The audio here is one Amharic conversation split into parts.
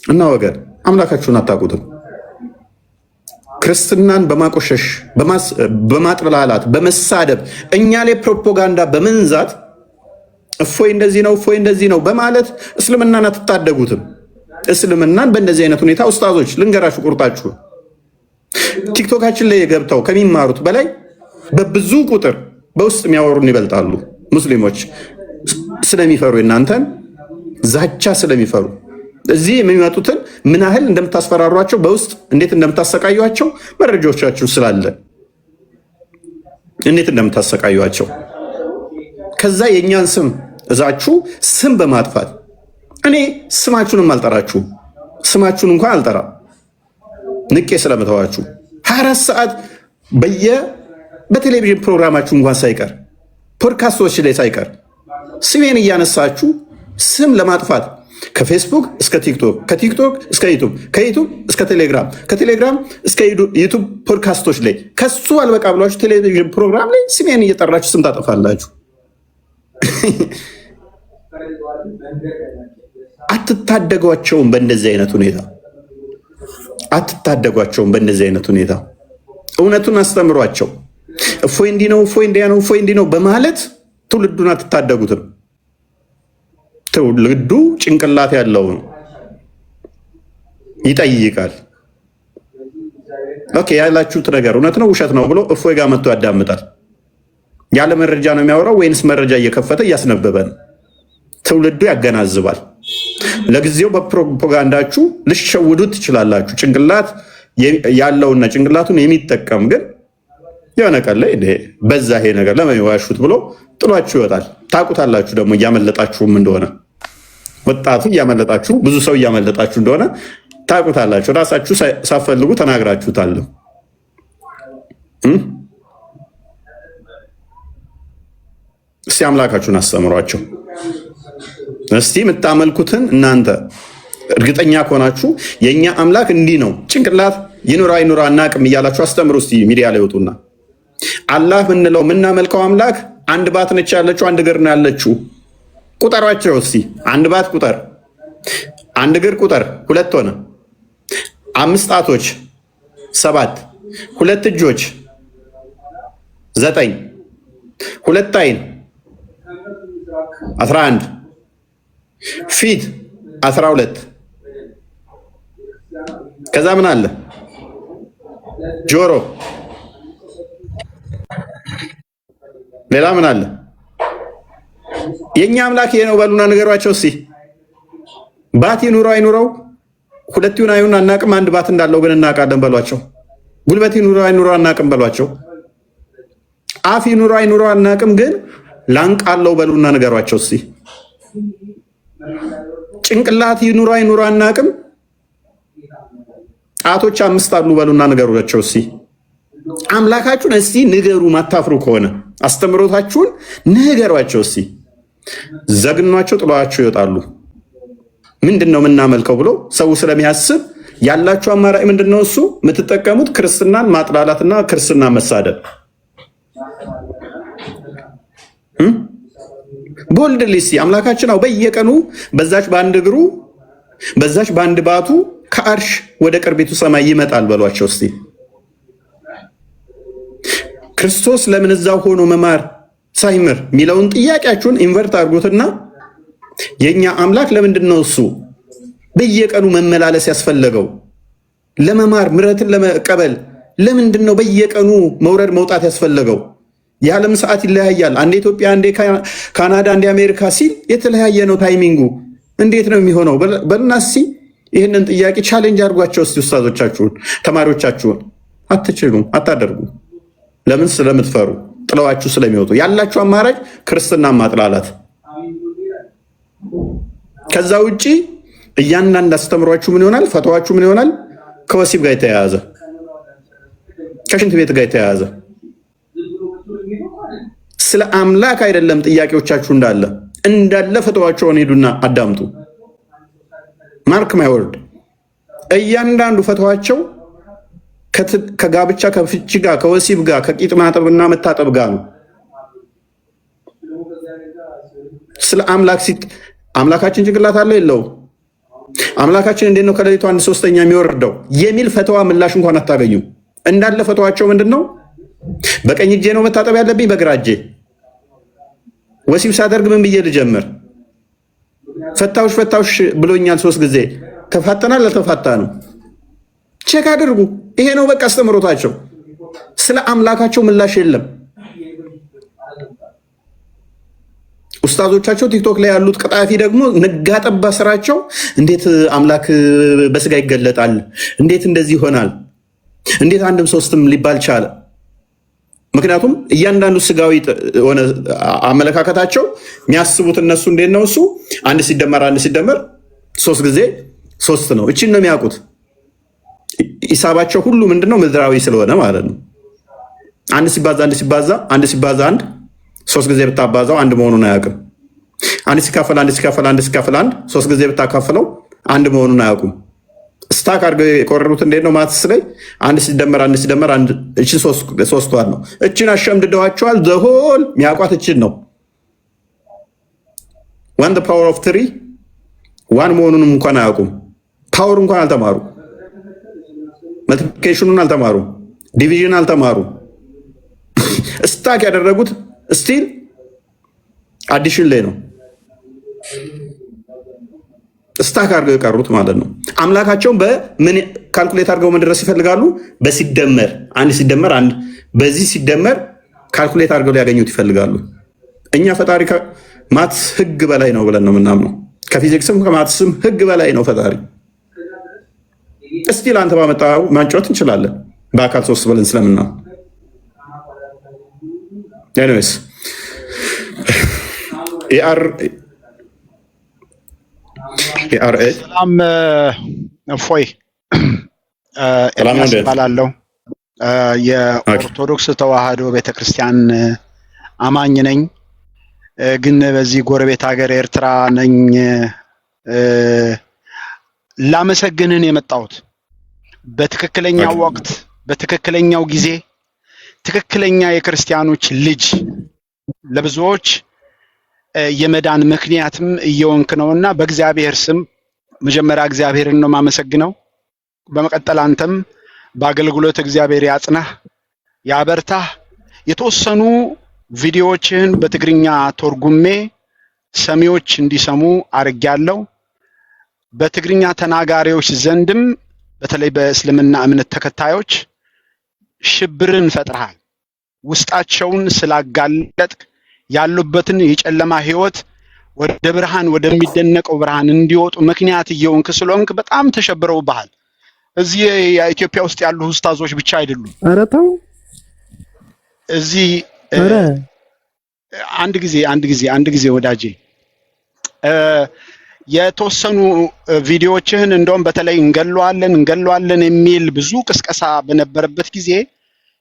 እና ወገን አምላካችሁን አታውቁትም። ክርስትናን በማቆሸሽ በማጥላላት በመሳደብ እኛ ላይ ፕሮፓጋንዳ በመንዛት እፎይ እንደዚህ ነው እፎይ እንደዚህ ነው በማለት እስልምናን አትታደጉትም። እስልምናን በእንደዚህ አይነት ሁኔታ ኡስታዞች ልንገራችሁ ቁርጣችሁ ቲክቶካችን ላይ ገብተው ከሚማሩት በላይ በብዙ ቁጥር በውስጥ የሚያወሩን ይበልጣሉ። ሙስሊሞች ስለሚፈሩ እናንተን ዛቻ ስለሚፈሩ እዚህ የሚመጡትን ምን ያህል እንደምታስፈራሯቸው በውስጥ እንዴት እንደምታሰቃዩቸው መረጃዎቻችሁ ስላለ እንዴት እንደምታሰቃዩቸው ከዛ የእኛን ስም እዛችሁ ስም በማጥፋት እኔ ስማችሁንም አልጠራችሁ ስማችሁን እንኳን አልጠራ ንቄ ስለምተዋችሁ 24 ሰዓት በቴሌቪዥን ፕሮግራማችሁ እንኳን ሳይቀር ፖድካስቶች ላይ ሳይቀር ስሜን እያነሳችሁ ስም ለማጥፋት ከፌስቡክ እስከ ቲክቶክ ከቲክቶክ እስከ ዩቱብ ከዩቱብ እስከ ቴሌግራም ከቴሌግራም እስከ ዩቱብ ፖድካስቶች ላይ ከሱ አልበቃ ብሏችሁ ቴሌቪዥን ፕሮግራም ላይ ስሜን እየጠራችሁ ስም ታጠፋላችሁ። አትታደጓቸውም። በእንደዚህ አይነት ሁኔታ አትታደጓቸውም። በእንደዚህ አይነት ሁኔታ እውነቱን አስተምሯቸው። እፎይ እንዲህ ነው እፎይ እንዲያ ነው እፎይ እንዲህ ነው በማለት ትውልዱን አትታደጉትም። ትውልዱ ጭንቅላት ያለው ነው፣ ይጠይቃል። ኦኬ ያላችሁት ነገር እውነት ነው ውሸት ነው ብሎ እፎይ ጋር መጥቶ ያዳምጣል። ያለ መረጃ ነው የሚያወራው ወይንስ መረጃ እየከፈተ እያስነበበ ነው? ትውልዱ ያገናዝባል። ለጊዜው በፕሮፓጋንዳችሁ ልሸውዱት ትችላላችሁ። ጭንቅላት ያለውና ጭንቅላቱን የሚጠቀም ግን የሆነ ቀን ላይ በዛ ይሄ ነገር ለመዋሹት ብሎ ጥሏችሁ ይወጣል። ታውቁታላችሁ ደግሞ እያመለጣችሁም እንደሆነ ወጣቱ እያመለጣችሁ ብዙ ሰው እያመለጣችሁ እንደሆነ ታውቁታላችሁ። ራሳችሁ ሳፈልጉ ተናግራችሁታል። እስቲ አምላካችሁን አስተምሯቸው። እስቲ የምታመልኩትን እናንተ እርግጠኛ ከሆናችሁ የእኛ አምላክ እንዲህ ነው ጭንቅላት ይኑራ ይኑራ አናቅም እያላችሁ አስተምሩ። እስቲ ሚዲያ ላይ ወጡና አላህ ምንለው የምናመልከው አምላክ አንድ ባት ነች ያለችው፣ አንድ እግር ነው ያለችው። ቁጠሯቸው እስቲ። አንድ ባት ቁጠር፣ አንድ እግር ቁጠር፣ 2 ሆነ። 5 ጣቶች 7፣ 2 እጆች 9፣ 2 አይን 11፣ ፊት 12። ከዛ ምን አለ? ጆሮ። ሌላ ምን አለ? የኛ አምላክ ይሄ ነው በሉና ንገሯቸው እስቲ። ባት ይኑረው አይኑረው 2 ይሁን አይሁን አናቅም፣ አንድ ባት እንዳለው ግን እናውቃለን በሏቸው። ጉልበት ይኑረው አይኑረው አናቅም በሏቸው። አፍ ይኑረው አይኑረው አናቅም፣ ግን ላንቃ አለው በሉና ንገሯቸው እስቲ። ጭንቅላት ይኑረው አይኑረው አናቅም፣ ጣቶች 5 አሉ በሉና ንገሯቸው እስቲ። አምላካችሁን እስቲ ንገሩ። ማታፍሩ ከሆነ አስተምሮታችሁን ንገሯቸው እስቲ። ዘግኗቸው ጥሏቸው ይወጣሉ። ምንድን ነው የምናመልከው ብሎ ሰው ስለሚያስብ ያላችሁ አማራጭ ምንድን ነው? እሱ የምትጠቀሙት ክርስትናን ማጥላላትና ክርስትናን መሳደብ። ቦልድ ሊሲ አምላካችን ነው በየቀኑ በዛች በአንድ እግሩ በዛች በአንድ ባቱ ከአርሽ ወደ ቅርቢቱ ሰማይ ይመጣል በሏቸው እስቲ። ክርስቶስ ለምን እዛው ሆኖ መማር ሳይምር የሚለውን ጥያቄያችሁን ኢንቨርት አድርጉትና የኛ አምላክ ለምንድን ነው እሱ በየቀኑ መመላለስ ያስፈለገው? ለመማር ምሕረትን ለመቀበል ለምንድን ነው በየቀኑ መውረድ መውጣት ያስፈለገው? የዓለም ሰዓት ይለያያል። አንዴ ኢትዮጵያ፣ አንዴ ካናዳ፣ አንዴ አሜሪካ ሲል የተለያየ ነው ታይሚንጉ። እንዴት ነው የሚሆነው? በልናሲ ይህንን ጥያቄ ቻሌንጅ አድርጓቸው እስቲ ኡስታዞቻችሁን፣ ተማሪዎቻችሁን። አትችሉም፣ አታደርጉ። ለምን? ስለምትፈሩ፣ ጥለዋችሁ ስለሚወጡ። ያላችሁ አማራጭ ክርስትና ማጥላላት። ከዛ ውጪ እያንዳንድ አስተምሯችሁ ምን ይሆናል? ፈተዋችሁ ምን ይሆናል? ከወሲብ ጋር የተያያዘ ከሽንት ቤት ጋር የተያያዘ ስለ አምላክ አይደለም ጥያቄዎቻችሁ እንዳለ ፈተዋቸውን ሄዱና አዳምጡ። ማርክ ማይ ወርድ። እያንዳንዱ ፈተዋቸው ከጋብቻ ከፍቺ ጋር ከወሲብ ጋር ከቂጥ ማጠብና መታጠብ ጋር ነው። ስለ አምላክ አምላካችን ጭንቅላት አለ የለው? አምላካችን እንዴት ነው ከሌሊቱ 1/3 የሚወርደው የሚል ፈተዋ ምላሽ እንኳን አታገኙ። እንዳለ ፈተዋቸው ምንድነው? በቀኝ እጄ ነው መታጠብ ያለብኝ በግራ እጄ፣ ወሲብ ሳደርግ ምን ብዬ ልጀምር? ፈታውሽ ብሎኛል 3 ጊዜ። ተፋተናል አልተፋታንም? ቼክ አድርጉ። ይሄ ነው በቃ አስተምሮታቸው። ስለ አምላካቸው ምላሽ የለም። ኡስታዞቻቸው ቲክቶክ ላይ ያሉት ቀጣፊ ደግሞ ነጋጠባ ስራቸው እንዴት አምላክ በስጋ ይገለጣል? እንዴት እንደዚህ ይሆናል? እንዴት አንድም ሶስትም ሊባል ቻለ? ምክንያቱም እያንዳንዱ ስጋዊ ሆነ አመለካከታቸው የሚያስቡት እነሱ እንዴት ነው? እሱ 1 ሲደመር 3 ጊዜ 3 ነው። እችን ነው የሚያውቁት። ሂሳባቸው ሁሉ ምንድነው? ምድራዊ ስለሆነ ማለት ነው። 1 ሲባዛ 1 3 ጊዜ ብታባዛው 1 መሆኑን አያውቅም። 1 ሲካፈል 1 3 ጊዜ ብታካፍለው 1 መሆኑን አያውቁም። ስታክ አድርገው የቆረሩት እንዴት ነው? ማትስ ላይ 1 ሲደመር 1 እችን 3 ዋት ነው። እችን አሸምድደዋቸዋል። ዘሆል የሚያውቋት እችን ነው። 1 ፓወር ኦፍ 3 1 መሆኑንም እንኳን አያውቁም። ፓወር እንኳን አልተማሩ። መልቲፕሊኬሽኑን አልተማሩ። ዲቪዥን አልተማሩ። ስታክ ያደረጉት ስቲል አዲሽን ላይ ነው። ስታክ አድርገው የቀሩት ማለት ነው። አምላካቸውን በምን ካልኩሌት አድርገው መድረስ ይፈልጋሉ? በሲደመር 1 ሲደመር 1 በዚህ ሲደመር ካልኩሌት አድርገው ሊያገኙት ይፈልጋሉ። እኛ ፈጣሪ ከማትስ ህግ በላይ ነው ብለን ነው የምናምነው። ከፊዚክስም ከማትስም ህግ በላይ ነው ፈጣሪ። እስቲል አንተ ባመጣው ማንጫወት እንችላለን በአካል 3 ብለን ስለምና ኤኒዌይስ ሰላም እፎይ ኤርሚያስ እባላለሁ። የኦርቶዶክስ ተዋህዶ ቤተክርስቲያን አማኝ ነኝ፣ ግን በዚህ ጎረቤት ሀገር ኤርትራ ነኝ። ላመሰግንህን የመጣሁት በትክክለኛው ወቅት በትክክለኛው ጊዜ ትክክለኛ የክርስቲያኖች ልጅ ለብዙዎች የመዳን ምክንያትም እየወንክ ነውና በእግዚአብሔር ስም መጀመሪያ እግዚአብሔርን ነው ማመሰግነው። በመቀጠል አንተም በአገልግሎት እግዚአብሔር ያጽናህ ያበርታህ። የተወሰኑ ቪዲዮዎችን በትግርኛ ተርጉሜ ሰሚዎች እንዲሰሙ አድርጌያለሁ። በትግርኛ ተናጋሪዎች ዘንድም በተለይ በእስልምና እምነት ተከታዮች ሽብርን ፈጥረሃል። ውስጣቸውን ስላጋለጥክ ያሉበትን የጨለማ ህይወት ወደ ብርሃን ወደሚደነቀው ብርሃን እንዲወጡ ምክንያት እየሆንክ ስለሆንክ በጣም ተሸብረውብሃል። እዚህ የኢትዮጵያ ውስጥ ያሉ ኡስታዞች ብቻ አይደሉም። ኧረ ተው። እዚህ አንድ ጊዜ ወዳጄ የተወሰኑ ቪዲዮዎችህን እንደውም በተለይ እንገለዋለን የሚል ብዙ ቅስቀሳ በነበረበት ጊዜ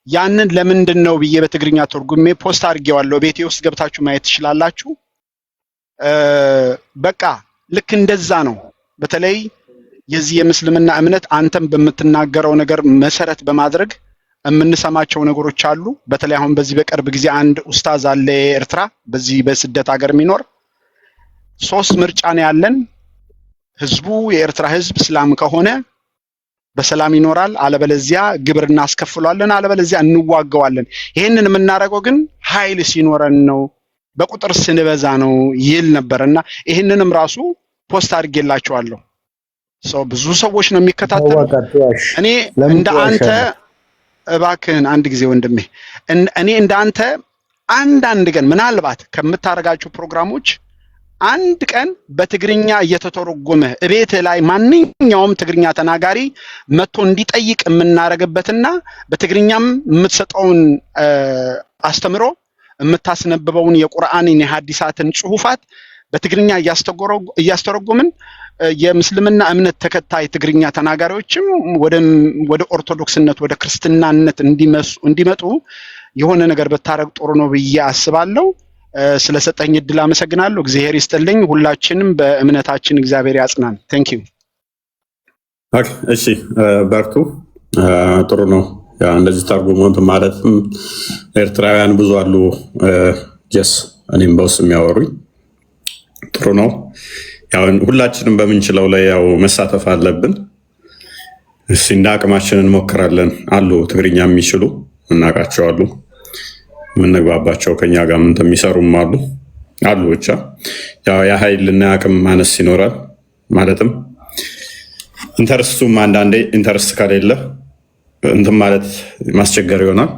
ያንን ለምንድን ነው ብዬ በትግርኛ ተርጉሜ ፖስት አድርጌዋለሁ። ቤቴ ውስጥ ገብታችሁ ማየት ትችላላችሁ። በቃ ልክ እንደዛ ነው። በተለይ የዚህ የምስልምና እምነት አንተም በምትናገረው ነገር መሰረት በማድረግ የምንሰማቸው ነገሮች አሉ። በተለይ አሁን በዚህ በቅርብ ጊዜ አንድ ኡስታዝ አለ ኤርትራ በዚህ በስደት ሀገር የሚኖር 3 ምርጫ ነው ያለን። ህዝቡ የኤርትራ ህዝብ እስላም ከሆነ በሰላም ይኖራል፣ አለበለዚያ ግብር እናስከፍሏለን፣ አለበለዚያ እንዋጋዋለን። ይሄንን የምናደርገው ግን ኃይል ሲኖረን ነው፣ በቁጥር ስንበዛ ነው ይል ነበርና ይሄንንም ራሱ ፖስት አድርጌላችኋለሁ። ብዙ ሰዎች ነው የሚከታተሉት። እኔ እንደ አንተ እባክህን አንድ ጊዜ ወንድሜ፣ እኔ እንደ አንተ አንድ ቀን ምናልባት ከምታረጋቸው ፕሮግራሞች አንድ ቀን በትግርኛ እየተተረጎመ እቤት ላይ ማንኛውም ትግርኛ ተናጋሪ መጥቶ እንዲጠይቅ የምናረግበትና በትግርኛም የምትሰጠውን አስተምሮ የምታስነብበውን የቁርአንን የሐዲሳትን ጽሁፋት በትግርኛ እያስተረጎምን የሙስሊምና እምነት ተከታይ ትግርኛ ተናጋሪዎችም ወደ ኦርቶዶክስነት ወደ ክርስትናነት እንዲመጡ የሆነ ነገር በታረግ ጥሩ ነው ብዬ አስባለሁ። ስለሰጠኝ እድል አመሰግናለሁ። እግዚአብሔር ይስጥልኝ። ሁላችንም በእምነታችን እግዚአብሔር ያጽናን። ቴንክ ዩ። ኦኬ፣ እሺ፣ በርቱ። ጥሩ ነው። ያ እንደዚህ ተርጉሞት ማለትም ኤርትራውያን ብዙ አሉ። ጀስ እኔም በውስጥ የሚያወሩኝ ጥሩ ነው። ያው ሁላችንም በምንችለው ላይ ያው መሳተፍ አለብን። እስኪ እንደ አቅማችን እንሞክራለን። አሉ ትግርኛ የሚችሉ እናውቃቸው አሉ፣ የምንግባባቸው ከኛ ጋር ምን የሚሰሩም አሉ። ብቻ ያው የኃይልና የአቅም ማነስ ይኖራል። ማለትም ኢንተርስቱም አንዳንዴ ኢንተርስት ከሌለ እንትን ማለት ማስቸገር ይሆናል።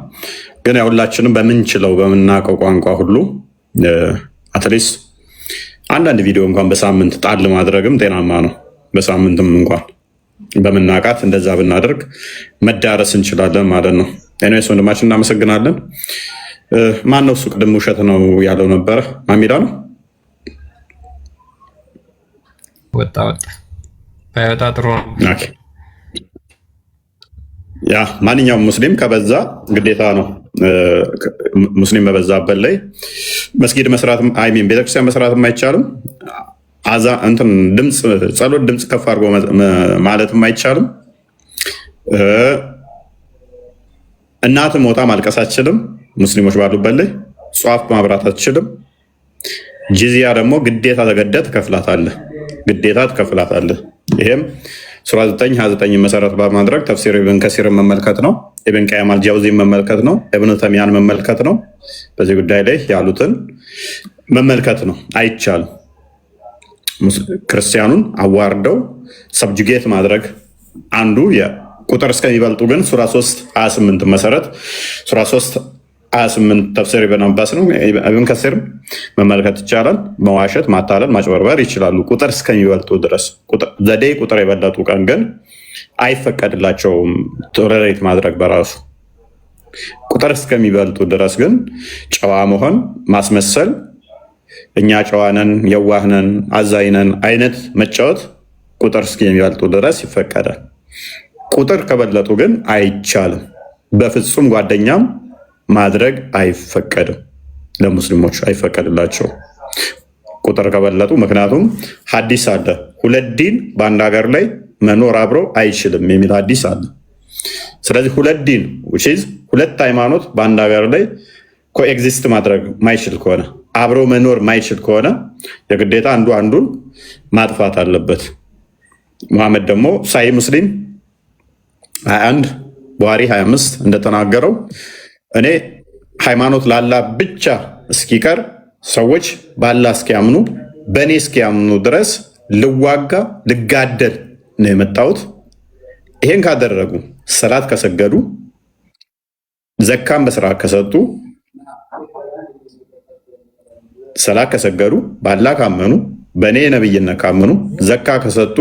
ግን ያው ሁላችንም በምንችለው በምናውቀው ቋንቋ ሁሉ አትሊስት አንዳንድ ቪዲዮ እንኳን በሳምንት ጣል ማድረግም ጤናማ ነው። በሳምንትም እንኳን በምናውቃት እንደዛ ብናደርግ መዳረስ እንችላለን ማለት ነው። ኤኒዌይስ ወንድማችን እናመሰግናለን። ማን ነው እሱ? ቅድም ውሸት ነው ያለው ነበረ። ማሚዳ ነው ወጣ ባይወጣ ጥሩ ነው። ያ ማንኛውም ሙስሊም ከበዛ ግዴታ ነው። ሙስሊም በበዛበት ላይ መስጊድ መስራት አይሚን ቤተክርስቲያን መስራትም አይቻልም። እንትን ጸሎት ድምፅ ከፍ አድርጎ ማለትም አይቻልም። እናት ሞታ ማልቀስ አትችልም። ሙስሊሞች ባሉበት ላይ ጧፍ ማብራት አትችልም። ጂዚያ ደግሞ ግዴታ ተገደህ ትከፍላታለህ። ይሄም ሱራ 9:29 መሰረት በማድረግ ተፍሲር ኢብን ከሲርን መመልከት ነው። ኢብን ቀይም አልጃውዚን መመልከት ነው። ኢብኑ ተይሚያን መመልከት ነው። በዚህ ጉዳይ ላይ ያሉትን መመልከት ነው። አይቻልም። ክርስቲያኑን አዋርደው ሰብጁጌት ማድረግ አንዱ ቁጥር እስከሚበልጡ ግን ሱራ 3:28 መሰረት ሱራ 3:28 ተፍሲር ኢብን አባስ ነው። ኢብን ከሲር መመልከት ይቻላል። መዋሸት፣ ማታለል፣ ማጭበርበር ይችላሉ ቁጥር እስከሚበልጡ ድረስ። ዘዴ ቁጥር የበለጡ ቀን ግን አይፈቀድላቸውም ቶለሬት ማድረግ በራሱ። ቁጥር እስከሚበልጡ ድረስ ግን ጨዋ መሆን፣ ማስመሰል፣ እኛ ጨዋነን፣ የዋህነን፣ አዛይነን አይነት መጫወት ቁጥር እስከሚበልጡ ድረስ ይፈቀዳል። ቁጥር ከበለጡ ግን አይቻልም። በፍጹም ጓደኛም ማድረግ አይፈቀድም። ለሙስሊሞች አይፈቀድላቸው ቁጥር ከበለጡ። ምክንያቱም ሐዲስ አለ፣ ሁለት ዲን በአንድ ሀገር ላይ መኖር አብሮ አይችልም የሚል ሐዲስ አለ። ስለዚህ ሁለት ዲን ሁለት ሃይማኖት በአንድ ሀገር ላይ ኮኤግዚስት ማድረግ ማይችል ከሆነ አብሮ መኖር ማይችል ከሆነ የግዴታ አንዱ አንዱን ማጥፋት አለበት። መሐመድ ደግሞ ሳሂህ ሙስሊም 21 ቡሃሪ 25 እንደተናገረው እኔ ሃይማኖት ላላ ብቻ እስኪቀር ሰዎች ባላ እስኪያምኑ በእኔ እስኪያምኑ ድረስ ልዋጋ ልጋደል ነው የመጣሁት። ይሄን ካደረጉ፣ ሰላት ከሰገዱ፣ ዘካን በስራ ከሰጡ፣ ሰላት ከሰገዱ፣ ባላ ካመኑ፣ በእኔ ነብይነት ካመኑ፣ ዘካ ከሰጡ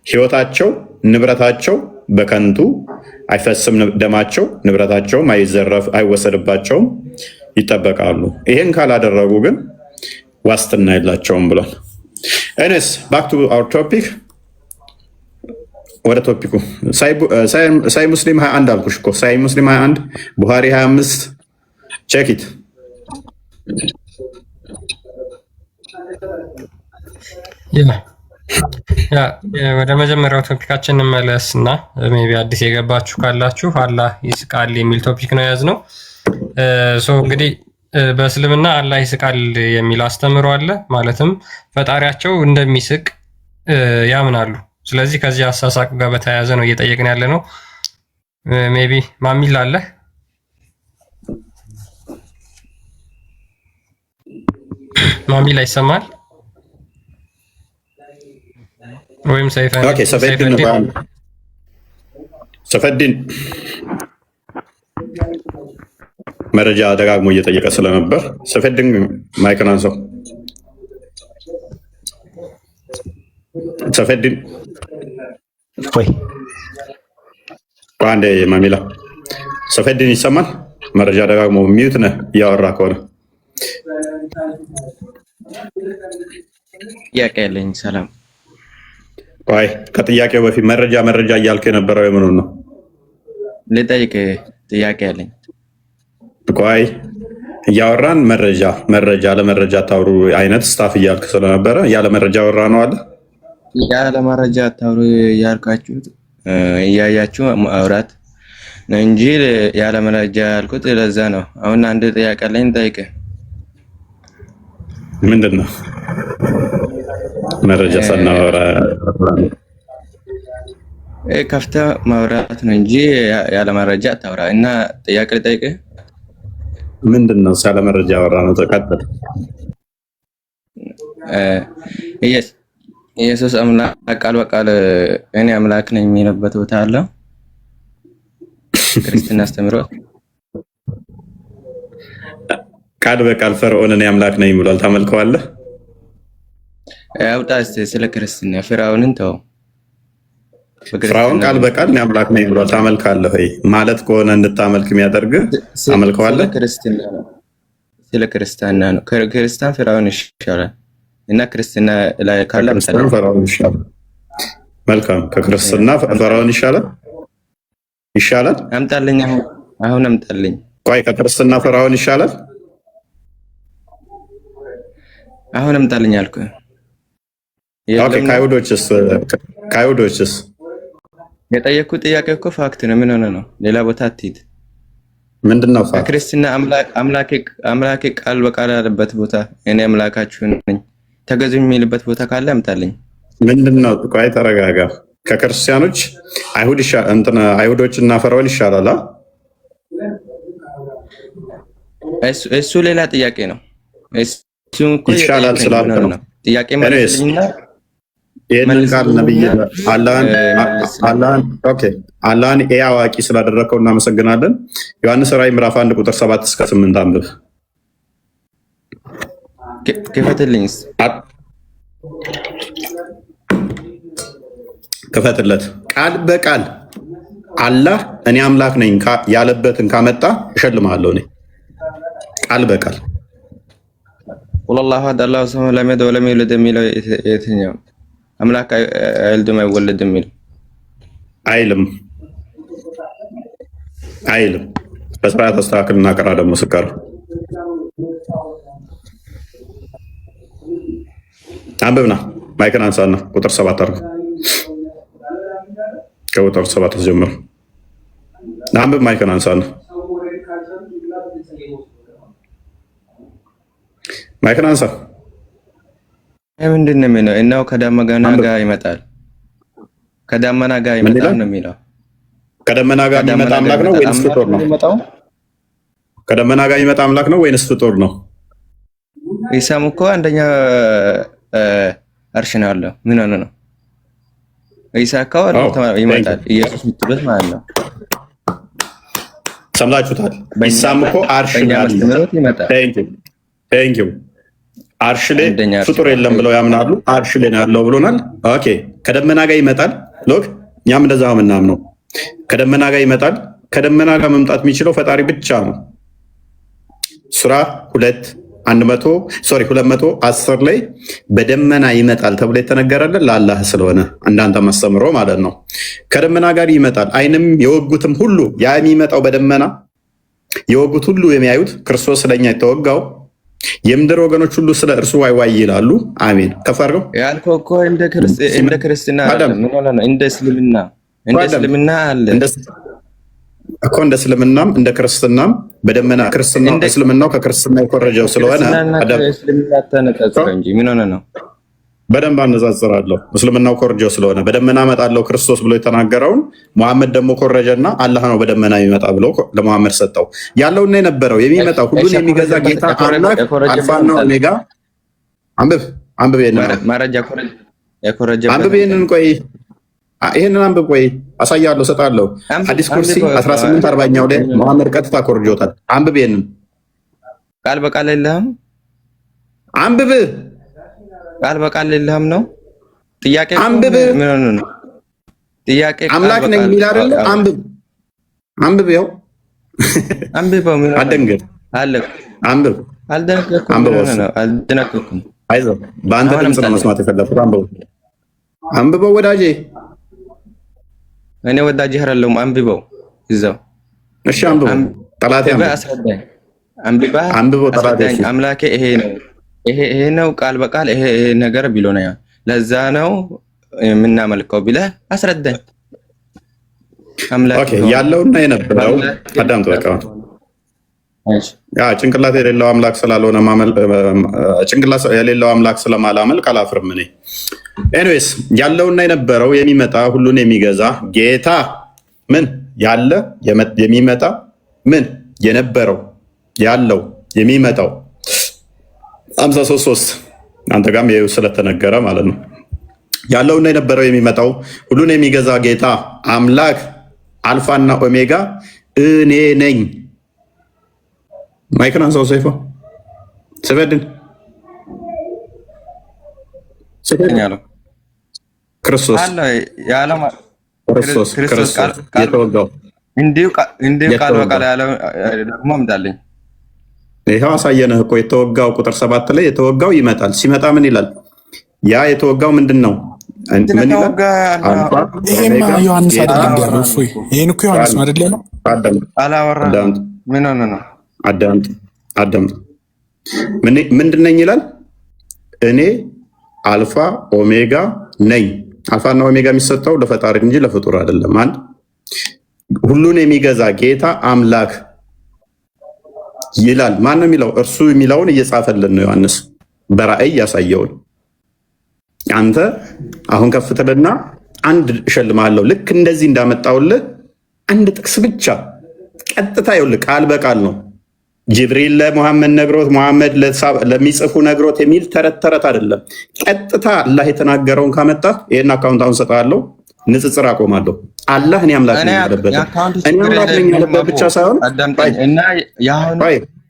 ህይወታቸው ንብረታቸው በከንቱ አይፈስም፣ ደማቸው ንብረታቸውም አይወሰድባቸውም፣ ይጠበቃሉ። ይሄን ካላደረጉ ግን ዋስትና የላቸውም ብሏል። ኤኒዌይስ ባክ ቱ አወር ቶፒክ። ወደ ቶፒኩ ሳሂህ ሙስሊም 21 አልኩሽ እኮ። ሳሂህ ሙስሊም 21 ቡሃሪ 25 ቼክ ኢት። ወደ መጀመሪያው ቶፒካችን እንመለስ እና ሜይ ቢ አዲስ የገባችሁ ካላችሁ አላህ ይስቃል የሚል ቶፒክ ነው የያዝነው። እንግዲህ በእስልምና አላህ ይስቃል የሚል አስተምሮ አለ። ማለትም ፈጣሪያቸው እንደሚስቅ ያምናሉ። ስለዚህ ከዚህ አሳሳቅ ጋር በተያያዘ ነው እየጠየቅን ያለ ነው። ሜይ ቢ ማሚል አለ ማሚል ይሰማል ወይም ሰፈድን መረጃ ደጋግሞ እየጠየቀ ስለነበር ሰፈድን ማይክን አንሳው። ሰፈድን ወይ አንዴ ማሚላ ሰፈድን ይሰማል? መረጃ ደጋግሞ ሚዩት ነህ እያወራ ከሆነ ጥያቄ ያለኝ። ሰላም ቆይ ከጥያቄው በፊት መረጃ እያልክ የነበረው የምኑን ነው? ልጠይቅ ጥያቄ ያለኝ። ቆይ እያወራን መረጃ ለመረጃ ታውሩ አይነት ስታፍ እያልክ ስለነበረ ያለ መረጃ ወራ ነው አለ። ያለ መረጃ ታውሩ ያልካችሁት እያያችሁ ማውራት ነው እንጂ ያለ መረጃ ያልኩት ለዛ ነው። አሁን አንድ ጥያቄ አለኝ ልጠይቅ። ምንድን ነው መረጃ ሳናወራ ከፍተህ ማውራት ነው እንጂ ያለ መረጃ አታውራ። እና ጥያቄ ልጠይቅህ። ምንድን ነው ያለ መረጃ አወራ ነው? ተቀጥል። ኢየሱስ አምላክ ቃል በቃል እኔ አምላክ ነኝ የሚልበት ቦታ አለው? ክርስትና አስተምሮት ቃል በቃል ፈርዖን እኔ አምላክ ነኝ ብሏል። ታመልከዋለህ? አውጣ እስኪ ስለ ክርስትና። ፍርዓውንን ተው። ፍርዓውን ቃል በቃል እኔ አምላክ ነኝ ብሏል። ታመልካለህ ወይ? ማለት ከሆነ እንድታመልክ የሚያደርግህ ታመልከዋለህ? ስለ ክርስትና ነው። ክርስቲያን ፍርዓውን ይሻላል እና ክርስትና ላይ ካለ ፈርዖን ይሻላል። መልካም። ከክርስትና ፈርዖን ይሻላል ይሻላል። አምጣልኝ፣ አሁን አምጣልኝ። ቆይ ከክርስትና ፈርዖን ይሻላል? አሁን አምጣልኝ አልኩህ። ኦኬ። ከአይሁዶችስ የጠየኩት ጥያቄ እኮ ፋክት ነው። ምን ሆነ ነው? ሌላ ቦታ አትሂድ። ምንድነው ፋክት? ክርስትና አምላኬ ቃል በቃል ያለበት ቦታ እኔ አምላካችሁ ነኝ ተገዙ የሚልበት ቦታ ካለ አምጣልኝ። ምንድነው? ቆይ ተረጋጋ። ከክርስቲያኖች አይሁዶችና ፈርዖን ይሻላል? እሱ ሌላ ጥያቄ ነው። እሱ እኮ ይሻላል ስላልኩ ነው ጥያቄ መልስልኝና ይህንን ቃል ነብይ አላህን አዋቂ ስላደረግከው እናመሰግናለን። ዮሐንስ ራዕይ ምዕራፍ 1 ቁጥር 7 እስከ 8 አንብብ። ክፈትልኝ። ክፈትለት። ቃል በቃል አላህ እኔ አምላክ ነኝ ያለበትን ካመጣ እሸልምሃለሁ። እኔ ቃል በቃል ወላሂ አላሁ ሰመ ለም የልድ ወለም ዩለድ የሚለው የትኛው? አምላክ አይወልድም አይወለድም የሚለው አይልም። በስርዓት አስተካክል እና ቀራ ደግሞ ስቀር አንብብና ማይክን አንሳና ቁጥር 7 አድርገው። ከቁጥር 7 ጀምሮ አንብብ። ማይክን አንሳና ማይክን አንሳ። ምንድን ነው የሚለው? እናው ከደመና ጋር ይመጣል። ከደመና ጋር ይመጣል ነው የሚለው። ከደመና ጋር የሚመጣ አምላክ ነው ወይንስ ፍጡር ነው? ከደመና ጋር የሚመጣ አምላክ ነው ወይንስ ፍጡር ነው? ኢሳም እኮ አንደኛ አርሽ ነው ያለው። ምን ሆነ ነው? ኢሳ እኮ ይመጣል። ኢየሱስ ምትበት ማለት ነው። ሰምታችሁታል። ኢሳም እኮ አርሽ ነው ያለው። ቴንክ ዩ። አርሽ ላይ ፍጡር የለም ብለው ያምናሉ። አርሽ ላይ ነው ያለው ብሎናል። ኦኬ። ከደመና ጋር ይመጣል። ሎክ እኛም እንደዛ ምናምን ከደመና ጋር ይመጣል። ከደመና ጋር መምጣት የሚችለው ፈጣሪ ብቻ ነው። ሱራ 210 ላይ በደመና ይመጣል ተብሎ የተነገረልን ለአላህ ስለሆነ እንዳንተ ማስተምሮ ማለት ነው። ከደመና ጋር ይመጣል። አይንም የወጉትም ሁሉ ያ የሚመጣው በደመና የወጉት ሁሉ የሚያዩት ክርስቶስ ስለኛ የተወጋው የምድር ወገኖች ሁሉ ስለ እርሱ ዋይ ዋይ ይላሉ። አሜን። ከፍ አድርገው ያልከው እኮ እንደ ክርስትና ምን ሆነ ነው? እንደ እስልምና አለ እኮ እንደ እስልምናም እንደ ክርስትናም በደመና ክርስትናው እስልምናው ከክርስትና የኮረጀው ስለሆነ እስልምና ተነጻጸረ እንጂ ምን ሆነ ነው? በደንብ አነጻጽራለሁ። እስልምናው ኮረጀው ስለሆነ በደመና እመጣለሁ ክርስቶስ ብሎ የተናገረውን መሐመድ ደግሞ ኮረጀና አላህ ነው በደመና የሚመጣ ብሎ ለመሐመድ ሰጠው። ያለውና የነበረው የሚመጣው ሁሉን የሚገዛ ጌታ አምላክ አልፋና ኦሜጋ። አንብብ ይሄንን ቆይ ይሄንን አንብብ። ቆይ አሳያለሁ፣ ሰጣለሁ። ሐዲስ ኩርሲ 1840ኛው ላይ መሐመድ ቀጥታ ኮርጆታል። አንብብ። ይሄንን ቃል በቃል የለህም። አንብብ። ቃል በቃል የለህም ነው ጥያቄ። አንብብ። ምን ሆነ ነው ጥያቄ? አምላክ ነኝ የሚል አይደለ? አንብብ። ያው አንብበው። ምን አደንገር አለ? አንብብ። አልደነገርኩም። አይዞህ፣ በአንተ ድምፅ ነው መስማት የፈለኩት። አንብበው ወዳጄ። እኔ ወዳጅ አይደለሁም። አንብበው እዛው። እሺ አንብበው። ጠላቴ አስረዳኝ። አንብበው ጠላቴ። አምላኬ ይሄ ነው ቃል በቃል ይሄ ነገር ብሎ ነው። ለዛ ነው የምናመልከው ብለህ አስረዳኝ። ኦኬ። ያለውና የነበረው አዳምጥ። በቃ ጭንቅላት የሌለው አምላክ ስላልሆነ ጭንቅላት የሌለው አምላክ ስለማላመልክ አላፍርም እኔ። ኤኒዌይስ ያለውና የነበረው የሚመጣ ሁሉን የሚገዛ ጌታ ምን ያለ የሚመጣ ምን የነበረው ያለው የሚመጣው 53 አንተ ጋርም ይኸው ስለተነገረ ማለት ነው። ያለውና የነበረው የሚመጣው ሁሉን የሚገዛ ጌታ አምላክ አልፋና ኦሜጋ እኔ ነኝ። ማይክን አንሳው ሰይፎ ስበድን ክርስቶስ የተወጋው እንዲሁ ቃል በቃል ያለው ደግሞ አምጣልኝ። ይኸው አሳየንህ እኮ የተወጋው ቁጥር 7 ላይ የተወጋው ይመጣል። ሲመጣ ምን ይላል? ያ የተወጋው ምንድን ነው? ምን ይላል? ይሄማ ዮሐንስ አይደለም ያለው? እፎይ ይሄን እኮ ዮሐንስ ነው አይደል ያለው? አላወራም። ምን ሆነ ነው? አዳምጥ። ምንድን ነኝ ይላል? እኔ አልፋ ኦሜጋ ነኝ። አልፋና ኦሜጋ የሚሰጠው ለፈጣሪ እንጂ ለፍጡር አይደለም። አንድ ሁሉን የሚገዛ ጌታ አምላክ ይላል። ማን ነው የሚለው? እርሱ የሚለውን እየጻፈልን ነው ዮሐንስ በራእይ ያሳየውን። አንተ አሁን ከፍትልና አንድ እሸልምሃለሁ። ልክ እንደዚህ እንዳመጣውልህ አንድ ጥቅስ ብቻ ቀጥታ ይኸውልህ፣ ቃል በቃል ነው። ጅብሪል ለሙሐመድ ነግሮት ሙሐመድ ለሚጽፉ ነግሮት የሚል ተረት ተረት አይደለም። ቀጥታ አላህ የተናገረውን ካመጣ ይሄን አካውንት አሁን ሰጥሃለሁ፣ ንጽጽር አቆማለሁ። አላህ እኔ አምላክ ነኝ ያለበት ብቻ ሳይሆን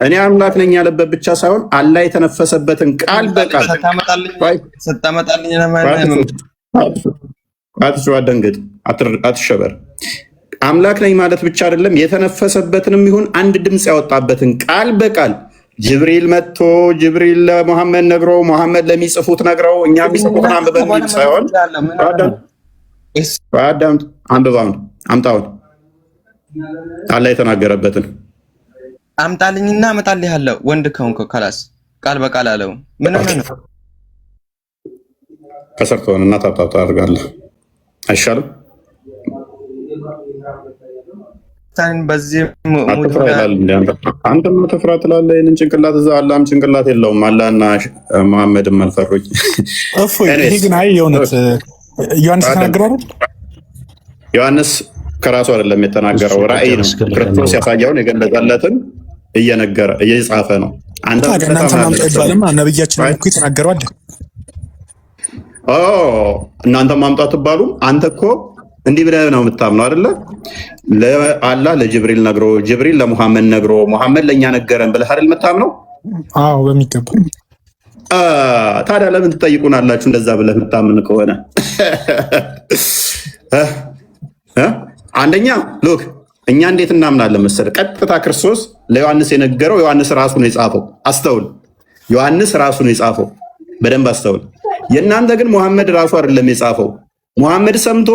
እኔ አምላክ ነኝ ያለበት ብቻ ሳይሆን አላህ የተነፈሰበትን ቃል በቃል አትደንግጥ፣ አትሸበር። አምላክ ነኝ ማለት ብቻ አይደለም፣ የተነፈሰበትንም ይሁን አንድ ድምፅ ያወጣበትን ቃል በቃል ጅብሪል መጥቶ ጅብሪል ለሙሐመድ ነግሮ ሙሐመድ ለሚጽፉት ነግረው እኛ የሚጽፉትን አንብበን የሚል ሳይሆን አዳምጥ፣ አንብባውን አምጣውን አላህ የተናገረበትን አምጣልኝና አመጣልሃለሁ። ወንድ ከሆንክ ከላስ ቃል በቃል አለው። ምን ሆነ ነው? ከሰርተውንና ታጣጣ አድርጋለህ አይሻልም? በዚህ አንተም ተፍራ ትላለህ። ይህንን ጭንቅላት እዛ አላህም ጭንቅላት የለውም። አላህና መሐመድም አልፈሩኝ። ይሄ ግን አይ የእውነት ዮሐንስ ተናገረ አይደል? ዮሐንስ ከራሱ አይደለም የተናገረው፣ ራእይ ነው። ክርስቶስ ያሳየውን የገለጸለትን እየነገረ እየጻፈ ነው። እናንተ ማምጣት ይባልም ነብያችን እኮ የተናገረው አይደል? እናንተ ማምጣት ትባሉ። አንተ እኮ እንዲህ ብለህ ነው የምታምነው አይደለ? አላህ ለጅብሪል ነግሮ ጅብሪል ለሙሐመድ ነግሮ ሙሐመድ ለእኛ ነገረን ብለህ አይደል የምታምነው? አዎ በሚገባ። ታዲያ ለምን ትጠይቁናላችሁ? እንደዛ ብለህ የምታምን ከሆነ አንደኛ ሉክ እኛ እንዴት እናምናለን መሰለህ? ቀጥታ ክርስቶስ ለዮሐንስ የነገረው ዮሐንስ ራሱ ነው የጻፈው። አስተውል፣ ዮሐንስ ራሱ ነው የጻፈው። በደንብ አስተውል። የእናንተ ግን ሙሐመድ ራሱ አይደለም የጻፈው። ሙሐመድ ሰምቶ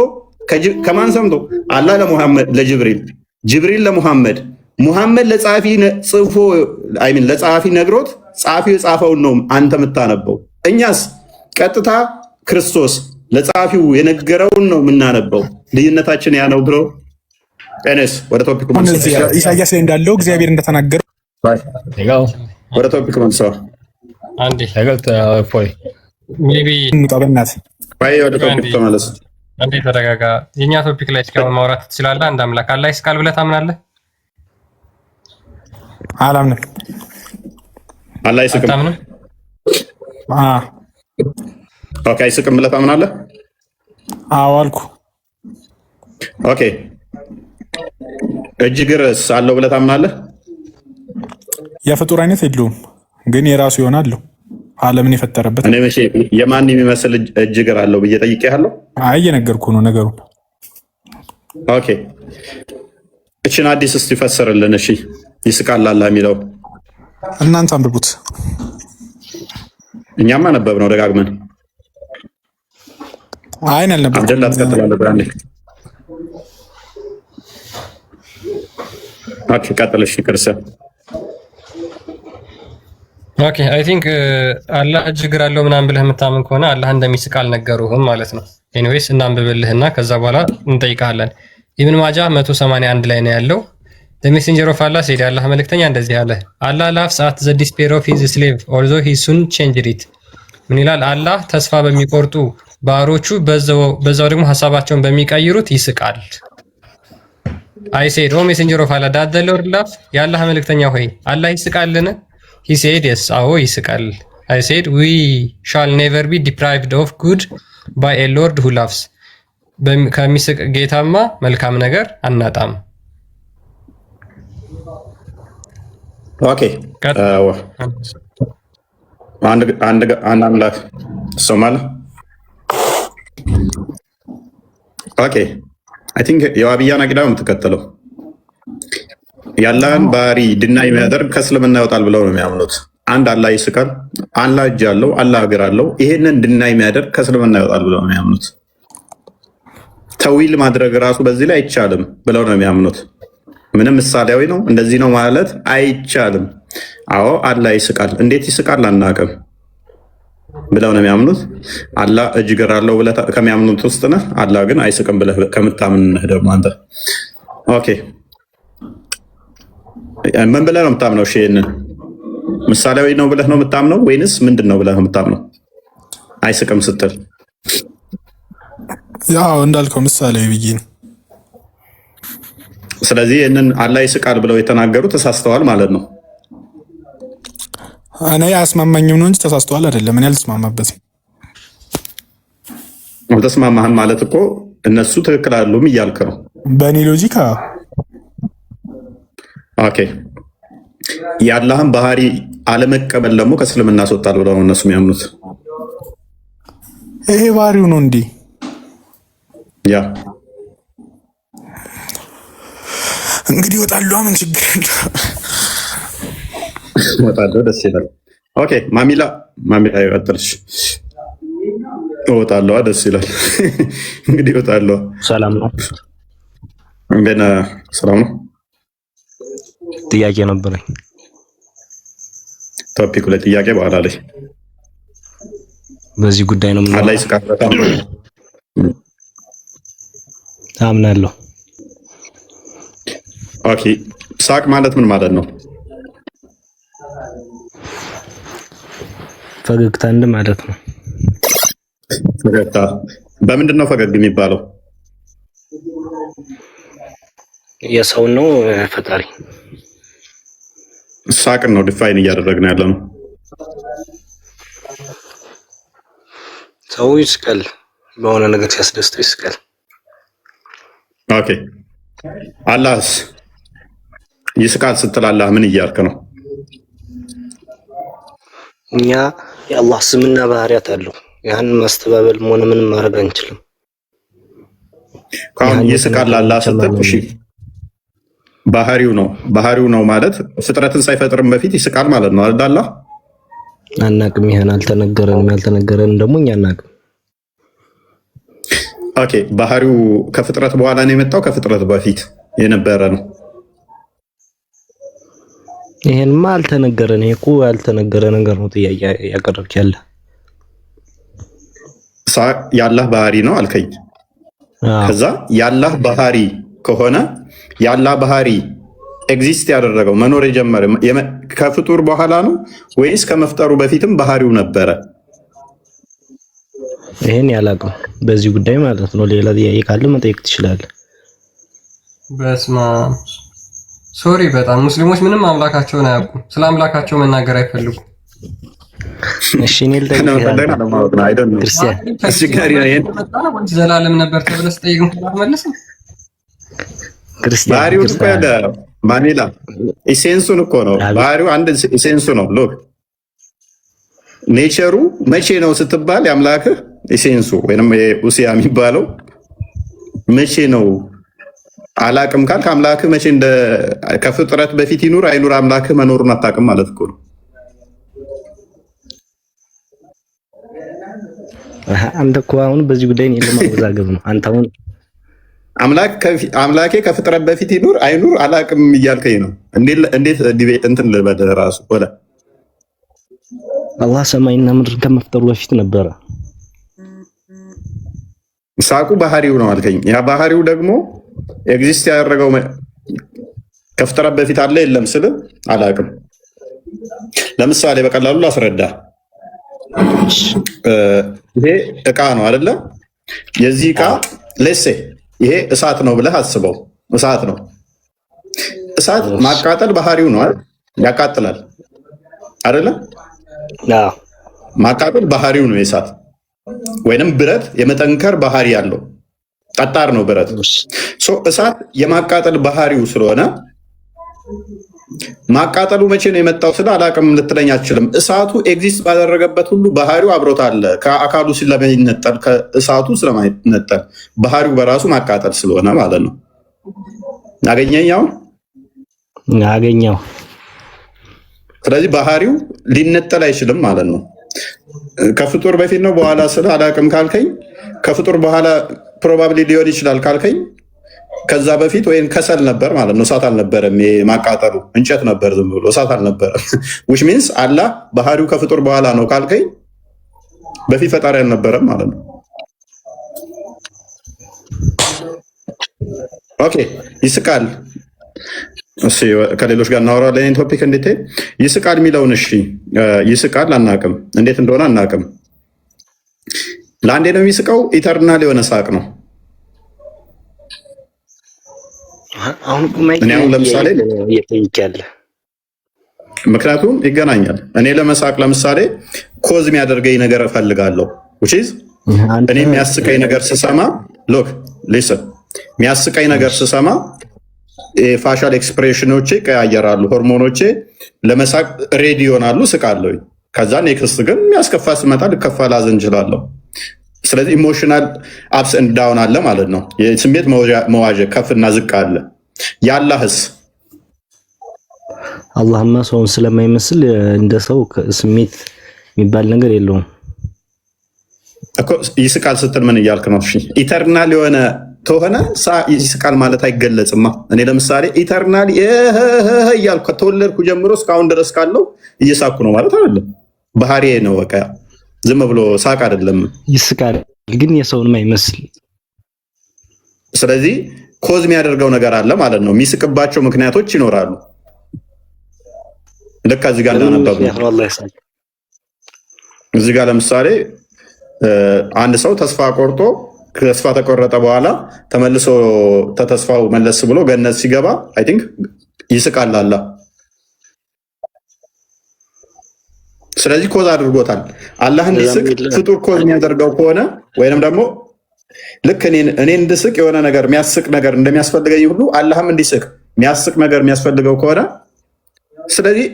ከማን ሰምቶ? አላህ ለሙሐመድ ለጅብሪል፣ ጅብሪል ለሙሐመድ፣ ሙሐመድ ለጸሐፊ ጽፎ ለጸሐፊ ነግሮት ጸሐፊው የጻፈውን ነው አንተ የምታነበው። እኛስ ቀጥታ ክርስቶስ ለጸሐፊው የነገረውን ነው የምናነበው። ልዩነታችን ያ ነው ብሎ ኤነስ ወደ ቶፒክ ኢሳያስ ላይ እንዳለው እግዚአብሔር እንደተናገረው ወደ ቶፒክ መልሰው አንዴ ወደ ቶፒክ ተመለስ። አንዴ ተረጋጋ። የኛ ቶፒክ ላይ እስካሁን ማውራት ትችላለህ። አንድ አምላክ አላህ ይስቃል ብለህ ታምናለህ? አላምንም። አላህ ይስቅም አታምንም? ኦኬ፣ አይስቅም ብለህ ታምናለህ? አዎ አልኩ። ኦኬ፣ እጅ እግርስ አለው ብለህ ታምናለህ? የፍጡር አይነት የለውም ግን የራሱ ይሆናል። ዓለምን የፈጠረበት እኔ መቼ የማን የሚመስል እጅ እግር አለው ብዬ ጠይቄሃለሁ? አይ እየነገርኩህ ነው ነገሩን። ኦኬ፣ እችን አዲስ እስቲ ፈስርልን። እሺ፣ ይስቃል አላህ የሚለው እናንተ አንብቡት። እኛም አነበብ ነው ደጋግመን። አይን አልነበረ አብደላ ተከታተለ ብራንዴ። ኦኬ፣ ቀጥልሽ ክርስቲያን። ኦኬ፣ አይ ቲንክ አላህ እጅ እግር አለው ምናምን ብለህ የምታምን ከሆነ አላህ እንደሚስቅ አልነገሩህም ማለት ነው። ኤኒዌይስ እናንብብልህና ከዛ በኋላ እንጠይቃለን። ኢብን ማጃ 181 ላይ ነው ያለው። the messenger of Allah said አላህ መልእክተኛ እንደዚህ አለ Allah laughs at the despair of his slave although he soon changed it ምን ይላል አላህ ተስፋ በሚቆርጡ ባሮቹ በዛው ደግሞ ሐሳባቸውን በሚቀይሩት ይስቃል I said oh messenger of Allah that the Lord laugh ያላህ መልእክተኛ ሆይ አላህ ይስቃልን he said yes አዎ ይስቃል I said we shall never be deprived of good by a Lord who laughs ከሚስቅ ጌታማ መልካም ነገር አናጣም ኦኬ አንድ አምላክ ሶማል ኦኬ አይ ቲንክ የዋብያን አቂዳ የምትከተለው ያላህን ባህሪ ድና የሚያደርግ ከእስልምና ይወጣል ብለው ነው የሚያምኑት። አንድ አላህ ይስቃል፣ አላህ እጅ አለው፣ አላህ እግር አለው። ይሄንን ድና የሚያደርግ ከእስልምና ይወጣል ብለው ነው የሚያምኑት። ተዊል ማድረግ ራሱ በዚህ ላይ አይቻልም ብለው ነው የሚያምኑት። ምንም ምሳሌያዊ ነው እንደዚህ ነው ማለት አይቻልም። አዎ አላህ ይስቃል፣ እንዴት ይስቃል አናውቅም ብለው ነው የሚያምኑት። አላህ እጅ እግር አለው ብለህ ከሚያምኑት ውስጥ ነህ። አላህ ግን አይስቅም ብለህ ከምታምን ነህ ደግሞ አንተ። ኦኬ ምን ብለህ ነው የምታምነው? እሺ ይሄንን ምሳሌያዊ ነው ብለህ ነው የምታምነው ወይንስ ምንድን ነው ብለህ ነው የምታምነው? አይስቅም ስትል ያው እንዳልከው ምሳሌያዊ ብዬ ነው። ስለዚህ ይህንን አላህ ይስቃል ብለው የተናገሩ ተሳስተዋል ማለት ነው። እኔ አያስማማኝም ነው እንጂ ተሳስተዋል አይደለም። እኔ አልተስማማበትም። ተስማማህም ማለት እኮ እነሱ ትክክል አይደሉም እያልክ ነው በእኔ ሎጂካ። ኦኬ የአላህን ባህሪ አለመቀበል ደግሞ ከእስልምና ያስወጣል ብለው ነው እነሱ የሚያምኑት። ይሄ ባህሪው ነው እንዴ? ያ እንግዲህ ይወጣሉ። ምን ችግር የለም እወጣለሁ። ደስ ይላል። ኦኬ ማሚላ ይወጣልሽ። እወጣለሁ። ደስ ይላል። እንግዲህ እወጣለሁ። ሰላም ነው። ገና ሰላም ነው። ጥያቄ ነበረኝ። ቶፒኩ ላይ ጥያቄ በኋላ ላይ በዚህ ጉዳይ ነው። አላህ ይስቃል። አምናለሁ። ኦኬ ሳቅ ማለት ምን ማለት ነው? ፈገግታ እንደ ማለት ነው። ፈገግታ በምንድን ነው ፈገግ የሚባለው? የሰው ነው ፈጣሪ። ሳቅን ነው ዲፋይን እያደረግን ያለ ነው። ሰው ይስቃል፣ በሆነ ነገር ሲያስደስተው ይስቃል። ኦኬ አላህስ ይስቃል ስትል አላህ ምን እያልክ ነው? እኛ የአላህ ስምና ባህሪያት አለው። ያን ማስተባበል ሆነ ምንም ማድረግ አንችልም። ካሁን ይስቃል አላህ ስትል እሺ ባህሪው ነው ማለት ፍጥረትን ሳይፈጥርም በፊት ይስቃል ማለት ነው አይደል? አላህ አናቅም። ይሄን አልተነገረንም። ያልተነገረን ደግሞ እኛ አናቅም። ኦኬ ባህሪው ከፍጥረት በኋላ ነው የመጣው ከፍጥረት በፊት የነበረ ነው? ይሄንማ አልተነገረን። ይሄ እኮ ያልተነገረ ነገር ነው። ጥያቄ ያቀረብክ ያለ የአላህ ባህሪ ነው አልከኝ። ከዛ የአላህ ባህሪ ከሆነ የአላህ ባህሪ ኤግዚስት ያደረገው መኖር የጀመረ ከፍጡር በኋላ ነው ወይስ ከመፍጠሩ በፊትም ባህሪው ነበረ? ይሄን ያላቀው በዚህ ጉዳይ ማለት ነው። ሌላ ጥያቄ ካለ መጠየቅ ትችላለህ። በስማ ሶሪ በጣም ሙስሊሞች ምንም አምላካቸውን አያውቁም። ስለ አምላካቸው መናገር አይፈልጉም። እሺ እኔ ዘላለም ነበር ተብለህ ስጠይቅ አትመልስም። ባህሪው እኮ ያለ ማኒላ ኢሴንሱን እኮ ነው። ባህሪው አንድ ኢሴንሱ ነው። ሎክ ኔቸሩ መቼ ነው ስትባል የአምላክህ ኢሴንሱ ወይንም ኡሲያ የሚባለው መቼ ነው አላቅም ካልክ አምላክህ መቼ እንደ ከፍጥረት በፊት ይኑር አይኑር አምላክህ መኖሩን አታውቅም ማለት እኮ ነው። አንተ እኮ አሁን በዚህ ጉዳይ እኔ ለማወዛገብ ነው። አንተ አሁን አምላኬ ከፍጥረት በፊት ይኑር አይኑር አላቅም እያልከኝ ነው። እንዴት እንትን ልበልህ ራሱ ወላ አላህ ሰማይና ምድር ከመፍጠሩ በፊት ነበረ። ሳቁ ባህሪው ነው አልከኝ። ያ ባህሪው ደግሞ ኤግዚስት ያደረገው ከፍጥረት በፊት አለ የለም ስል አላቅም። ለምሳሌ በቀላሉ ላስረዳ። ይሄ እቃ ነው አይደለ? የዚህ እቃ ሌሴ ይሄ እሳት ነው ብለህ አስበው። እሳት ነው። እሳት ማቃጠል ባህሪው ነው አይደል? ያቃጥላል አይደለ? ማቃጠል ባህሪው ነው የእሳት ወይንም ብረት የመጠንከር ባህሪ ያለው ጠጣር ነው ብረት። እሳት የማቃጠል ባህሪው ስለሆነ ማቃጠሉ መቼ ነው የመጣው ስለ አላቅም ልትለኝ አትችልም። እሳቱ ኤግዚስት ባደረገበት ሁሉ ባህሪው አብሮት አለ። ከአካሉ ስለማይነጠል ከእሳቱ ስለማይነጠል ባህሪው በራሱ ማቃጠል ስለሆነ ማለት ነው። ያገኘኛው አገኘው። ስለዚህ ባህሪው ሊነጠል አይችልም ማለት ነው። ከፍጡር በፊት ነው በኋላ ስለ አላቅም ካልከኝ ከፍጡር በኋላ ፕሮባብሊ ሊሆን ይችላል ካልከኝ ከዛ በፊት ወይም ከሰል ነበር ማለት ነው። እሳት አልነበረም። ማቃጠሉ እንጨት ነበር፣ ዝም ብሎ እሳት አልነበረም። which means አላህ ባህሪው ከፍጡር በኋላ ነው ካልከኝ በፊት ፈጣሪ አልነበረም ማለት ነው። ኦኬ ይስቃል። እሺ ከሌሎች ጋር እናወራለን። ይሄን ቶፒክ እንዴት ይስቃል የሚለውን እሺ፣ ይስቃል አናቅም፣ እንዴት እንደሆነ አናቅም። ለአንዴ ነው የሚስቀው። ኢተርናል የሆነ ሳቅ ነው። እኔ አሁን ለምሳሌ ምክንያቱም ይገናኛል። እኔ ለመሳቅ ለምሳሌ ኮዝ የሚያደርገኝ ነገር እፈልጋለሁ። which is እኔ የሚያስቀኝ ነገር ስሰማ ሎክ ሊስን የሚያስቀኝ ነገር ስሰማ ፋሻል ኤክስፕሬሽኖቼ ቀያየራሉ፣ ሆርሞኖቼ ለመሳቅ ሬዲ ይሆናሉ፣ ስቃለሁ። ከዛ ኔክስት ግን የሚያስከፋ ስመጣ ልከፋ ላዘን እችላለሁ። ስለዚህ ኢሞሽናል አፕስ ኤንድ ዳውን አለ ማለት ነው። የስሜት መዋዠቅ ከፍና ዝቅ አለ። ያላህስ አላህማ ሰውን ስለማይመስል እንደ ሰው ስሜት የሚባል ነገር የለውም እኮ። ይስቃል ስትል ምን እያልክ ነው? እሺ ኢተርናል የሆነ ከሆነ ይስቃል ማለት አይገለጽማ። እኔ ለምሳሌ ኢተርናል እያልኩ ከተወለድኩ ጀምሮ እስካሁን ድረስ ካለው እየሳኩ ነው ማለት አይደለም። ባህሪዬ ነው በቃ። ዝም ብሎ ሳቅ አይደለም። ይስቃል ግን የሰውን አይመስል። ስለዚህ ኮዝ የሚያደርገው ነገር አለ ማለት ነው። የሚስቅባቸው ምክንያቶች ይኖራሉ። ልክ እዚህ ጋር እንዳነበብ እዚህ ጋር ለምሳሌ አንድ ሰው ተስፋ ቆርጦ ተስፋ ተቆረጠ በኋላ ተመልሶ ተተስፋው መለስ ብሎ ገነት ሲገባ አይ ቲንክ ይስቃል አላ። ስለዚህ ኮዝ አድርጎታል። አላህ እንዲስቅ ፍጡር ኮዝ የሚያደርገው ከሆነ ወይንም ደግሞ ልክ እኔ እንድስቅ የሆነ ነገር የሚያስቅ ነገር እንደሚያስፈልገኝ ሁሉ አላህም እንዲስቅ የሚያስቅ ነገር የሚያስፈልገው ከሆነ ስለዚህ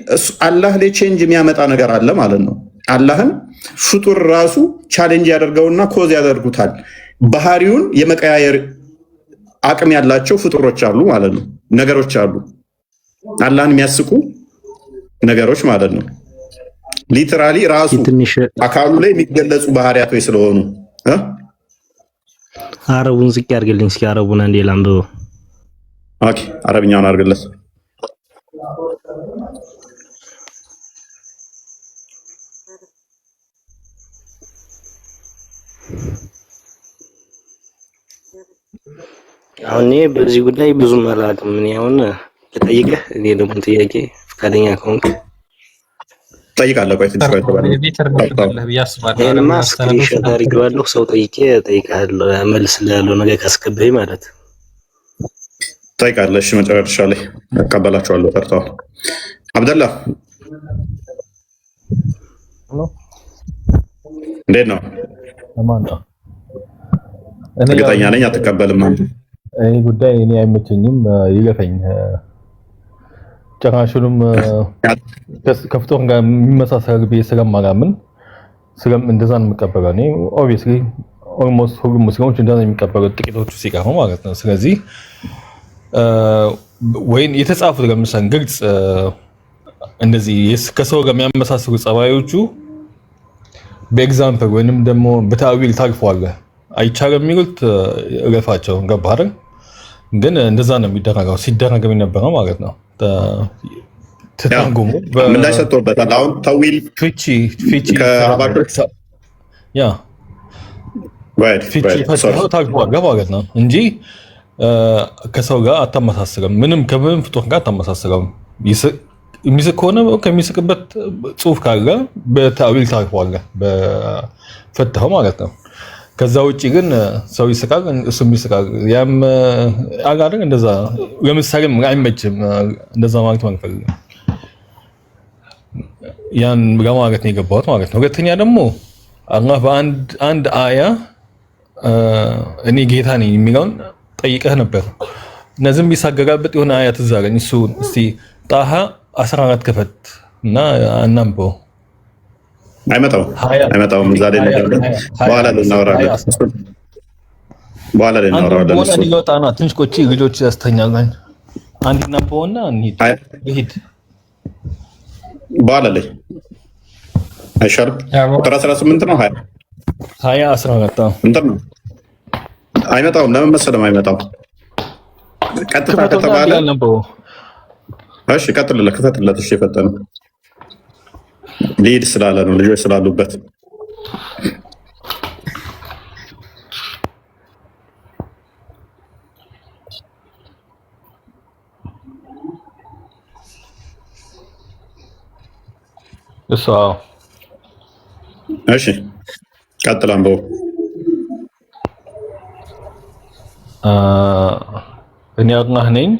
አላህ ላይ ቼንጅ የሚያመጣ ነገር አለ ማለት ነው። አላህን ፍጡር ራሱ ቻሌንጅ ያደርገውና ኮዝ ያደርጉታል። ባህሪውን የመቀያየር አቅም ያላቸው ፍጡሮች አሉ ማለት ነው። ነገሮች አሉ አላህን የሚያስቁ ነገሮች ማለት ነው። ሊትራሊ ራሱ አካሉ ላይ የሚገለጹ ባህሪያቶች ስለሆኑ አረቡን ዝቅ ያርግልኝ እስኪ። አረቡን አንዴ ላንብበው። ኦኬ አረብኛውን አርግለት። አሁን በዚህ ጉዳይ ብዙም አላውቅም። እኔ አሁን ልጠይቅህ፣ እኔ ደግሞ ጥያቄ ፈቃደኛ ከሆንክ ጠይቃለሁ። ቆይ ትንሽ ቆይ እኔማ ስክሪንሾት አድርጌዋለሁ። ሰው ጠይቄ እጠይቅሃለሁ፣ እመልስልሃለሁ ነገ ካስገባኝ ማለት ጠይቃለሁ። እሺ መጨረሻ ላይ እቀበላቸዋለሁ። ጠርተዋል። አብደላ እንዴት ነው? እርግጠኛ ነኝ አትቀበልም። ይሄ ጉዳይ እኔ አይመቸኝም፣ ይገፈኝ። ጭራሹንም ከፍጡር ጋር የሚመሳሰል ብዬ ስለማላምን እንደዛ ነው የምቀበለው። እኔ ኦብቪየስሊ ኦልሞስት ሁሉም ሙስሊሞች እንደዛ ነው የሚቀበሉት፣ ጥቂቶቹ ሲቀሩ ማለት ነው። ስለዚህ ወይም የተጻፉት ለምሳሌ ግልጽ እንደዚህ ከሰው ጋር የሚያመሳስሉ ጸባዮቹ በኤግዛምፕል ወይንም ደግሞ በታዊል ታልፈዋለህ አይቻልም የሚሉት እለፋቸው ገባህ አይደል? ግን እንደዛ ነው የሚደረገው፣ ሲደረግ የነበረው ማለት ነው። ተተርጉሙ ምን ላይ ሰጥቶበታል? አሁን ተዊል ፍቺ ታልፈዋለህ ማለት ነው እንጂ ከሰው ጋር አታመሳስረም። ምንም ከምንም ፍጡር ጋር አታመሳስረም። የሚስቅ ከሆነ ከሚስቅበት ጽሁፍ ካለ በታዊል ታርፈዋለህ፣ በፈተኸው ማለት ነው። ከዛ ውጪ ግን ሰው ይስቃል፣ እሱም ይስቃል። ያም አጋር እንደዛ ለምሳሌ አይመችም። እንደዛ ማለት ማንፈልግ ያን ለማለት ነው የገባሁት ማለት ነው። ሁለተኛ ደግሞ አላህ በአንድ አያ እኔ ጌታ ነኝ የሚለውን ጠይቀህ ነበር እና ዝም ቢሳገጋበት የሆነ አያ ትዝ አለኝ። እሱ እስቲ ጣሃ 14 ከፈት እና አናምበው። አይመጣውም ዛሬ ነገር በኋላ ልናወራለን። ሊወጣ ነው ትንሽ ቆይቼ ልጆች ያስተኛለን። አንድ እናምበውና እንሂድ በኋላ ላይ አይሻልም? ቁጥር 18 ነው 20 14 እንትን ነው። አይመጣውም። ለምን መሰለም አይመጣው? ቀጥታ ከተባለ እሺ ቀጥልለት፣ ክፈትለት። እሺ የፈጠነው ሊድ ስላለ ነው፣ ልጆች ስላሉበት። እሺ ቀጥል አንበው። እኔ አላህ ነኝ፣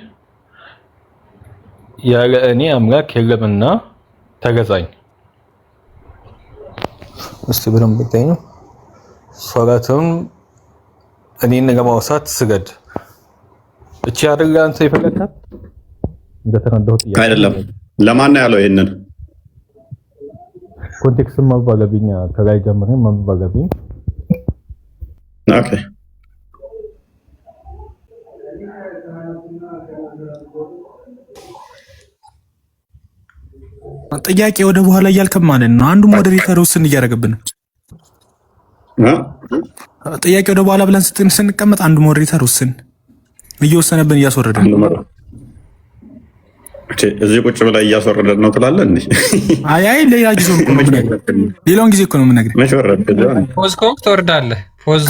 ያለ እኔ አምላክ የለምና ተገዛኝ። እስቲ በደንብ ብታዩ ሶላትም እኔን ለማውሳት ስገድ። እቺ አይደል አንተ የፈለካት? እንደተረዳሁት አይደለም። ለማን ነው ያለው ይሄንን? ኮንቴክስት ማባጋቢኛ ከላይ ጀምሮ ማባጋቢ። ኦኬ ጥያቄ ወደ በኋላ እያልከም ማለት ነው። አንዱ ሞዴሬተር ውስን እያደረገብን ጥያቄ ወደ በኋላ ብለን ስንቀመጥ አንዱ ሞዴሬተር ውስን እየወሰነብን እያስወረደን። እዚህ ቁጭ ብላ እያስወረደን ነው ትላለህ እንዴ? አይ ሌላ ጊዜ እኮ ነው የምነግርህ። ሌላውን ጊዜ እኮ ነው የምነግርህ። መች ወረድክ? ፖዝ ኮንክ ትወርዳለህ። ፖዝ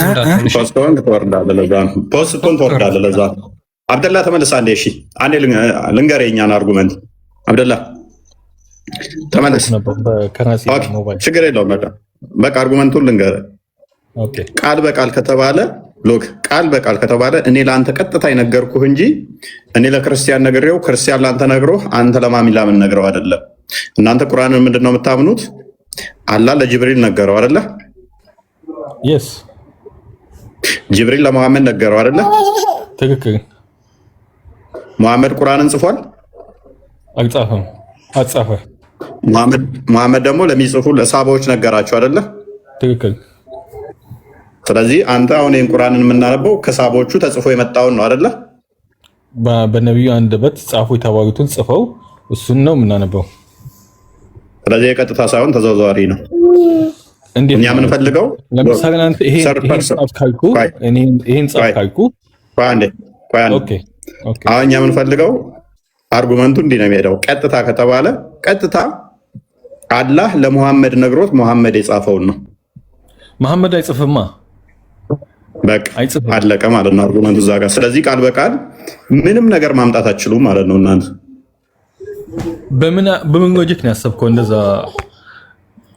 ኮንክ ትወርዳለህ። ለዛ ነው ፖዝ ኮንክ ትወርዳለህ። ለዛ ነው አብደላ ተመለስ አንዴ። እሺ አንዴ ልንገርህ የእኛን አርጉመንት። አብደላ ተመለስ። ችግር የለውም። በቃ አርጉመንቱን ልንገርህ። ቃል በቃል ከተባለ ሎክ ቃል በቃል ከተባለ እኔ ለአንተ ቀጥታ የነገርኩህ እንጂ እኔ ለክርስቲያን ነግሬው ክርስቲያን ለአንተ ነግሮህ አንተ ለማሚላ ምን ነግረው አይደለም። እናንተ ቁርአንን ምንድን ነው የምታምኑት? አላህ ለጅብሪል ነገረው አይደለ? የስ ጅብሪል ለመሐመድ ነገረው አይደለ? ትክክል። መሐመድ ቁርአንን ጽፏል? አልጻፈም። አጻፈ። መሐመድ ደግሞ ለሚጽፉ ለሳባዎች ነገራቸው አይደለ? ትክክል። ስለዚህ አንተ አሁን ይህን ቁርአንን የምናነበው ከሳቦቹ ተጽፎ የመጣውን ነው አይደለ? በነቢዩ አንደበት ጻፉ የተባሉትን ጽፈው እሱን ነው የምናነበው። ስለዚህ የቀጥታ ሳይሆን ተዘዋዋሪ ነው። እኛ የምንፈልገው ለምሳሌ አንተ ይሄን ጻፍ ካልኩ ይሄን ጻፍ ካልኩ አሁን እኛ የምንፈልገው አርጉመንቱ እንዲህ ነው የሚሄደው። ቀጥታ ከተባለ ቀጥታ አላህ ለሙሐመድ ነግሮት ሙሐመድ የጻፈውን ነው። መሐመድ አይጽፍማ። በቃ አለቀ ማለት ነው አርጉመንቱ እዛ ጋር። ስለዚህ ቃል በቃል ምንም ነገር ማምጣት አትችሉም ማለት ነው እናንተ። በምን ሎጂክ ነው ያሰብከው እንደዛ?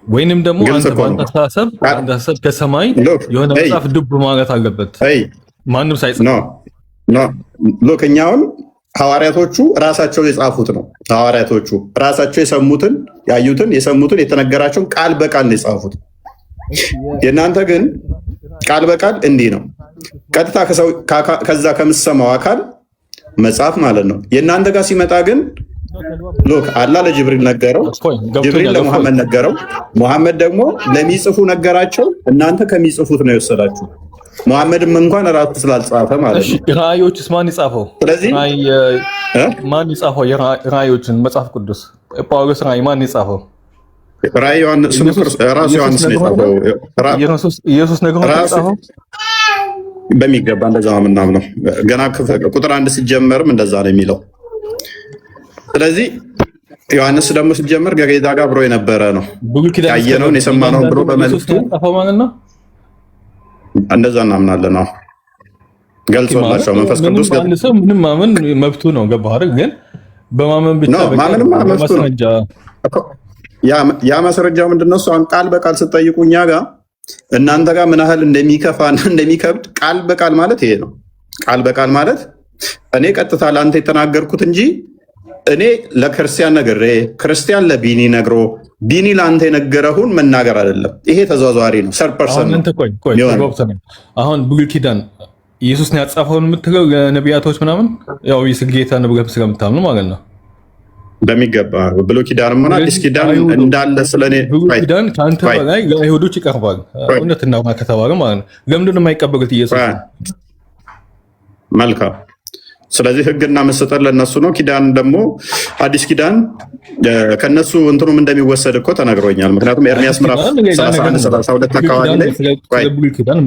ወይንም ደግሞ አንተ ባንተ አስተሳሰብ ከሰማይ የሆነ መጽሐፍ ዱብ ማለት አለበት ማንም ሳይጽፍ ነው። ሎክ እኛ አሁን ሐዋርያቶቹ ራሳቸው የጻፉት ነው። ሐዋርያቶቹ ራሳቸው የሰሙትን ያዩትን የሰሙትን የተነገራቸውን ቃል በቃል ነው የጻፉት። የእናንተ ግን ቃል በቃል እንዲህ ነው። ቀጥታ ከዛ ከምሰማው አካል መጽሐፍ ማለት ነው። የእናንተ ጋር ሲመጣ ግን ሎክ አላህ ለጅብሪል ነገረው፣ ጅብሪል ለሙሐመድ ነገረው፣ ሙሐመድ ደግሞ ለሚጽፉ ነገራቸው። እናንተ ከሚጽፉት ነው የወሰዳችሁ። ሙሐመድም እንኳን ራሱ ስላልጻፈ ማለት ነው። ራእዮችስ ማን ይጻፈው? ስለዚህ ማን ይጻፈው የራእዮችን? መጽሐፍ ቅዱስ ጳውሎስ ራእይ ማን ይጻፈው? ራእይ ራሱ ዮሐንስ ነው የጻፈው። ኢየሱስ ነገር ነው በሚገባ እንደዛ ነው የምናምነው። ገና ቁጥር 1 ሲጀመርም እንደዛ ነው የሚለው። ስለዚህ ዮሐንስ ደግሞ ሲጀመር ከጌታ ጋር አብሮ የነበረ ነው። ያየነውን የሰማነውን ብሎ በመልእክቱ እንደዛ እናምናለን። ገልጾላቸው መንፈስ ቅዱስ አንድ ሰው ምንም ማመን መብቱ ነው። ገባህ አይደል? ግን በማመን ብቻ ማመንም መብቱ ነው። ያ ማስረጃው ምንድነው? እሷን ቃል በቃል ስትጠይቁ እኛ ጋር እናንተ ጋር ምን ያህል እንደሚከፋና እንደሚከብድ ቃል በቃል ማለት ይሄ ነው። ቃል በቃል ማለት እኔ ቀጥታ ለአንተ የተናገርኩት እንጂ እኔ ለክርስቲያን ነግሬ ክርስቲያን ለቢኒ ነግሮ ቢኒ ለአንተ የነገረውን መናገር አይደለም። ይሄ ተዘዋዋሪ ነው። ሰርፐርሰን አሁን ብሉይ ኪዳን ኢየሱስ ነው ያጻፈውን የምትለው ለነቢያቶች ምናምን ያው ጌታ ነው ብለህ ስለምታምኑ ማለት ነው። በሚገባ ብሉይ ኪዳንም ሆነ አዲስ ኪዳን እንዳለ ስለኔ ብሉይ ኪዳን ከአንተ በላይ ለአይሁዶች ይቀርባል። እውነትና ከተባለ ማለት ነው። ለምንድን ነው የማይቀበሉት ኢየሱስ? መልካም። ስለዚህ ሕግና መሰጠት ለነሱ ነው። ኪዳን ደግሞ አዲስ ኪዳን ከነሱ እንትኑም እንደሚወሰድ እኮ ተነግሮኛል። ምክንያቱም ኤርሚያስ ምዕራፍ 31 32 አካባቢ ላይ ብሉይ ኪዳን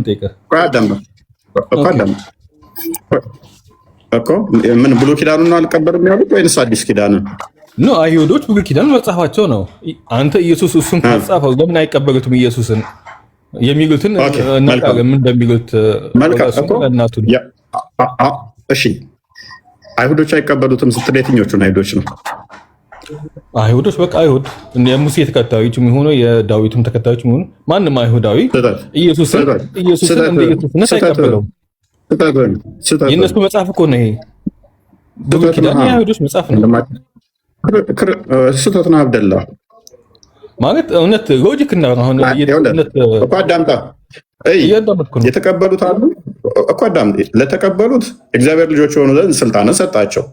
እኮ ምን ብሉይ ኪዳኑን ነው አልቀበልም ያሉት ወይንስ አዲስ ኪዳኑን? ኖ አይሁዶች ብሉይ ኪዳን መጽሐፋቸው ነው። አንተ ኢየሱስ እሱን ካጻፈው ለምን አይቀበሉትም? ኢየሱስን የሚሉትን እናውቃለን ምን እንደሚሉት። እናቱ እሺ አይሁዶች አይቀበሉትም ስትል የትኞቹን አይሁዶች ነው? አይሁዶች በቃ አይሁድ የሙሴ ተከታዮች የሚሆኑ የዳዊትም ተከታዮች የሚሆኑ ማንም አይሁዳዊ ኢየሱስን እንደ ኢየሱስነት አይቀበለውም። የእነሱ መጽሐፍ እኮ ነው ይሄ። ብሉይ ኪዳን የአይሁዶች መጽሐፍ ነው። ስህተት ነው አብደላ ማለት እውነት ሎጂክ እና አሁን አዳምጣ የተቀበሉት አሉ እኮ አዳምጥ። ለተቀበሉት እግዚአብሔር ልጆች የሆኑ ዘንድ ስልጣንን ሰጣቸው።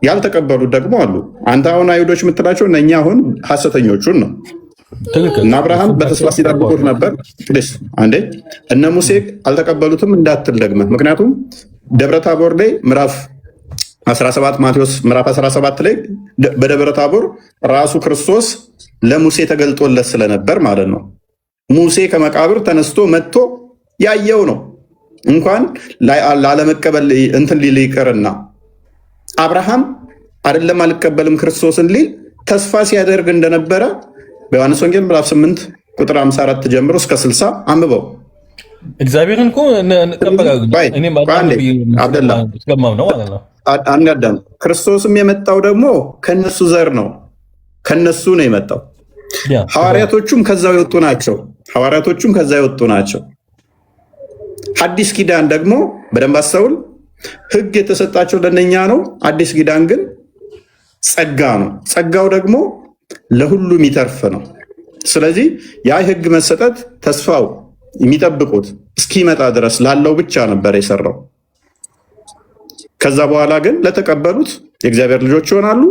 ያልተቀበሉት ደግሞ አሉ። አንተ አሁን አይሁዶች የምትላቸው እነኛ አሁን ሐሰተኞቹን ነው። እና አብርሃም በተስፋ ሲጠብቁት ነበር። አንዴ እነ ሙሴ አልተቀበሉትም እንዳትል ደግመህ። ምክንያቱም ደብረ ታቦር ላይ ምዕራፍ 17 ማቴዎስ ምዕራፍ 17 ላይ በደብረ ታቦር ራሱ ክርስቶስ ለሙሴ ተገልጦለት ስለነበር ማለት ነው። ሙሴ ከመቃብር ተነስቶ መጥቶ ያየው ነው። እንኳን ላለመቀበል እንትን ሊል ይቅርና አብርሃም አይደለም አልቀበልም ክርስቶስን ሊል ተስፋ ሲያደርግ እንደነበረ በዮሐንስ ወንጌል ምዕራፍ 8 ቁጥር 54 ጀምሮ እስከ 60 አንብበው። እግዚአብሔርን እኮ አንጋዳም ክርስቶስም የመጣው ደግሞ ከነሱ ዘር ነው፣ ከነሱ ነው የመጣው። ሐዋርያቶቹም ከዛው የወጡ ናቸው። አዲስ ኪዳን ደግሞ በደንብ አስተውል። ሕግ የተሰጣቸው ለነኛ ነው። አዲስ ኪዳን ግን ጸጋ ነው። ጸጋው ደግሞ ለሁሉም የሚተርፍ ነው። ስለዚህ ያ ሕግ መሰጠት ተስፋው የሚጠብቁት እስኪመጣ ድረስ ላለው ብቻ ነበር የሰራው። ከዛ በኋላ ግን ለተቀበሉት የእግዚአብሔር ልጆች ይሆናሉ።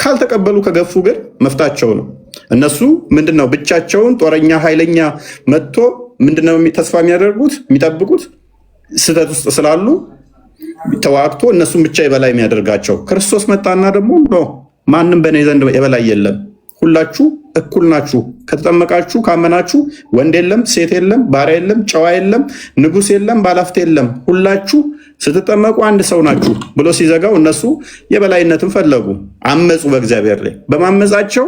ካልተቀበሉ ከገፉ ግን መፍታቸው ነው። እነሱ ምንድነው ብቻቸውን ጦረኛ ኃይለኛ መጥቶ ምንድነው ተስፋ የሚያደርጉት የሚጠብቁት ስህተት ውስጥ ስላሉ ተዋግቶ እነሱን ብቻ የበላይ የሚያደርጋቸው። ክርስቶስ መጣና ደግሞ ማንም በእኔ ዘንድ የበላይ የለም፣ ሁላችሁ እኩል ናችሁ፣ ከተጠመቃችሁ ካመናችሁ ወንድ የለም ሴት የለም፣ ባሪያ የለም ጨዋ የለም፣ ንጉሥ የለም ባላፍት የለም፣ ሁላችሁ ስትጠመቁ አንድ ሰው ናችሁ ብሎ ሲዘጋው እነሱ የበላይነትን ፈለጉ፣ አመፁ በእግዚአብሔር ላይ። በማመፃቸው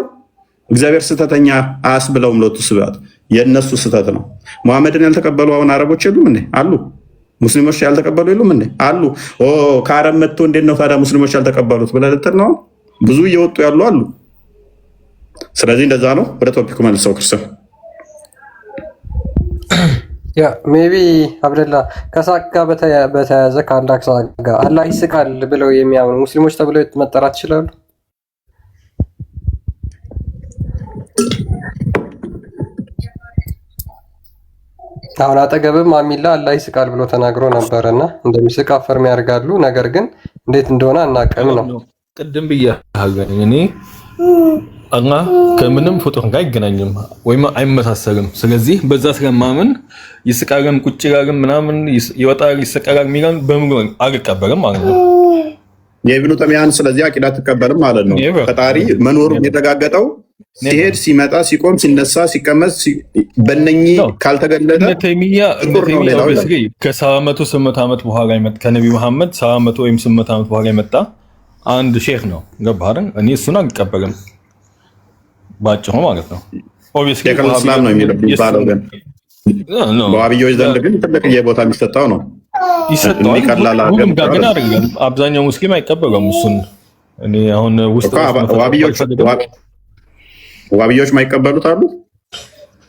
እግዚአብሔር ስህተተኛ አያስብለውም። ሎቱ ስብሐት የእነሱ ስህተት ነው። መሐመድን ያልተቀበሉ አሁን አረቦች የሉም እንዴ? አሉ። ሙስሊሞች ያልተቀበሉ የሉም እንዴ? አሉ። ከአረብ መጥቶ እንዴት ነው ታዲያ ሙስሊሞች ያልተቀበሉት ብለህ ልትል ነው? ብዙ እየወጡ ያሉ አሉ። ስለዚህ እንደዛ ነው። ወደ ቶፒኩ መልሰው ክርስቲያን ሜቢ አብደላ ከሳቅ ጋር በተያያዘ ከአላህ ሳቅ ጋር አላህ ይስቃል ብለው የሚያምኑ ሙስሊሞች ተብለው መጠራት ይችላሉ? አሁን አጠገብም አሚላ አላህ ይስቃል ብሎ ተናግሮ ነበርና እንደሚስቅ አፈርም ያደርጋሉ። ነገር ግን እንዴት እንደሆነ አናውቅም ነው። ቅድም ብያለሁ እኔ አላህ ከምንም ፍጡር ጋር አይገናኝም ወይም አይመሳሰልም። ስለዚህ በዛ ስለማምን ይስቃልም ቁጭ ይላልም ምናምን ይወጣል ይሰቀላል የሚለውን በሙሉ አልቀበልም ማለት ነው። የኢብኑ ተይሚያን ስለዚህ አቂዳ አትቀበልም ማለት ነው። ፈጣሪ መኖሩ የተረጋገጠው ሲሄድ ሲመጣ ሲቆም ሲነሳ ሲቀመጥ በእነኚህ ካልተገለጠ ተይሚያ ከ700 ዓመት በኋላ ይመጣ ከነቢ መሐመድ 700 ወይም 800 ዓመት በኋላ ይመጣ አንድ ሼክ ነው። ገባህ አይደል? እኔ እሱን አልቀበልም ባጭሩ ማለት ነው። ኦብቪየስሊ ኢስላም ነው የሚባለው ግን በዋሃብዮች ዘንድ ግን ትልቅ ቦታ የሚሰጠው ነው። ይሰጠዋል። ቀላል ሁሉም ጋር ግን አይደለም። አብዛኛው ሙስሊም አይቀበለውም እሱን። እኔ አሁን ውስጥ ዋብዮች ማይቀበሉት አሉ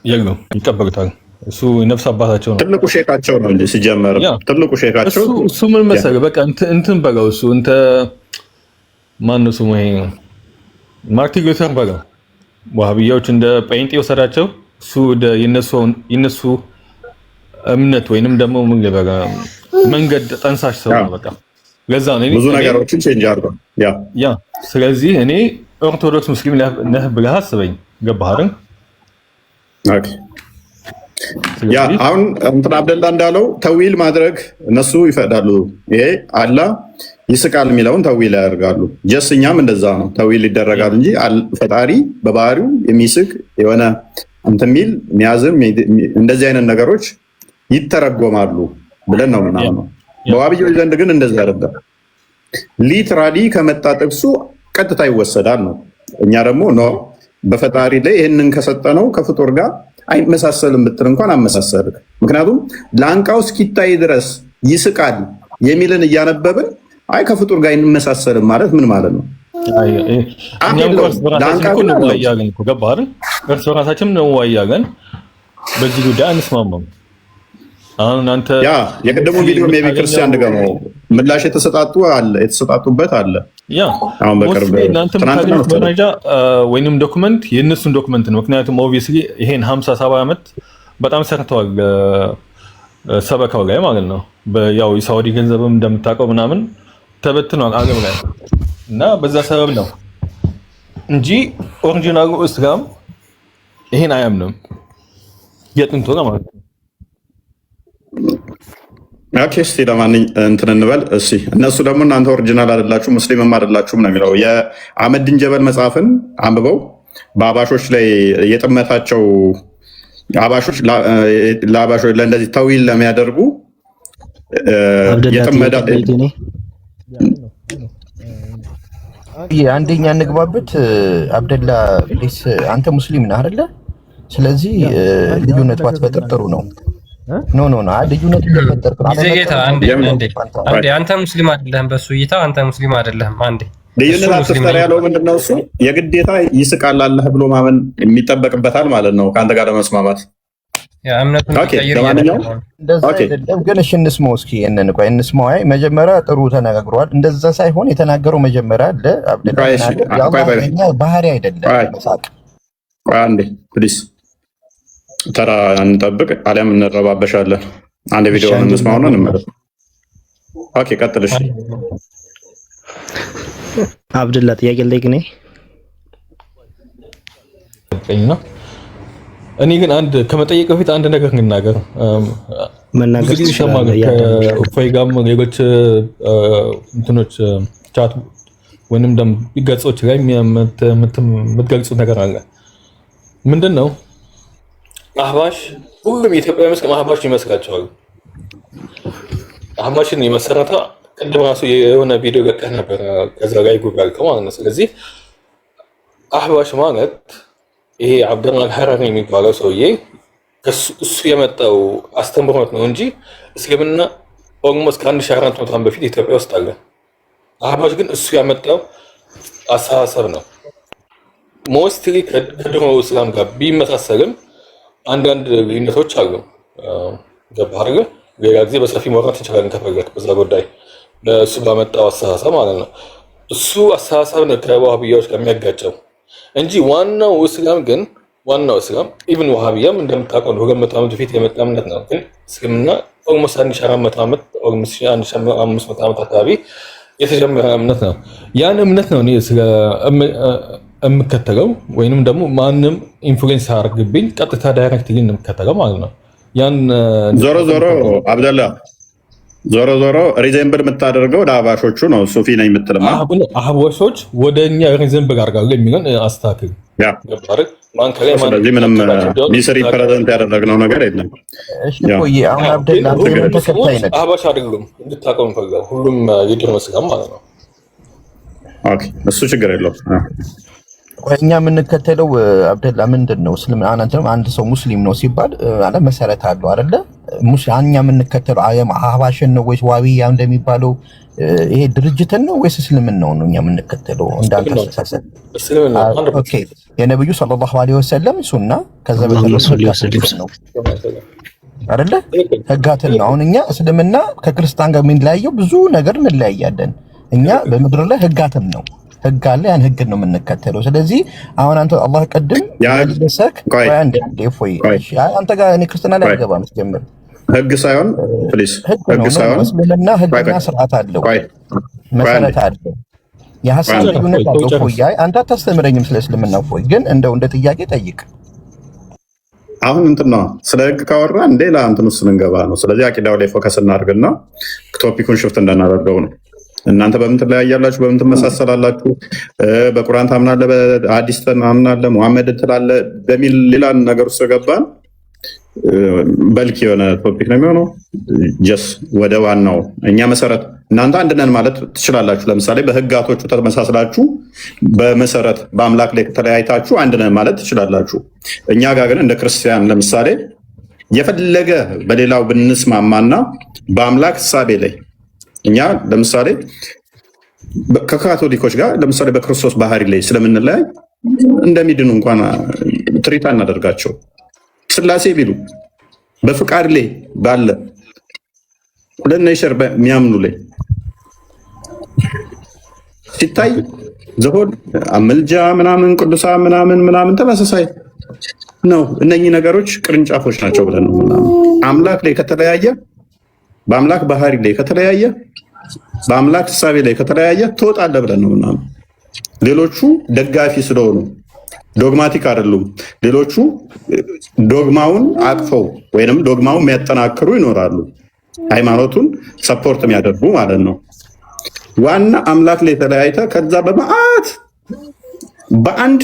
የሉም፣ ይቀበሉታል። እሱ ነፍስ አባታቸው ነው። ትልቁ ሼካቸው ነው እንጂ ሲጀመር ትልቁ ሼካቸው እሱ ምን መሰለህ፣ በቃ እንትን በለው እሱ ማነው ስሙ ይሄ ማርቲን ሉተር በለው። ዋሃብያዎች እንደ ጴንጤ ወሰዳቸው። እሱ የነሱ እምነት ወይንም ደግሞ ምን ልበላ መንገድ ጠንሳሽ ሰው ነው። በቃ ለዛ ነው ብዙ ነገሮችን ቼንጅ አድርገው ያ። ስለዚህ እኔ ኦርቶዶክስ ሙስሊም ነህ ብለህ አስበኝ። ገባህ አይደል? ኦኬ ያ አሁን እንትን አብደላ እንዳለው ተዊል ማድረግ እነሱ ይፈቅዳሉ። ይሄ አላህ ይስቃል የሚለውን ተዊል ያደርጋሉ። ጀስ እኛም እንደዛ ነው ተዊል ይደረጋል እንጂ ፈጣሪ በባህሪው የሚስቅ የሆነ እንትን የሚል የሚያዝም እንደዚህ አይነት ነገሮች ይተረጎማሉ ብለን ነው ምናምነው። በዋብዮች ዘንድ ግን እንደዚህ አይደለም። ሊትራሊ ከመጣ ጥቅሱ ቀጥታ ይወሰዳል ነው። እኛ ደግሞ ኖ በፈጣሪ ላይ ይህንን ከሰጠነው ከፍጡር ጋር አይመሳሰልም ብትል እንኳን አመሳሰልክ። ምክንያቱም ላንቃው እስኪታይ ድረስ ይስቃል የሚልን እያነበብን አይ ከፍጡር ጋር አይመሳሰልም ማለት ምን ማለት ነው? እርስ በራሳችን እንወያያለን። በዚህ ጉዳይ አንስማማም። አሁን አንተ የቀደሙ ቪዲዮ ሜቢ ክርስቲያን ደግሞ ምላሽ የተሰጣጡበት አለ። አሁን በቅርብ እናንተ መረጃ ወይንም ዶክመንት የእነሱን ዶክመንት ነው። ምክንያቱም ኦብቪየስሊ ይሄን 57 ዓመት በጣም ሰርተዋል ሰበካው ላይ ማለት ነው። ያው የሳውዲ ገንዘብም እንደምታውቀው ምናምን ተበትኗል አገም ላይ እና በዛ ሰበብ ነው እንጂ ኦሪጂናሉ እስላም ይሄን አያምንም። የጥንቱ ነው ማለት ነው። ኦኬ እስቲ ለማንኛውም እንትን እንበል እሺ። እነሱ ደግሞ እናንተ ኦሪጂናል አይደላችሁ ሙስሊምም አይደላችሁም ነው የሚለው። የአህመዲን ጀበል መጽሐፍን አንብበው በአባሾች ላይ የጥመታቸው አባሾች ለአባሾች ለእንደዚህ ተዊል ለሚያደርጉ የጥመዳ አንደኛ እንግባበት። አብደላ ፕሊስ አንተ ሙስሊም ነህ አይደለ? ስለዚህ ልዩነት ባትፈጥር ጥሩ ነው። ኖ ልዩነት እየፈጠርክ ነው። ጌታ አንዴ አንተ ሙስሊም አይደለህም። በሱ እይታ አንተ ሙስሊም አይደለህም። አንዴ ልዩነት አትፍጠር ያለው ምንድነው? እሱ የግዴታ ይስቃል አላህ ብሎ ማመን የሚጠበቅበታል ማለት ነው ከአንተ ጋር ለመስማማት። ግን እሺ እንስማው እስኪ እንስማው። አይ መጀመሪያ ጥሩ ተነጋግሯል። እንደዛ ሳይሆን የተናገረው መጀመሪያ አለ አብደላ ባህሪ አይደለም መሳቅ። አንዴ ፕሊስ ተራ እንጠብቅ አሊያም እንረባበሻለን። አንድ ቪዲዮ እንስማውና እንመለስ። ኦኬ ቀጥልሽ አብደላ። ጥያቄ ላይ ግን እኔ ግን አንድ ከመጠየቅ በፊት አንድ ነገር እንናገር። መናገር ፎይጋም ሌሎች እንትኖች ቻት ወይንም ደም ገጾች ላይ የምትገልጹት ነገር አለ። ምንድን ነው? አህባሽ ሁሉም የኢትዮጵያ ሙስሊም አህባሽ ይመስላቸዋል። አህባሽን የመሰረታ ቅድም ራሱ የሆነ ቪዲዮ ገጠህ ነበር ከዛ ላይ ጉባልከው ማለት ነው። ስለዚህ አህባሽ ማለት ይሄ አብደላ አልሐራሪ የሚባለው ሰውዬ እሱ የመጣው አስተምሮት ነው እንጂ እስልምና ኦልሞስት ከ1400 ዓመት በፊት ኢትዮጵያ ውስጥ አለ። አህባሽ ግን እሱ ያመጣው አስተሳሰብ ነው። ሞስትሊ ከድሮ እስላም ጋር ቢመሳሰልም አንዳንድ ልዩነቶች አሉ። ገባህ አይደል? ሌላ ጊዜ በሰፊ ማውራት እንችላለን ከፈለክ በዛ ጉዳይ ለእሱ ባመጣው አስተሳሰብ ማለት ነው። እሱ አስተሳሰብ ነው ከዋሃብያዎች ጋር የሚያጋጨው እንጂ ዋናው እስላም ኢቭን ዋሃብያም እንደምታውቀው 200 ዓመት በፊት የመጣ እምነት ነው። ግን እስልምና ኦልሞስት 1400 ዓመት ኦልሞስት 1500 ዓመት አካባቢ የተጀመረ እምነት ነው። ያን እምነት ነው እኔ የምከተለው ወይንም ደግሞ ማንም ኢንፍሉዌንስ አያደርግብኝ ቀጥታ ዳይሬክት ግን የምከተለው ማለት ነው። ያን ዞሮ አብደላ ዞሮ ሪዘምብል የምታደርገው ለአህባሾቹ ነው። ሱፊ ነኝ የምትልማ አህባሾች ወደኛ ሪዘምብል አድርጋለሁ የሚለን አስተካክል። ስለዚህ ምንም ሚስሪ ፕሬዘንት ያደረግነው ነገር የለም። አህባሽ አይደሉም እንድታውቀው እንፈልጋለን። ሁሉም የድሮ መስላም ማለት ነው። እሱ ችግር የለውም። እኛ የምንከተለው አብደላ ምንድን ነው? አንድ ሰው ሙስሊም ነው ሲባል መሰረት አለው አይደለ? እኛ የምንከተለው አህባሽን ነው ወይስ ዋቢያ እንደሚባለው ይሄ ድርጅትን ነው ወይስ እስልምናው ነው እኛ የምንከተለው? እንዳንተ አስተሳሰብ ኦኬ። የነብዩ ሰለላሁ ዐለይሂ ወሰለም ሱና ከዛ በተረፈ ነው አይደለ? ህጋትን ነው። አሁን እኛ እስልምና ከክርስቲያን ጋር የምንለያየው ብዙ ነገር እንለያያለን። እኛ በምድር ላይ ህጋትን ነው ህግ አለ፣ ያን ህግ ነው የምንከተለው። ስለዚህ አሁን አንተ አላህ ቀድም ያለሰክ አንተ ጋር እኔ ክርስትና ላይ አልገባም። ጀምር ህግ ሳይሆን ፕሊዝ ህግ ሳይሆን እስልምና ህግና ስርዓት አለው፣ መሰረት አለው፣ የሐሳብ ልዩነት አለው። ፎይ አንተ አታስተምረኝም ስለ እስልምና። ፎይ ግን እንደው እንደ ጥያቄ ጠይቅ። አሁን እንትና ስለ ህግ ካወራን ሌላ እንትን ውስጥ ልንገባ ነው። ስለዚህ አቂዳው ላይ ፎከስ እናድርግና ቶፒኩን ሽፍት እንዳናደርገው ነው። እናንተ በምን ትለያያላችሁ? በምን ትመሳሰላላችሁ? በቁርአን ታምናለህ፣ በሐዲስ ታምናለህ፣ ሙሐመድ ትላለህ በሚል ሌላ ነገር ውስጥ ገባን። በልክ የሆነ ቶፒክ ነው የሚሆነው። ጀስ ወደ ዋናው እኛ መሰረት እናንተ አንድ ነን ማለት ትችላላችሁ። ለምሳሌ በህጋቶቹ ተመሳስላችሁ በመሰረት በአምላክ ላይ ተለያይታችሁ አንድ ነን ማለት ትችላላችሁ። እኛ ጋር ግን እንደ ክርስቲያን ለምሳሌ የፈለገ በሌላው ብንስማማና በአምላክ እሳቤ ላይ እኛ ለምሳሌ ከካቶሊኮች ጋር ለምሳሌ በክርስቶስ ባህሪ ላይ ስለምንለያይ እንደሚድኑ እንኳን ትሪታ እናደርጋቸው። ስላሴ ቢሉ በፍቃድ ላይ ባለ ሁለት ነሽር በሚያምኑ ላይ ሲታይ ዘሆድ አመልጃ ምናምን ቅዱሳ ምናምን ተመሳሳይ ነው። እነኚህ ነገሮች ቅርንጫፎች ናቸው ብለን ነው ምናምን። አምላክ ላይ ከተለያየ በአምላክ ባህሪ ላይ ከተለያየ በአምላክ ሕሳቤ ላይ ከተለያየ ትወጣለህ ብለን ነው ምናምን። ሌሎቹ ደጋፊ ስለሆኑ ዶግማቲክ አይደሉም። ሌሎቹ ዶግማውን አቅፈው ወይንም ዶግማውን የሚያጠናክሩ ይኖራሉ፣ ሃይማኖቱን ሰፖርት የሚያደርጉ ማለት ነው። ዋና አምላክ ላይ ተለያይተ ከዛ በመዓት በአንድ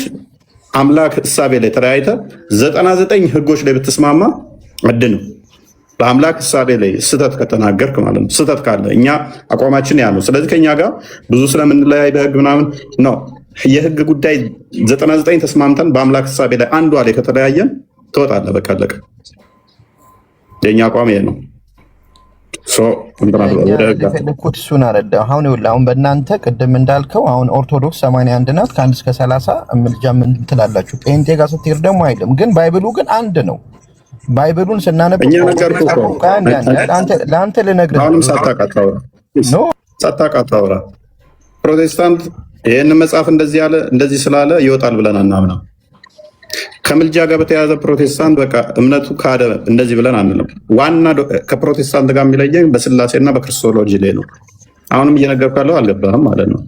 አምላክ ሕሳቤ ላይ ተለያይተ 99 ህጎች ላይ ብትስማማ አድነው። በአምላክ ሕሳቤ ላይ ስህተት ከተናገርክ ማለት ነው። ስህተት ካለ እኛ አቋማችን ያ ነው። ስለዚህ ከኛ ጋር ብዙ ስለምንለያይ በህግ ምናምን ነው። የህግ ጉዳይ 99 ተስማምተን በአምላክ ሕሳቤ ላይ አንዷ ላይ ከተለያየን ትወጣለህ። በቃ አለቀ። የኛ አቋም ይሄ ነው። ፈለኩት እሱን አረዳ። አሁን በእናንተ ቅድም እንዳልከው አሁን ኦርቶዶክስ 81 ናት ከ1 እስከ 30 ምልጃ ምን ትላላችሁ? ጴንጤ ጋር ስትሄድ ደግሞ አይልም። ግን ባይብሉ ግን አንድ ነው። ባይብሉን ስናነብ ለአንተ ልነግርህ አሁንም ሳታውራ ፕሮቴስታንት ይህን መጽሐፍ እንደዚህ ያለ እንደዚህ ስላለ ይወጣል ብለን አናምነው። ከምልጃ ጋር በተያያዘ ፕሮቴስታንት በቃ እምነቱ ካደ እንደዚህ ብለን አንልም። ዋና ከፕሮቴስታንት ጋር የሚለየን በስላሴና በክርስቶሎጂ ላይ ነው። አሁንም እየነገርኩህ ያለው አልገባህም ማለት ነው።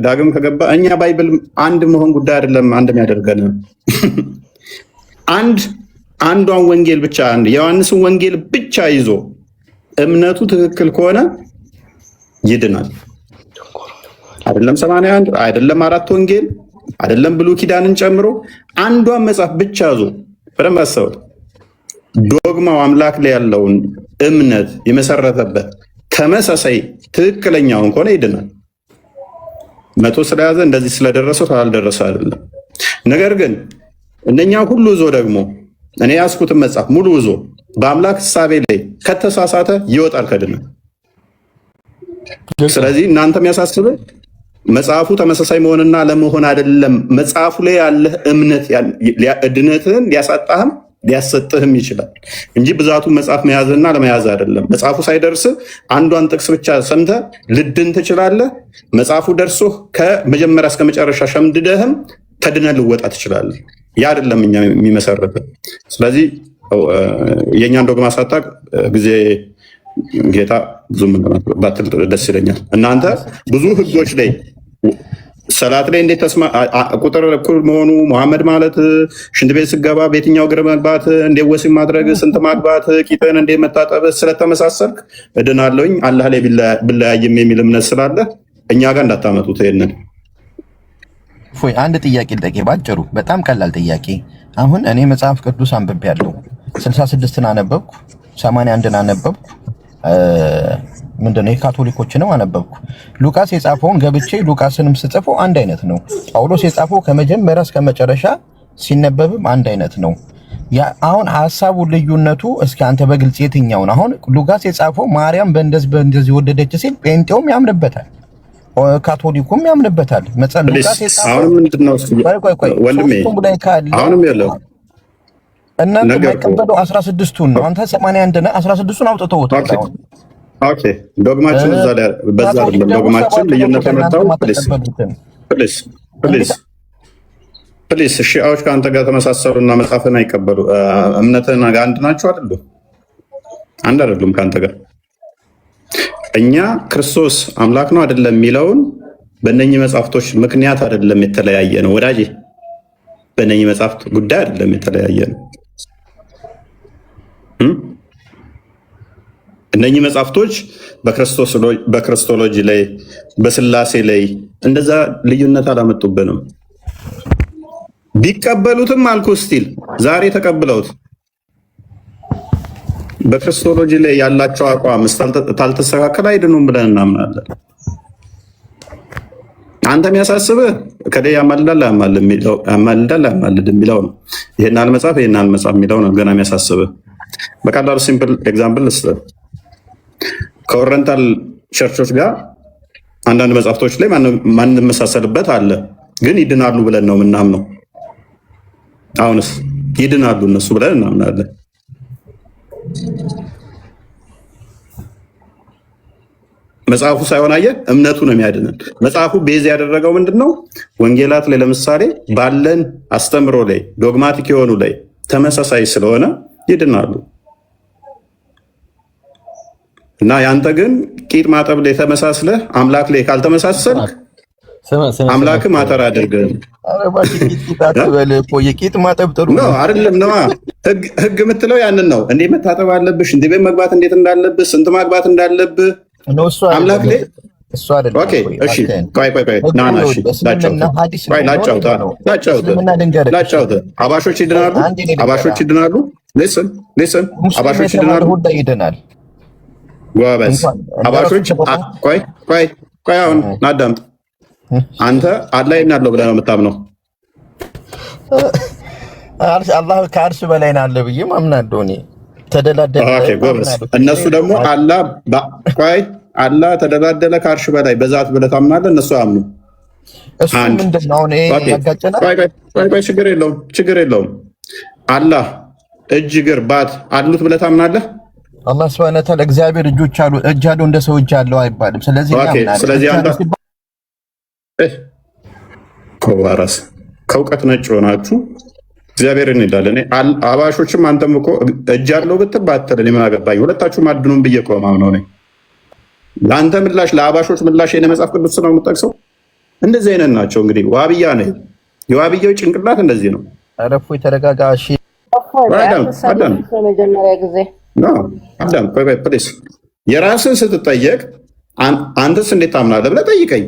ዳግም ከገባ እኛ ባይብል አንድ መሆን ጉዳይ አይደለም። አንድ የሚያደርገን አንዷን ወንጌል ብቻ የዮሐንስን ወንጌል ብቻ ይዞ እምነቱ ትክክል ከሆነ ይድናል። አይደለም 81 አይደለም 4 ወንጌል አይደለም ብሉይ ኪዳንን ጨምሮ አንዷን መጽሐፍ ብቻ ይዞ በደንብ አሰበው ዶግማው አምላክ ላይ ያለውን እምነት የመሰረተበት ተመሳሳይ ትክክለኛውን ከሆነ ይድናል። መቶ ስለያዘ እንደዚህ ስለደረሰው ስላልደረሰ አይደለም። ነገር ግን እነኛ ሁሉ ይዞ ደግሞ እኔ ያስኩትን መጽሐፍ ሙሉ ይዞ በአምላክ ሕሳቤ ላይ ከተሳሳተ ይወጣል ከድነት። ስለዚህ እናንተ የሚያሳስበው መጽሐፉ ተመሳሳይ መሆንና ለመሆን አይደለም። መጽሐፉ ላይ ያለህ እምነት ድነትህን ሊያሳጣህም ሊያሰጥህም ይችላል እንጂ ብዛቱ መጽሐፍ መያዝና ለመያዝ አይደለም። መጽሐፉ ሳይደርስ አንዷን ጥቅስ ብቻ ሰምተህ ልድን ትችላለህ። መጽሐፉ ደርሶ ከመጀመሪያ እስከ መጨረሻ ሸምድደህም ተድነህ ልወጣ ትችላለህ። ያ አይደለም እኛ የሚመሰረት። ስለዚህ የእኛን ዶግማ ሳታውቅ ጊዜ ጌታ ብዙም ባትል ደስ ይለኛል። እናንተ ብዙ ህጎች ላይ ሰላት ላይ እንዴት ቁጥር እኩል መሆኑ መሐመድ ማለት ሽንት ቤት ስገባ በየትኛው እግር መግባት፣ እንዴት ወሲብ ማድረግ፣ ስንት ማግባት፣ ቂጥን እንዴት መታጠብ ስለተመሳሰልክ እድናለሁኝ አላህ ላይ ብለያይም የሚል እምነት ስላለ እኛ ጋር እንዳታመጡት። ይሄንን አንድ ጥያቄ ልጠይቅ ባጭሩ፣ በጣም ቀላል ጥያቄ። አሁን እኔ መጽሐፍ ቅዱስ አንብቤያለሁ። 66ን አነበብኩ፣ 81ን አነበብኩ፣ ምንድነው የካቶሊኮችንም አነበብኩ። ሉቃስ የጻፈውን ገብቼ ሉቃስንም ስጽፈው አንድ አይነት ነው። ጳውሎስ የጻፈው ከመጀመሪያ እስከ መጨረሻ ሲነበብም አንድ አይነት ነው። አሁን ሐሳቡ ልዩነቱ እስኪ አንተ በግልጽ የትኛውን? አሁን ሉቃስ የጻፈው ማርያም በእንደዚህ ወደደች ሲል ጴንጤውም ያምንበታል፣ ካቶሊኩም ያምንበታል። ሉቃስ የጻፈው ወንድሜ አሁንም ያለው እናንተ የማይቀበለው 16ቱን ነው። አንተ 81 ነህ፣ 16ቱን አውጥተውታል። ኦኬ ዶግማችን እዛ ላይ በዛ አይደለም። ዶግማችን ልዩነት የመጣው ፕሊስ ሺዓዎች ከአንተ ጋር ተመሳሰሉና መጽሐፍን አይቀበሉ እምነትን ጋር አንድ ናቸው አይደሉ? አንድ አይደሉም ከአንተ ጋር። እኛ ክርስቶስ አምላክ ነው አይደለም የሚለውን በእነኚህ መጽሐፍቶች ምክንያት አይደለም የተለያየ ነው ወዳጄ። በእነኚህ መጽሐፍት ጉዳይ አይደለም የተለያየ ነው። እነኚህ መጽሐፍቶች በክርስቶሎጂ ላይ በስላሴ ላይ እንደዛ ልዩነት አላመጡብንም። ቢቀበሉትም አልኩ ስቲል ዛሬ ተቀብለውት በክርስቶሎጂ ላይ ያላቸው አቋም ታልተስተካከለ አይድኑም ብለን እናምናለን። አንተ የሚያሳስብህ ከላይ ያማልዳል ያማልድ የሚለው ነው። ይሄን አልመጻፍ የሚለው ነው ገና የሚያሳስብህ። በቀላሉ ሲምፕል ኤግዛምፕል ልስጥህ። ከኦሪየንታል ቸርቾች ጋር አንዳንድ መጽሐፍቶች ላይ ማንመሳሰልበት አለ፣ ግን ይድናሉ ብለን ነው የምናምነው። አሁንስ ይድናሉ እነሱ ብለን እናምናለን። መጽሐፉ ሳይሆን አየህ እምነቱ ነው የሚያድነን። መጽሐፉ ቤዝ ያደረገው ምንድነው? ወንጌላት ላይ ለምሳሌ ባለን አስተምሮ ላይ ዶግማቲክ የሆኑ ላይ ተመሳሳይ ስለሆነ ይድናሉ። እና ያንተ ግን ቂጥ ማጠብ ላይ ተመሳስለህ አምላክ ላይ ካልተመሳሰልክ አምላክ ማተር አድርገን የቂጥ ማጠብ ጥሩ ነው አይደለም? ነዋ ህግ የምትለው ያንን ነው። እንዴት መታጠብ አለብሽ፣ እንዴት ቤት መግባት እንዴት እንዳለብህ፣ ስንት ማግባት እንዳለብህ አምላክ ላይ እሱ አይደለም። ኦኬ እሺ፣ ቆይ ላጫውተህ። አባሾች ይድናሉ፣ አባሾች ይድናሉ። ሊስን አባሾች ይድናሉ። ጎበዝ አባሾች። ቆይ አሁን ናዳምጥ። አንተ አላህ ይናለው ብለህ ነው የምታምነው? አላህ ከአርሽ በላይ ናለ ብዬ አምናለሁ እኔ። ተደላደለ። ኦኬ ጎበዝ። እነሱ ደግሞ አላህ ተደላደለ ከአርሽ በላይ በዛት ብለህ ታምናለህ፣ እነሱ አያምኑ። እሱ ምንድነው ነው ያጋጨናል? ቆይ ችግር የለውም። አላህ እጅ እግር ባት አሉት ብለህ ታምናለህ? አላህ Subhanahu Wa Ta'ala እግዚአብሔር እጅ አለው እንደ ሰው እጅ አለው አይባልም። ስለዚህ ኮባራስ ከእውቀት ነጭ ሆናችሁ እግዚአብሔርን እንሄዳለን። አባሾችም አንተም እኮ እጅ አለው ብትል ባትል እኔ ምን አገባኝ? ሁለታችሁም አድኑን ብዬ እኮ ማምነው ነኝ። ለአንተ ምላሽ ለአባሾች ምላሽ የኔ መጽሐፍ ቅዱስ ነው የምጠቅሰው። እንደዚህ አይነት ናቸው እንግዲህ ዋብያ ነው። የዋብያው ጭንቅላት እንደዚህ ነው። አረፉ የተረጋጋ እሺ መጀመሪያ ጊዜ አዳም ቆይ ፕሊስ። የራስን ስትጠየቅ አንተስ እንዴት ታምናለህ ብለህ ጠይቀኝ።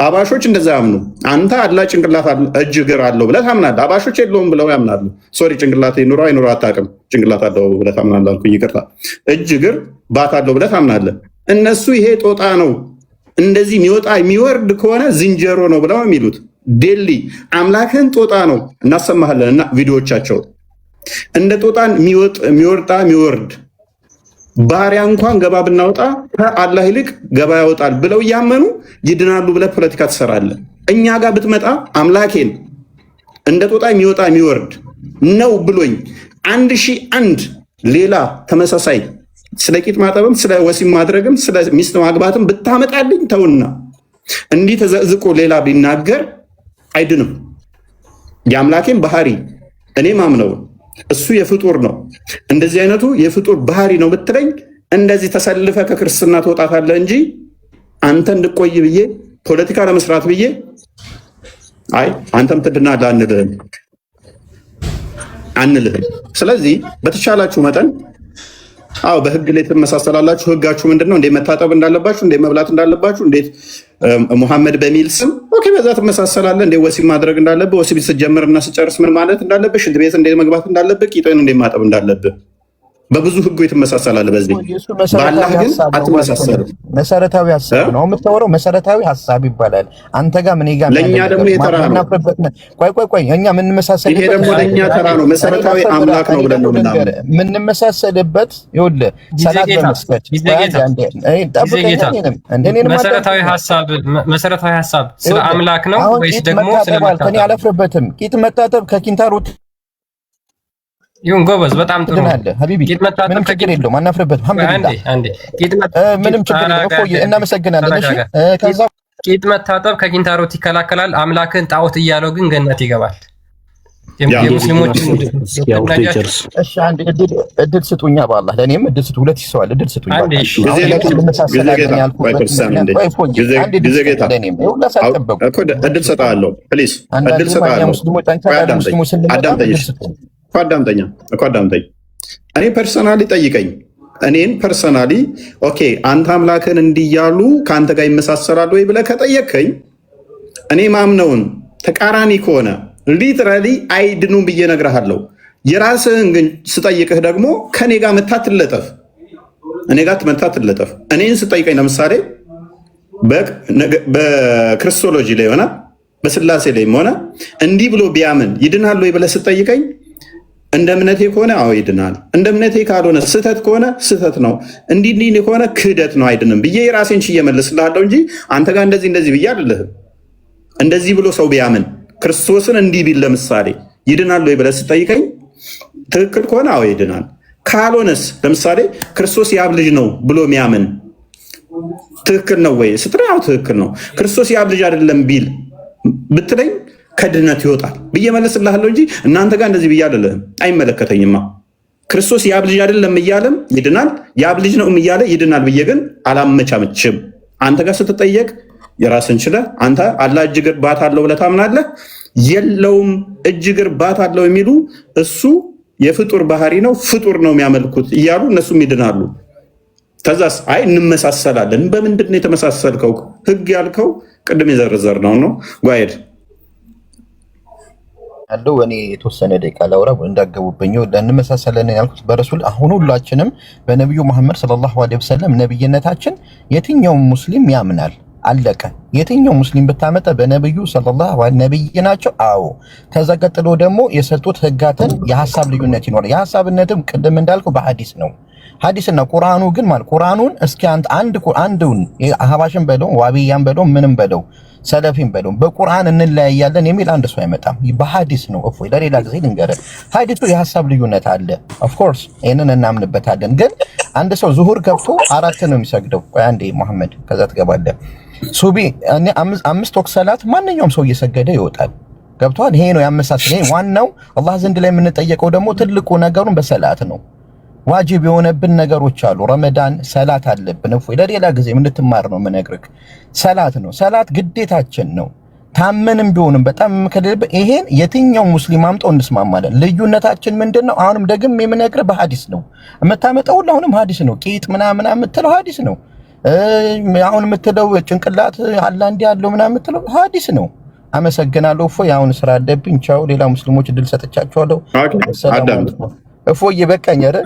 አባሾች እንደዛ ያምኑ። አንተ አላህ ጭንቅላት እጅ እግር አለው ብለህ ታምናለህ። አባሾች የለውም ብለው ያምናሉ። ሶሪ ጭንቅላት ይኑረው አይኑረው አታውቅም። ጭንቅላት አለው ብለህ ታምናለህ አልኩኝ፣ ይቅርታ። እጅ እግር ባት አለው ብለህ ታምናለህ። እነሱ ይሄ ጦጣ ነው እንደዚህ የሚወጣ የሚወርድ ከሆነ ዝንጀሮ ነው ብለው የሚሉት። ዴሊ አምላክህን ጦጣ ነው እናሰማሃለን እና ቪዲዮዎቻቸው እንደ ጦጣን የሚወጣ የሚወርድ ባሪያ እንኳን ገባ ብናወጣ ከአላህ ይልቅ ገባ ያወጣል ብለው እያመኑ ይድናሉ ብለህ ፖለቲካ ትሰራለህ። እኛ ጋር ብትመጣ አምላኬን እንደ ጦጣ የሚወጣ የሚወርድ ነው ብሎኝ 1001 ሌላ ተመሳሳይ ስለ ቂጥ ማጠብም ስለ ወሲብ ማድረግም ስለ ሚስት ማግባትም ብታመጣልኝ ተውና እንዲህ ተዘዝቆ ሌላ ቢናገር አይድንም። የአምላኬን ባህሪ እኔ ማምነው እሱ የፍጡር ነው። እንደዚህ አይነቱ የፍጡር ባህሪ ነው ብትለኝ እንደዚህ ተሰልፈ ከክርስትና ትወጣታለህ እንጂ አንተ እንድቆይ ብዬ ፖለቲካ ለመስራት ብዬ አይ አንተም ትድናለህ አንልህም። ስለዚህ በተቻላችሁ መጠን አዎ በህግ ላይ ትመሳሰላላችሁ። ህጋችሁ ምንድነው? እንዴት መታጠብ እንዳለባችሁ፣ እንዴት መብላት እንዳለባችሁ፣ እንዴት ሙሐመድ በሚል ስም ኦኬ፣ በዛ ትመሳሰላለህ። እንዴት ወሲብ ማድረግ እንዳለብህ፣ ወሲብ ስትጀምር እና ስጨርስ ምን ማለት እንዳለብህ፣ ሽንት ቤት እንዴት መግባት እንዳለብህ፣ ቂጥን እንዴት ማጠብ እንዳለብህ በብዙ ህጎ ትመሳሰላለህ። በዚህ በአላህ ግን አትመሳሰልም። መሰረታዊ ሀሳብ ነው የምታወራው። መሰረታዊ ሀሳብ ይባላል። አንተ ጋር ምን ጋር ለእኛ ደግሞ የተራ ነው። ቆይ እኛ የምንመሳሰልበት ይሄ ደግሞ ለእኛ ተራ ነው። መሰረታዊ አምላክ ነው ብለን ነው የምንመሳሰልበት። ይኸውልህ ሰላት በመስገድ መሰረታዊ ሀሳብ ስለ አምላክ ነው ወይስ ደግሞ ስለ መታጠብ? እኔ አላፍርበትም። ቂጥ መታጠብ ከኪንታሮት ይሁን ጎበዝ፣ በጣም ጥሩ ቂጥ መታጠብ ምንም ችግር የለውም። አናፍርበትም። አልሐምዱሊላህ ምንም ችግር የለውም። እናመሰግናለን። እሺ ከዛ ቂጥ መታጠብ ከኪንታሮት ይከላከላል። አምላክን ጣዖት እያለው ግን ገነት ይገባል። የሙስሊሞች እሺ አንድ እድል ስጡኛ፣ በአላህ ለእኔም እድል ስጡ። ሁለት ይሰዋል። እድል ስጡኝ። እድል ሰጣለሁ። ፕሊዝ እድል ሰጣለሁ። አዳምጠኝ። እኔ ፐርሰናሊ ጠይቀኝ። እኔን ፐርሰናሊ ኦኬ፣ አንተ አምላክን እንዲያሉ ከአንተ ጋር ይመሳሰላሉ ወይ ብለህ ከጠየቅከኝ እኔ ማምነውን ተቃራኒ ከሆነ ሊትራሊ አይድኑም ብዬ እነግርሃለሁ። የራስህን ግን ስጠይቅህ ደግሞ ከኔ ጋር መታትለጠፍ እኔ ጋር መታትለጠፍ። እኔን ስጠይቀኝ ለምሳሌ በክርስቶሎጂ ላይ ሆነ በስላሴ ላይም ሆነ እንዲህ ብሎ ቢያምን ይድናል ወይ ብለህ ስጠይቀኝ እንደ እምነቴ ከሆነ አዎ ይድናል፣ እንደ እምነቴ ካልሆነ ስህተት ከሆነ ስህተት ነው፣ እንዲህ ከሆነ ክህደት ነው አይድንም ብዬ የራሴን ችዬ እመልስልሃለሁ እንጂ አንተ ጋር እንደዚህ ብዬ አይደለህም። እንደዚህ ብሎ ሰው ቢያምን ክርስቶስን እንዲህ ቢል ለምሳሌ ይድናል ወይ ብለህ ስጠይቀኝ ትክክል ከሆነ አዎ ይድናል፣ ካልሆነስ ለምሳሌ ክርስቶስ የአብ ልጅ ነው ብሎ ሚያምን ትክክል ነው ወይ ስትለኝ አዎ ትክክል ነው፣ ክርስቶስ የአብ ልጅ አይደለም ቢል ብትለኝ ከድነት ይወጣል ብዬ መለስልሃለሁ እንጂ እናንተ ጋር እንደዚህ ብዬ አይደለህም። አይመለከተኝማ። ክርስቶስ የአብ ልጅ አይደለም እያለም ይድናል፣ የአብ ልጅ ነው እያለ ይድናል ብዬ ግን አላመቻመችም። አንተ ጋር ስትጠየቅ የራስን ችለህ አንተ አላህ እጅ እግር ባት አለው ብለህ ታምናለህ? የለውም እጅ እግር ባት አለው የሚሉ እሱ የፍጡር ባህሪ ነው ፍጡር ነው የሚያመልኩት እያሉ እነሱም ይድናሉ። ከዛስ አይ እንመሳሰላለን። በምንድን ነው የተመሳሰልከው? ህግ ያልከው ቅድም የዘረዘር ነው ጓሄድ ያለው እኔ የተወሰነ ደቂቃ ላውራ እንዳገቡብኝ እንመሳሰለን ያልኩት በረሱል አሁን ሁላችንም በነቢዩ መሐመድ ሰለላሁ ዐለይሂ ወሰለም ነብይነታችን የትኛውም ሙስሊም ያምናል። አለቀ። የትኛው ሙስሊም ብታመጣ በነብዩ ሰለላሁ ዐለይሂ ነብይ ናቸው። አዎ ከዛ ቀጥሎ ደግሞ የሰጡት ህጋትን የሐሳብ ልዩነት ይኖራል። የሐሳብነትም ቅድም እንዳልከው በሐዲስ ነው። ሐዲስና ቁርአኑ ግን ማለት ቁርአኑን እስኪ አንዱን አህባሽን በለው ዋቢያን በለው ምንም በለው ሰለፊን በለው በቁርአን እንለያያለን የሚል አንድ ሰው አይመጣም። በሐዲስ ነው። እፎይ ለሌላ ጊዜ ልንገርህ። ሐዲሱ የሐሳብ ልዩነት አለ። ኦፍ ኮርስ ይሄንን እናምንበታለን። ግን አንድ ሰው ዙሁር ገብቶ 4 ነው የሚሰግደው። ቆይ አንዴ መሐመድ ከዛ ትገባለህ። ሱቢ እኔ 5 ወቅት ሰላት ማንኛውም ሰው እየሰገደ ይወጣል። ገብቷል። ይሄ ነው ያመሳሰል። ይሄ ዋናው አላህ ዘንድ ላይ የምንጠየቀው ደግሞ ትልቁ ነገሩን በሰላት ነው። ዋጅብ የሆነብን ነገሮች አሉ። ረመዳን ሰላት አለብን። እፎይ ለሌላ ጊዜ እንድትማር ነው የምነግርህ። ሰላት ነው። ሰላት ግዴታችን ነው። ታመንም ቢሆንም በጣም ከደብ ይሄን የትኛው ሙስሊም አምጠው እንስማማለን። ልዩነታችን ምንድነው? አሁንም ደግም የምነግርህ በሐዲስ ነው የምታመጣው። አሁንም ሐዲስ ነው። ቂጥ ምናምን የምትለው ሐዲስ ነው። አሁን የምትለው ጭንቅላት አላ እንዲህ ያለው ምናምን የምትለው ሐዲስ ነው። አመሰግናለሁ። እፎይ አሁን ስራ አለብኝ። ቻው። ሌላ ሙስሊሞች እድል ሰጥቻቸዋለሁ። እፎይ በቃኝ። ኧረ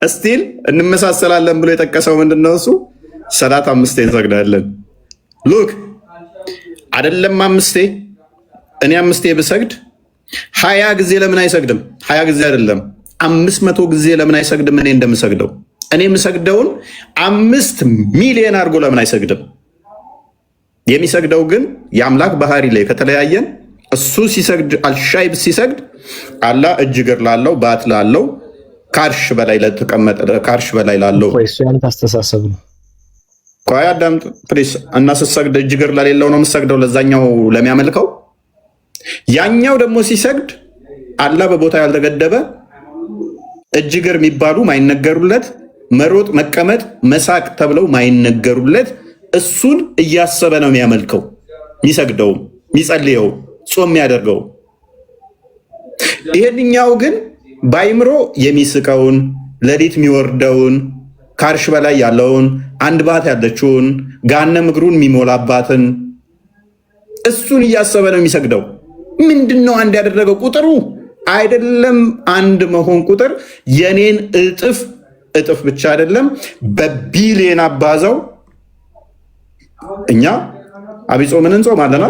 እስቲል እንመሳሰላለን ብሎ የጠቀሰው ምንድነው? እሱ ሰላት 5 እንሰግዳለን። ሉክ አይደለም 5 እኔ 5 ብሰግድ 20 ጊዜ ለምን አይሰግድም? 20 ጊዜ አይደለም 500 ጊዜ ለምን አይሰግድም? እኔ እንደምሰግደው እኔ የምሰግደውን 5 ሚሊዮን አድርጎ ለምን አይሰግድም? የሚሰግደው ግን የአምላክ ባህሪ ላይ ከተለያየን እሱ ሲሰግድ አልሻይብ ሲሰግድ አላህ እጅ እግር ላለው ባት ላለው ካርሽ በላይ ለተቀመጠ ካርሽ በላይ ላለው እሱ ያንተ አስተሳሰብ ነው። ቆይ አዳምጥ ፕሊስ። እና ስትሰግድ እጅ እግር ለሌለው ነው የምሰግደው ለዛኛው ለሚያመልከው። ያኛው ደግሞ ሲሰግድ አላህ በቦታ ያልተገደበ እጅ እግር የሚባሉ ማይነገሩለት መሮጥ፣ መቀመጥ፣ መሳቅ ተብለው ማይነገሩለት እሱን እያሰበ ነው የሚያመልከው፣ የሚሰግደው፣ የሚጸልየው፣ ጾም የሚያደርገው። ይሄንኛው ግን ባይምሮ የሚስቀውን ሌሊት የሚወርደውን ከአርሽ በላይ ያለውን አንድ ባት ያለችውን ገሃነም እግሩን የሚሞላባትን እሱን እያሰበ ነው የሚሰግደው። ምንድን ነው አንድ ያደረገው? ቁጥሩ አይደለም አንድ መሆን ቁጥር የኔን እጥፍ ብቻ አይደለም በቢሊየን አባዛው። እኛ አብይ ጾምን እንጾማለና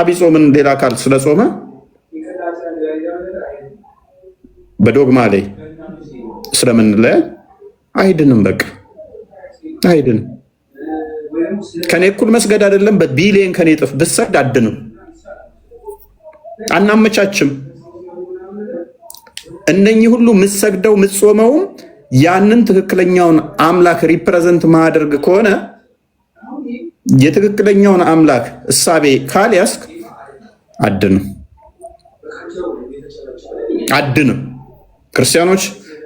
አብይ ጾምን ሌላ አካል ስለጾመ በዶግማ ላይ ስለምንለያ አይድንም። በቃ አይድንም። ከኔ እኩል መስገድ አይደለም በቢሊየን ከኔ እጥፍ ብሰግድ አድንም። አናመቻችም። እነኚህ ሁሉ የምትሰግደው የምትጾመውም ያንን ትክክለኛውን አምላክ ሪፕሬዘንት ማድረግ ከሆነ የትክክለኛውን አምላክ እሳቤ ካልያዝክ አድንም። ክርስቲያኖች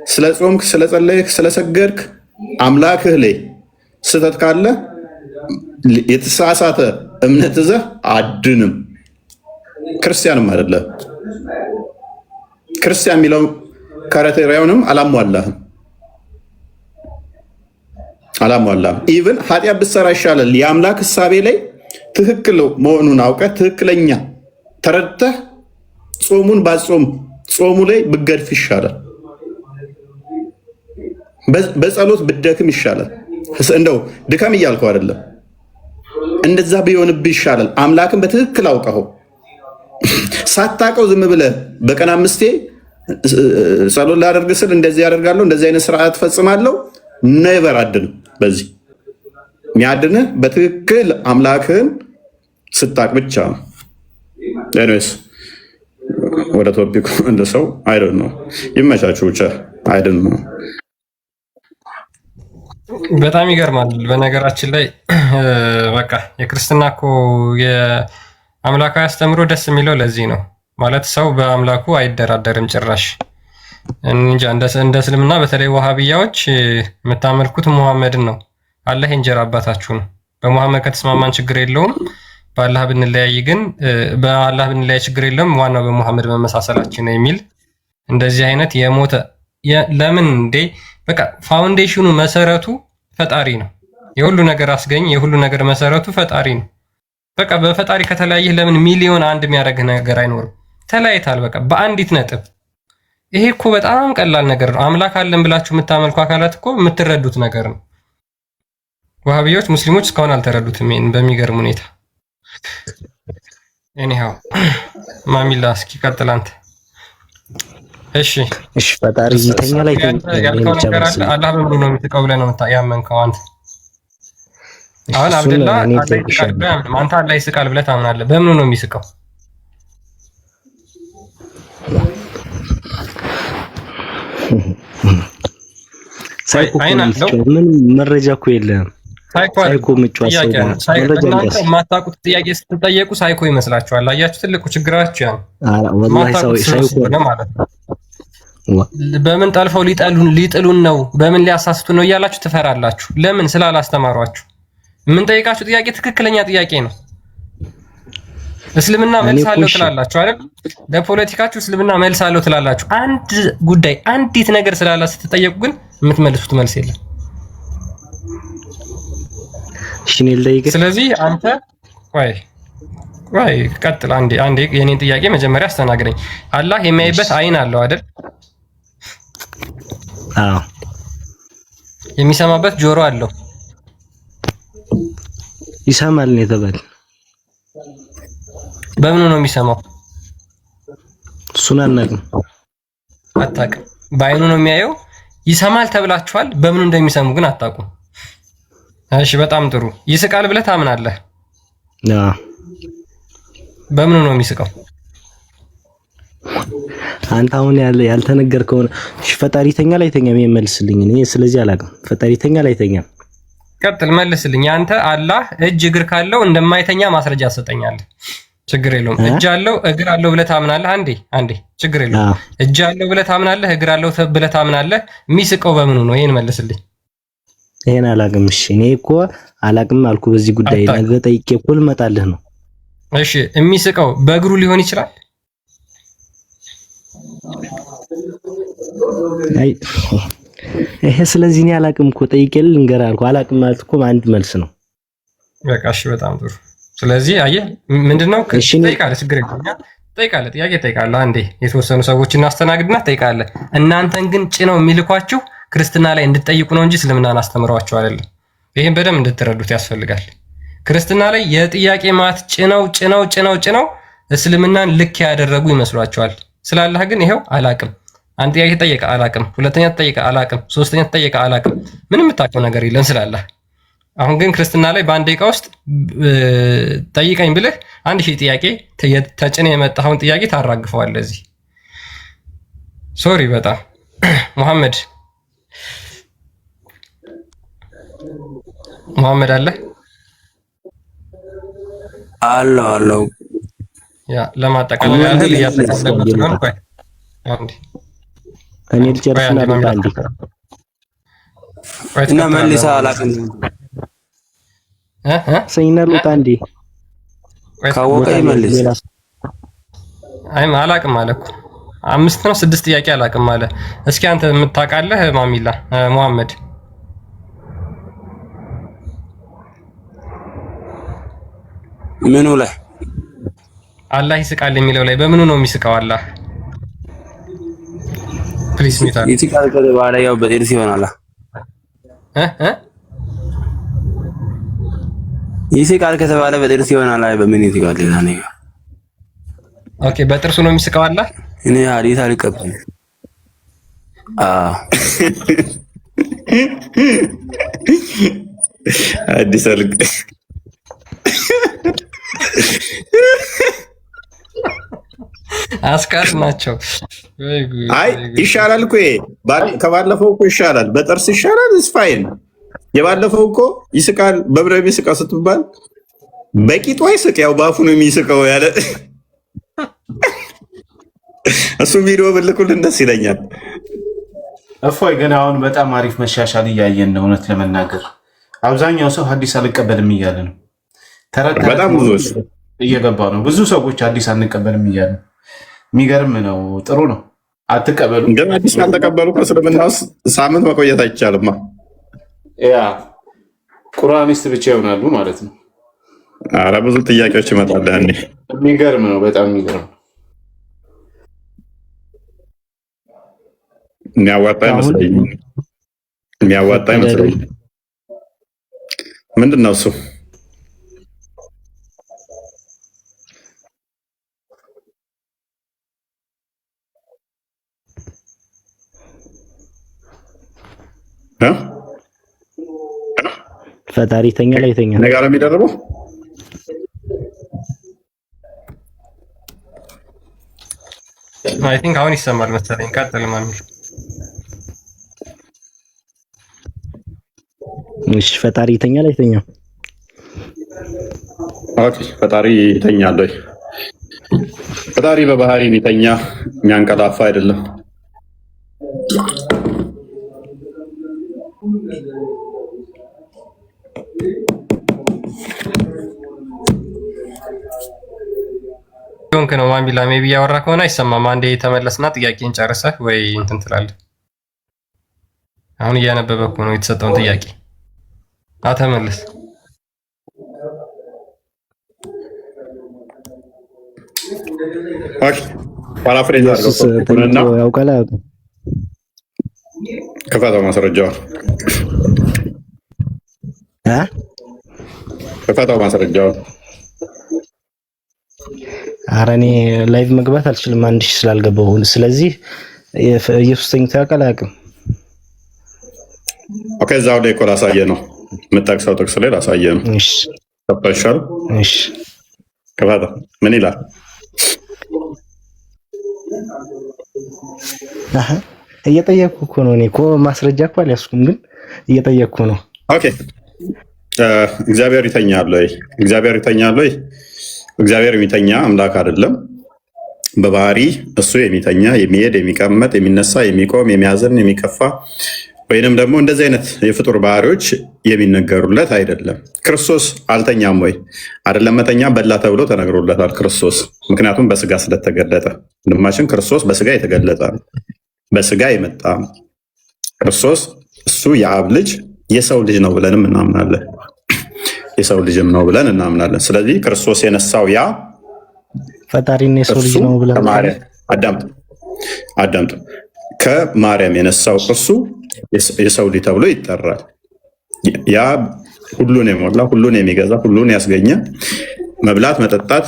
ስለ ጾምክ፣ ስለ ጸለይክ፣ ስለሰገድክ አምላክህ ላይ ስህተት ካለ የተሳሳተ እምነት ይዘህ አድንም። ክርስቲያንም አይደለም። ክርስቲያን የሚለው ክራይቴሪያውንም አላሟላህም። ኢቭን ኃጢአት ብትሰራ ይሻላል። የአምላክ እሳቤ ላይ ትክክል መሆኑን አውቀህ ትክክለኛ ተረድተህ ጾሙን ባጾም ጾሙ ላይ ብገድፍ ይሻላል። በጸሎት ብደክም ይሻላል። እንደው ድካም እያልከው አይደለም፣ እንደዛ ቢሆንብህ ይሻላል። አምላክን በትክክል አውቀኸው ሳታውቀው ዝም ብለህ በቀን 5 ጸሎት ላደርግ ስል እንደዚህ ያደርጋለሁ እንደዚህ አይነት ስርዓት ፈጽማለሁ። ኔቨር አድንም። በዚህ የሚያድንህ በትክክል አምላክህን ስታቅ ብቻ ነው። ኤኒዌይስ ወደ ቶፒኩ እንደ ሰው አይደል ነው። ይመቻችሁ ብቻ አይደል ነው። በጣም ይገርማል። በነገራችን ላይ በቃ የክርስትና እኮ የአምላካዊ አስተምሮ ደስ የሚለው ለዚህ ነው። ማለት ሰው በአምላኩ አይደራደርም ጭራሽ። እንጃ እንደ እስልምና በተለይ ወሃቢያዎች የምታመልኩት ሙሐመድን ነው። አላህ የእንጀራ አባታችሁ ነው። በሙሐመድ ከተስማማን ችግር የለውም። በአላህ ብንለያይ ግን በአላህ ብንለያይ ችግር የለውም። ዋናው በሙሐመድ መመሳሰላችን ነው የሚል እንደዚህ አይነት የሞተ ለምን እንዴ? በቃ ፋውንዴሽኑ መሰረቱ ፈጣሪ ነው። የሁሉ ነገር አስገኝ፣ የሁሉ ነገር መሰረቱ ፈጣሪ ነው። በቃ በፈጣሪ ከተለያየህ ለምን ሚሊዮን አንድ የሚያደርግህ ነገር አይኖርም? ተለያይታል በቃ በአንዲት ነጥብ። ይሄ እኮ በጣም ቀላል ነገር ነው። አምላክ አለን ብላችሁ የምታመልኩ አካላት እኮ የምትረዱት ነገር ነው። ወሃቢዎች ሙስሊሞች እስካሁን አልተረዱትም ይሄን በሚገርም ሁኔታ። ኤኒሃው ማሚላ እስኪ ቀጥል አንተ። እሺ ፈጣሪ ይተኛ ላይ ያልከው ነገር አለ። አላህ በምኑ ነው የምትቀው ብለህ ነው ያመንከው አንተ? አሁን አብደላ አንተ አላህ ይስቃል ብለህ ታምናለህ። በምኑ ነው የሚስቀው? ምን መረጃ እኮ የለም። ሳይኮ ምጫወት እናንተ የማታውቁት ጥያቄ ስትጠየቁ ሳይኮ ይመስላችኋል። አያችሁ ትልቁ ችግራችሁ ያ ነው። በምን ጠልፈው ሊጥሉን ነው፣ በምን ሊያሳስቱን ነው እያላችሁ ትፈራላችሁ። ለምን? ስላላስተማሯችሁ። የምንጠይቃችሁ ጥያቄ ትክክለኛ ጥያቄ ነው። እስልምና መልስ አለው ትላላችሁ አይደል? ለፖለቲካችሁ እስልምና መልስ አለው ትላላችሁ። አንድ ጉዳይ አንዲት ነገር ስላላ ስትጠየቁ ግን የምትመልሱት መልስ የለም። ስለዚህ አንተ ወይ ቀጥል። አንዴ የኔን ጥያቄ መጀመሪያ አስተናግረኝ። አላህ የሚያይበት አይን አለው አይደል? አዎ። የሚሰማበት ጆሮ አለው። ይሰማል ነው የተባለ። በምኑ ነው የሚሰማው? እሱን አታውቅም። በአይኑ ነው የሚያየው። ይሰማል ተብላችኋል። በምኑ እንደሚሰሙ ግን አታውቁም። እሺ በጣም ጥሩ። ይስቃል ብለህ ታምናለህ? አዎ። በምኑ ነው የሚስቀው? አንተ አሁን ያልተነገርከው ፈጣሪ ተኛ ላይ ተኛ የሚመልስልኝ እኔ ስለዚህ አላውቅም። ፈጣሪ ተኛ ላይ ተኛ ቀጥል መልስልኝ። አንተ አላህ እጅ እግር ካለው እንደማይተኛ ማስረጃ ትሰጠኛለህ። ችግር የለውም። እጅ አለው እግር አለው ብለህ ታምናለህ? አንዴ ችግር የለውም። እጅ አለው ብለህ ታምናለህ? እግር አለው ብለህ ታምናለህ? የሚስቀው በምኑ ነው? ይሄን መልስልኝ። ይሄን አላውቅም። እሺ እኔ እኮ አላውቅም አልኩ በዚህ ጉዳይ። ነገ ጠይቄ እኮ ልመጣልህ ነው። እሺ የሚስቀው በእግሩ ሊሆን ይችላል? ይሄ ስለዚህ እኔ አላቅም እኮ ጠይቄል ልንገርህ አልኩህ። አላቅም ማለት እኮ አንድ መልስ ነው። በቃ እሺ፣ በጣም ጥሩ። ስለዚህ አየህ ምንድነው ጠይቃለህ፣ ችግር የለም ጠይቃለህ፣ ጥያቄ ጠይቃለህ። አንዴ የተወሰኑ ሰዎች እናስተናግድና ጠይቃለህ። እናንተን ግን ጭነው የሚልኳችሁ ክርስትና ላይ እንድትጠይቁ ነው እንጂ እስልምናን አስተምረዋችሁ አይደለም። ይሄን በደንብ እንድትረዱት ያስፈልጋል። ክርስትና ላይ የጥያቄ ማት ጭነው እስልምናን ልክ ያደረጉ ይመስሏቸዋል። ስላላህ ግን ይሄው አላቅም። አንድ ጥያቄ ጠየቀ አላቅም፣ ሁለተኛ ተጠየቀ አላቅም፣ ሶስተኛ ተጠየቀ አላቅም። ምንም የምታውቀው ነገር የለም ስላላህ። አሁን ግን ክርስትና ላይ በአንድ ደቂቃ ውስጥ ጠይቀኝ ብልህ 1000 ጥያቄ ተጭነ የመጣኸውን ጥያቄ ታራግፈዋለህ እዚህ። ሶሪ በጣም መሐመድ አለ አለው ያ ለማጠቃለል ያህል እያጠቃለልኩት ነው። ቆይ አንዴ እኔ ልጨርስና አንዴ እና መልሳ አላቅም ሰይና ሉጣ አንዴ ካወቀ ይመልስ። አይም አላቅም አለ እኮ 5 ነው 6 ጥያቄ አላቅም አለ። እስኪ አንተ የምታውቃለህ ማሚላ መሐመድ ምኑ ላይ አላህ ይስቃል የሚለው ላይ በምኑ ነው የሚስቀው? አላህ ፕሊስ ሚታ ይስቃል ከተባለ ያው በጥርስ ይሆናል። ይስቃል ከተባለ በጥርስ ይሆናል። አይ በምን ይስቃል? ሌላ ነገር ኦኬ፣ በጥርሱ ነው የሚስቀው አላህ። እኔ ሐዲስ አልቀበልም። አዲስ አልቅ አስካር ናቸው። አይ ይሻላል እኮ ከባለፈው እኮ ይሻላል፣ በጥርስ ይሻላል። እስፋይን የባለፈው እኮ ይስቃል፣ በብረብ ይስቃል ስትባል በቂጡ አይስቅ፣ ያው ባፉ ነው የሚስቀው ያለ እሱ ቪዲዮ ብልኩልን ደስ ይለኛል። እፎይ ግን አሁን በጣም አሪፍ መሻሻል እያየን ነው። እውነት ለመናገር አብዛኛው ሰው ሐዲስ አልቀበልም እያለ ነው። በጣም ብዙዎች እየገባ ነው። ብዙ ሰዎች ሐዲስ አንቀበልም እያለ ነው። የሚገርም ነው። ጥሩ ነው። አትቀበሉ። ግን ሐዲስ ካልተቀበሉ እስልምና ውስጥ ሳምንት መቆየት አይቻልማ። ያ ቁርአኒስት ብቻ ይሆናሉ ማለት ነው። ኧረ ብዙ ጥያቄዎች ይመጣሉ። ያኔ የሚገርም ነው። በጣም የሚገርም የሚያዋጣ ይመስለኝ። ምንድን ነው እሱ? ፈጣሪ ተኛ ላይ ተኛ ነገር የሚደርበው አይ ቲንክ አሁን ይሰማል መሰለኝ። ቀጥል ማሚ። እሺ ፈጣሪ ተኛ ላይ ተኛ። ኦኬ ፈጣሪ ይተኛል ወይ? ፈጣሪ በባህሪ የሚተኛ የሚያንቀላፋ አይደለም። ዶንክ ነው ማሚላ ሜቢ ያወራ ከሆነ አይሰማም። አንዴ ተመለስና ጥያቄን ጨርሰህ ወይ እንትን ትላለህ። አሁን እያነበበ እኮ ነው የተሰጠውን ጥያቄ። ተመለስ። ኦኬ ፓራፍሬዝ አድርገውና ያውቃል። ክፈተው ማስረጃውን ክፈተው ማስረጃውን። ኧረ እኔ ላይቭ መግባት አልችልም 1000 ስላልገባሁ። ስለዚህ ኢየሱስ ተኝቶ ያውቃል አያውቅም? ኦኬ እዛው ላይ እኮ ላሳየህ ነው የምጠቅሰው ጥቅስ ላይ ላሳየህ ነው። እሺ ተፈሻል። እሺ ክፈተው። ምን ይላል? እየጠየቅኩ እኮ ነው። እኔ እኮ ማስረጃ እኮ አልያዝኩም፣ ግን እየጠየቅኩ ነው። ኦኬ እግዚአብሔር ይተኛል ወይ? እግዚአብሔር ይተኛል ወይ? እግዚአብሔር የሚተኛ አምላክ አይደለም። በባህሪ እሱ የሚተኛ የሚሄድ፣ የሚቀመጥ፣ የሚነሳ፣ የሚቆም፣ የሚያዝን፣ የሚከፋ ወይንም ደግሞ እንደዚህ አይነት የፍጡር ባህሪዎች የሚነገሩለት አይደለም። ክርስቶስ አልተኛም ወይ? አይደለም። መተኛ በላ ተብሎ ተነግሮለታል ክርስቶስ፣ ምክንያቱም በስጋ ስለተገለጠ። ወንድማችን ክርስቶስ በስጋ የተገለጠ በስጋ የመጣ ክርስቶስ እሱ የአብ ልጅ የሰው ልጅ ነው ብለንም እናምናለን። የሰው ልጅም ነው ብለን እናምናለን። ስለዚህ ክርስቶስ የነሳው ያ ፈጣሪና የሰው ልጅ ነው ብለን አዳምጡ። ከማርያም የነሳው እርሱ የሰው ልጅ ተብሎ ይጠራል። ያ ሁሉን የሞላ ሁሉን የሚገዛ ሁሉን ያስገኘ መብላት፣ መጠጣት፣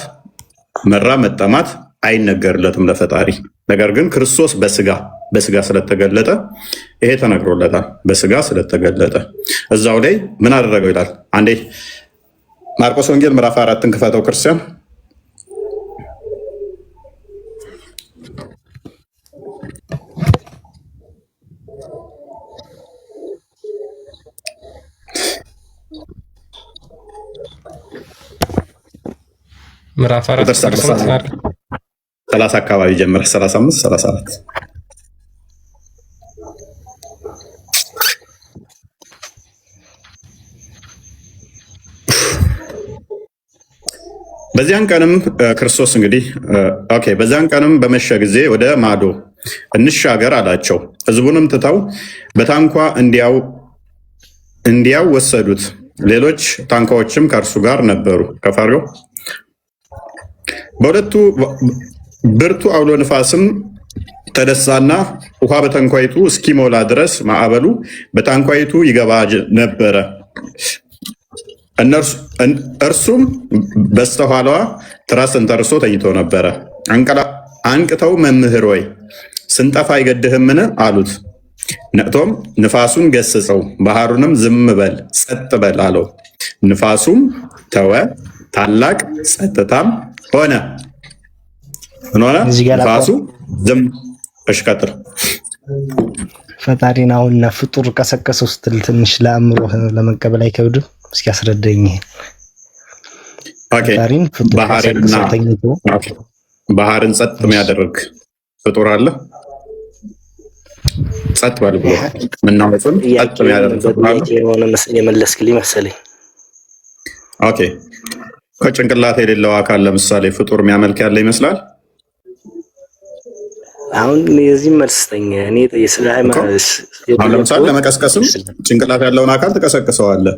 መራብ፣ መጠማት አይነገርለትም ለፈጣሪ። ነገር ግን ክርስቶስ በስጋ ስለተገለጠ ይሄ ተነግሮለታል። በስጋ ስለተገለጠ እዛው ላይ ምን አደረገው ይላል። አንዴ ማርቆስ ወንጌል ምዕራፍ 4ን ክፈተው ክርስቲያን። ምዕራፍ 4 30 አካባቢ ጀምረህ 35 34 በዚያን ቀንም ክርስቶስ እንግዲህ በዚያን ቀንም በመሸ ጊዜ ወደ ማዶ እንሻገር አላቸው። ሕዝቡንም ትተው በታንኳ እንዲያው ወሰዱት። ሌሎች ታንኳዎችም ከእርሱ ጋር ነበሩ። ከፈሪው በሁለቱ ብርቱ አውሎ ንፋስም ተነሳና ውሃ በታንኳይቱ እስኪሞላ ድረስ ማዕበሉ በታንኳይቱ ይገባ ነበረ። እርሱም በስተኋላዋ ትራስ ተንተርሶ ተኝቶ ነበረ። አንቅተው መምህር ወይ ስንጠፋ አይገድህምን አሉት። ነቅቶም ንፋሱን ገስጸው ባህሩንም ዝም በል ጸጥ በል አለው። ንፋሱም ተወ፣ ታላቅ ጸጥታም ሆነ። ምን ሆነ? ንፋሱ ዝም። እሺ ቀጥል። ፈጣሪን አሁንና ፍጡር ቀሰቀሰው ስትል ትንሽ ለአእምሮ ለመቀበል አይከብድም? እስኪ አስረዳኝ። ባህርን ጸጥ የሚያደርግ ፍጡር አለ? ጸጥ በል ብሎ ምናወጡን ጸጥ የሚያደርግ ፍጡር አለ? የመለስክልኝ መሰለኝ። ኦኬ። ከጭንቅላት የሌለው አካል ለምሳሌ ፍጡር የሚያመልክ ያለ ይመስላል? አሁን የዚህ መልስ ተኛ። እኔ ስለ ሃይማኖት አሁን ለምሳሌ ለመቀስቀስም ጭንቅላት ያለውን አካል ትቀሰቅሰዋለህ፣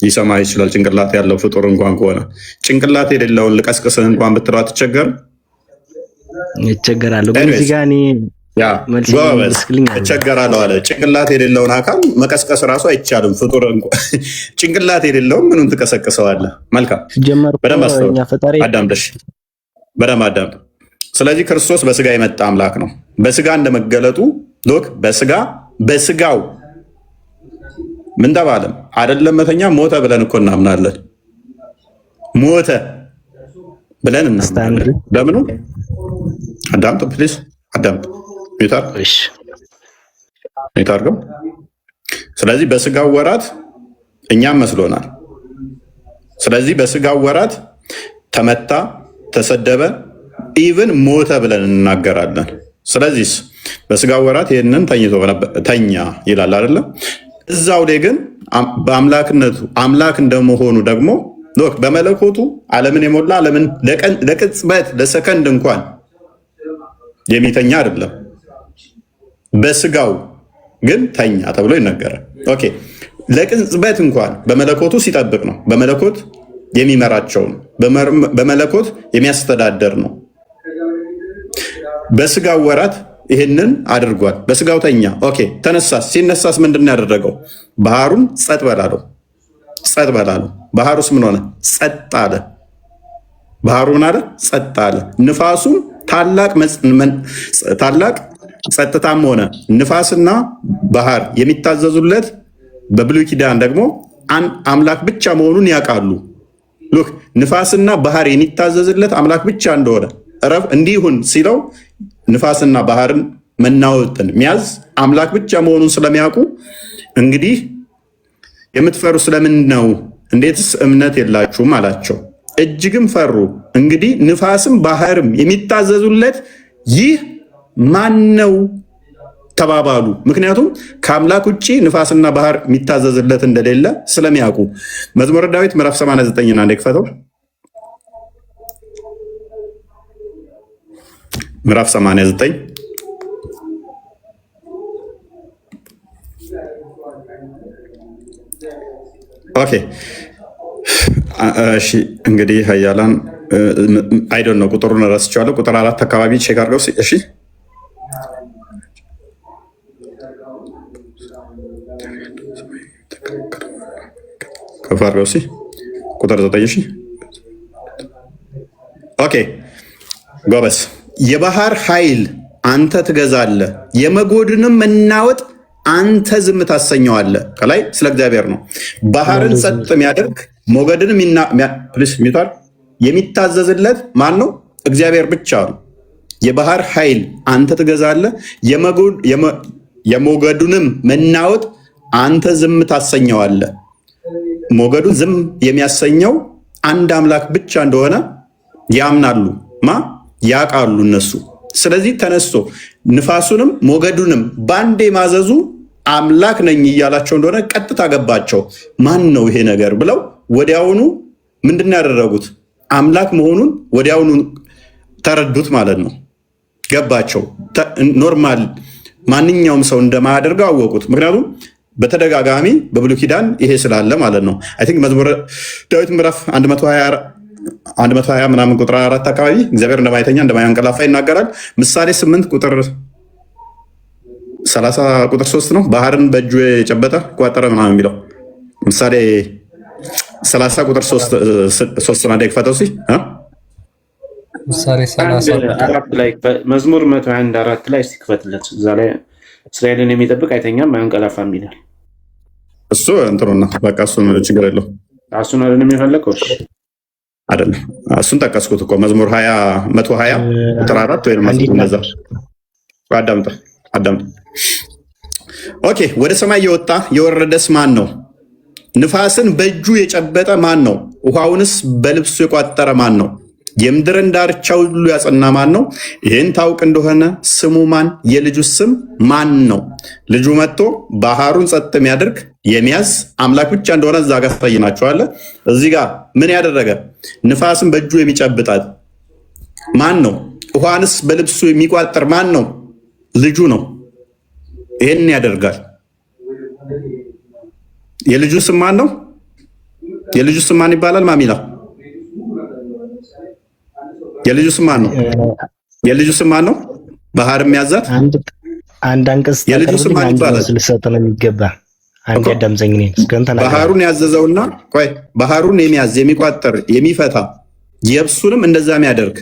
ሊሰማ ይችላል። ጭንቅላት ያለው ፍጡር እንኳን ከሆነ ጭንቅላት የሌለውን ልቀስቅስህ እንኳን ብትለው አትቸገርም? ይቸገራለሁ። ግን እዚህ ጋር እኔ እቸገራለሁ አለ። ጭንቅላት የሌለውን አካል መቀስቀስ ራሱ አይቻልም። ፍጡር ጭንቅላት የሌለውን ምኑን ትቀሰቅሰዋለህ? መልካም፣ በደንብ አዳምጠሽ፣ በደንብ አዳምጥ። ስለዚህ ክርስቶስ በስጋ የመጣ አምላክ ነው። በስጋ እንደመገለጡ ሎክ በስጋው ምን ተባለም አይደለም መተኛ ሞተ ብለን እኮ እናምናለን። ሞተ ብለን እናምናለን። ለምኑ? አዳምጥ ፕሊዝ፣ አዳምጥ። ሚታርገው ስለዚህ በስጋው ወራት እኛም መስሎናል። ስለዚህ በስጋው ወራት ተመታ፣ ተሰደበ፣ ኢቭን ሞተ ብለን እንናገራለን። ስለዚህ በስጋው ወራት ይህንን ተኛ ይላል አይደለም? እዛው ላይ ግን በአምላክነቱ አምላክ እንደመሆኑ ደግሞ በመለኮቱ ዓለምን የሞላ ዓለምን ለቅጽበት ለሰከንድ እንኳን የሚተኛ አይደለም። በስጋው ግን ተኛ ተብሎ ይነገራል። ኦኬ፣ ለቅጽበት እንኳን በመለኮቱ ሲጠብቅ ነው። በመለኮት የሚመራቸው ነው። በመለኮት የሚያስተዳደር ነው። በስጋው ወራት ይህንን አድርጓል። በስጋው ተኛ። ኦኬ፣ ተነሳስ። ሲነሳስ ምንድን ያደረገው? ባህሩን ጸጥ በላለው። ጸጥ በላለው። ባህሩስ ምን ሆነ? ጸጥ አለ። ባህሩን አለ ጸጥ አለ። ንፋሱም ታላቅ ጸጥታም ሆነ። ንፋስና ባህር የሚታዘዙለት በብሉይ ኪዳን ደግሞ አምላክ ብቻ መሆኑን ያውቃሉ። ሉክ ንፋስና ባህር የሚታዘዝለት አምላክ ብቻ እንደሆነ እረፍ እንዲሁን ሲለው ንፋስና ባህርን መናወጥን ሚያዝ አምላክ ብቻ መሆኑን ስለሚያውቁ እንግዲህ የምትፈሩ ስለምን ነው? እንዴትስ እምነት የላችሁም አላቸው። እጅግም ፈሩ። እንግዲህ ንፋስም ባህርም የሚታዘዙለት ይህ ማን ነው ተባባሉ። ምክንያቱም ከአምላክ ውጭ ንፋስና ባህር የሚታዘዝለት እንደሌለ ስለሚያውቁ። መዝሙረ ዳዊት ምዕራፍ 89 አንዴ ክፈተው። ምዕራፍ 89 ኦኬ እሺ እንግዲህ ሀያላን አይ ዶንት ኖ ቁጥሩን ረስቼዋለሁ። ቁጥር 4 አካባቢ ቼክ አድርገው። እሺ ከፍ አድርገው። እሺ ቁጥር 9 እሺ ኦኬ ጎበስ። የባህር ኃይል አንተ ትገዛለህ፣ የመጎድንም መናወጥ አንተ ዝም ታሰኘዋለህ። ከላይ ስለ እግዚአብሔር ነው። ባህርን ጸጥ የሚያደርግ ሞገድንም የሚታዘዝለት ማን ነው? እግዚአብሔር ብቻ ነው። የባህር ኃይል አንተ ትገዛለህ፣ የሞገዱንም መናወጥ አንተ ዝም ታሰኘዋለህ። ሞገዱን ዝም የሚያሰኘው አንድ አምላክ ብቻ እንደሆነ ያምናሉ። ያውቃሉ እነሱ። ስለዚህ ተነስቶ ንፋሱንም ሞገዱንም ባንዴ ማዘዙ አምላክ ነኝ እያላቸው እንደሆነ ቀጥታ ገባቸው። ማን ነው ይሄ ነገር ብለው ወዲያውኑ ምንድን ያደረጉት? አምላክ መሆኑን ወዲያውኑ ተረዱት ማለት ነው። ገባቸው። ኖርማል ማንኛውም ሰው እንደማያደርገው አወቁት። ምክንያቱም በተደጋጋሚ በብሉይ ኪዳን ይሄ ስላለ ማለት ነው። አይ ቲንክ መዝሙረ ዳዊት ምዕራፍ 120 ምናምን ቁጥር 4 አካባቢ እግዚአብሔር እንደማይተኛ እንደማያንቀላፋ ይናገራል። ምሳሌ 8 ቁጥር 30 ቁጥር 3 ነው። ባህርን በእጁ የጨበጠ ቋጠረ ምናምን የሚለው ምሳሌ 30 ቁጥር 3 ና ደግፈተው ሲ ምሳሌ 30 ላይ መዝሙር 121 4 ላይ ሲክፈትለት እዛ ላይ እስራኤልን የሚጠብቅ አይተኛም አያንቀላፋም ይላል። እሱ እንትኑና በቃ እሱ ችግር የለው። እሱን አይደለም የሚፈለገው አይደለም። እሱን ጠቀስኩት እኮ መዝሙር 120 ቁጥር 4 ወይም እንደዛ። አዳምጥ። ኦኬ። ወደ ሰማይ የወጣ የወረደስ ማን ነው? ንፋስን በእጁ የጨበጠ ማን ነው? ውሃውንስ በልብሱ የቋጠረ ማን ነው? የምድርን ዳርቻ ሁሉ ያጸና ማን ነው? ይህን ታውቅ እንደሆነ ስሙ ማን? የልጁ ስም ማን ነው? ልጁ መጥቶ ባህሩን ጸጥ የሚያደርግ የሚያዝ አምላክ ብቻ እንደሆነ እዛ ጋር ታይናቸዋለህ። እዚህ ጋር ምን ያደረገ? ንፋስን በእጁ የሚጨብጣት ማን ነው? ውሃንስ በልብሱ የሚቋጠር ማን ነው? ልጁ ነው። ይህን ያደርጋል። የልጁ ስም ማን ነው? የልጁ ስም ማን ይባላል? ማሚላ የልጁ ስም ማን ነው? የልጁ ስም ማን ነው? ባህር የሚያዛት አንድ አንቀጽ የልጁ ስም ማን ይባላል? ልሰጥ ነው የሚገባ አንድ ያዳምዘኝ ነው። ባህሩን ያዘዘውና ቆይ ባህሩን የሚያዝ የሚቋጠር የሚፈታ የብሱንም እንደዛ የሚያደርግ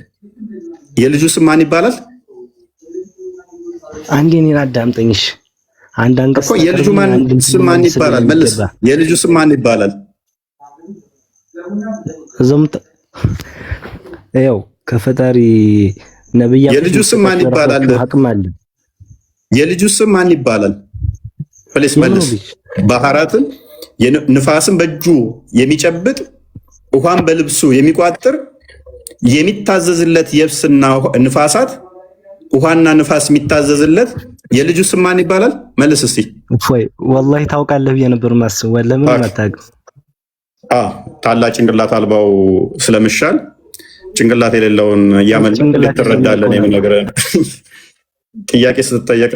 የልጁ ስም ማን ይባላል? አንዴ እኔን አዳምጠኝሽ። አንድ አንቀጽ እኮ የልጁ ስም ማን ይባላል? መልስ። የልጁ ስም ማን ይባላል? ያው ከፈጣሪ ነብያት የልጁ ስም ማን ይባላል? የልጁ ስም ማን ይባላል? ፕሊስ መልስ። ባህራትን ንፋስን በእጁ የሚጨብጥ ውሃን በልብሱ የሚቋጥር የሚታዘዝለት የብስና ንፋሳት ውሃና ንፋስ የሚታዘዝለት የልጁ ስም ማን ይባላል? መልስ እስቲ። እፎይ ወላሂ ታውቃለህ ብዬ ነበር ማስብ። ለምን አታውቅም? ታላቅ ጭንቅላት አልባው ስለምሻል ጭንቅላት የሌለውን እያመለክ ልትረዳለን የምነግረ ጥያቄ ስትጠየቅ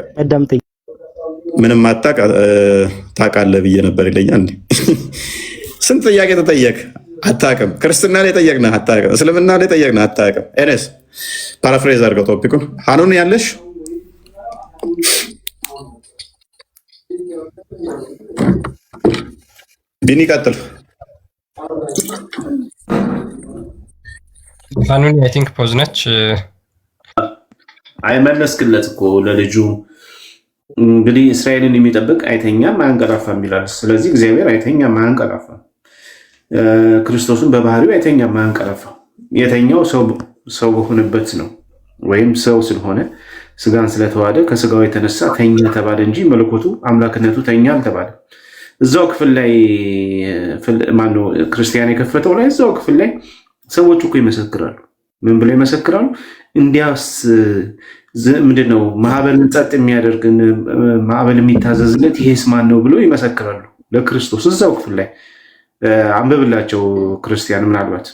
ምንም አታውቅ ታውቃለህ ብዬ ነበር ይለኛል። ስንት ጥያቄ ተጠየቅ አታውቅም። ክርስትና ላይ ጠየቅነህ አታውቅም። እስልምና ላይ ጠየቅነህ አታውቅም። ኤኔስ ፓራፍሬዝ አድርገው ቶፒኩን። ሀኑን ያለሽ ቢኒ ቀጥል። ሀኑን አይ ቲንክ ፖዝ ነች። አይመለስክለት እኮ ለልጁ እንግዲህ እስራኤልን የሚጠብቅ አይተኛም አያንቀላፋም ይላል። ስለዚህ እግዚአብሔር አይተኛም አያንቀላፋም። ክርስቶስን በባህሪው አይተኛም አያንቀላፋም። የተኛው ሰው በሆነበት ነው፣ ወይም ሰው ስለሆነ ስጋን ስለተዋደ ከስጋው የተነሳ ተኛ ተባለ እንጂ መለኮቱ አምላክነቱ ተኛ አልተባለ። እዛው ክፍል ላይ ማነው ክርስቲያን የከፈተው ላይ እዛው ክፍል ላይ ሰዎች እኮ ይመሰክራሉ። ምን ብለው ይመሰክራሉ? እንዲያስ ምንድን ነው ማዕበልን ጸጥ የሚያደርግን ማዕበል የሚታዘዝለት ይሄስ ማን ነው ብለው ይመሰክራሉ ለክርስቶስ። እዛው ክፍል ላይ አንብብላቸው ክርስቲያን፣ ምናልባት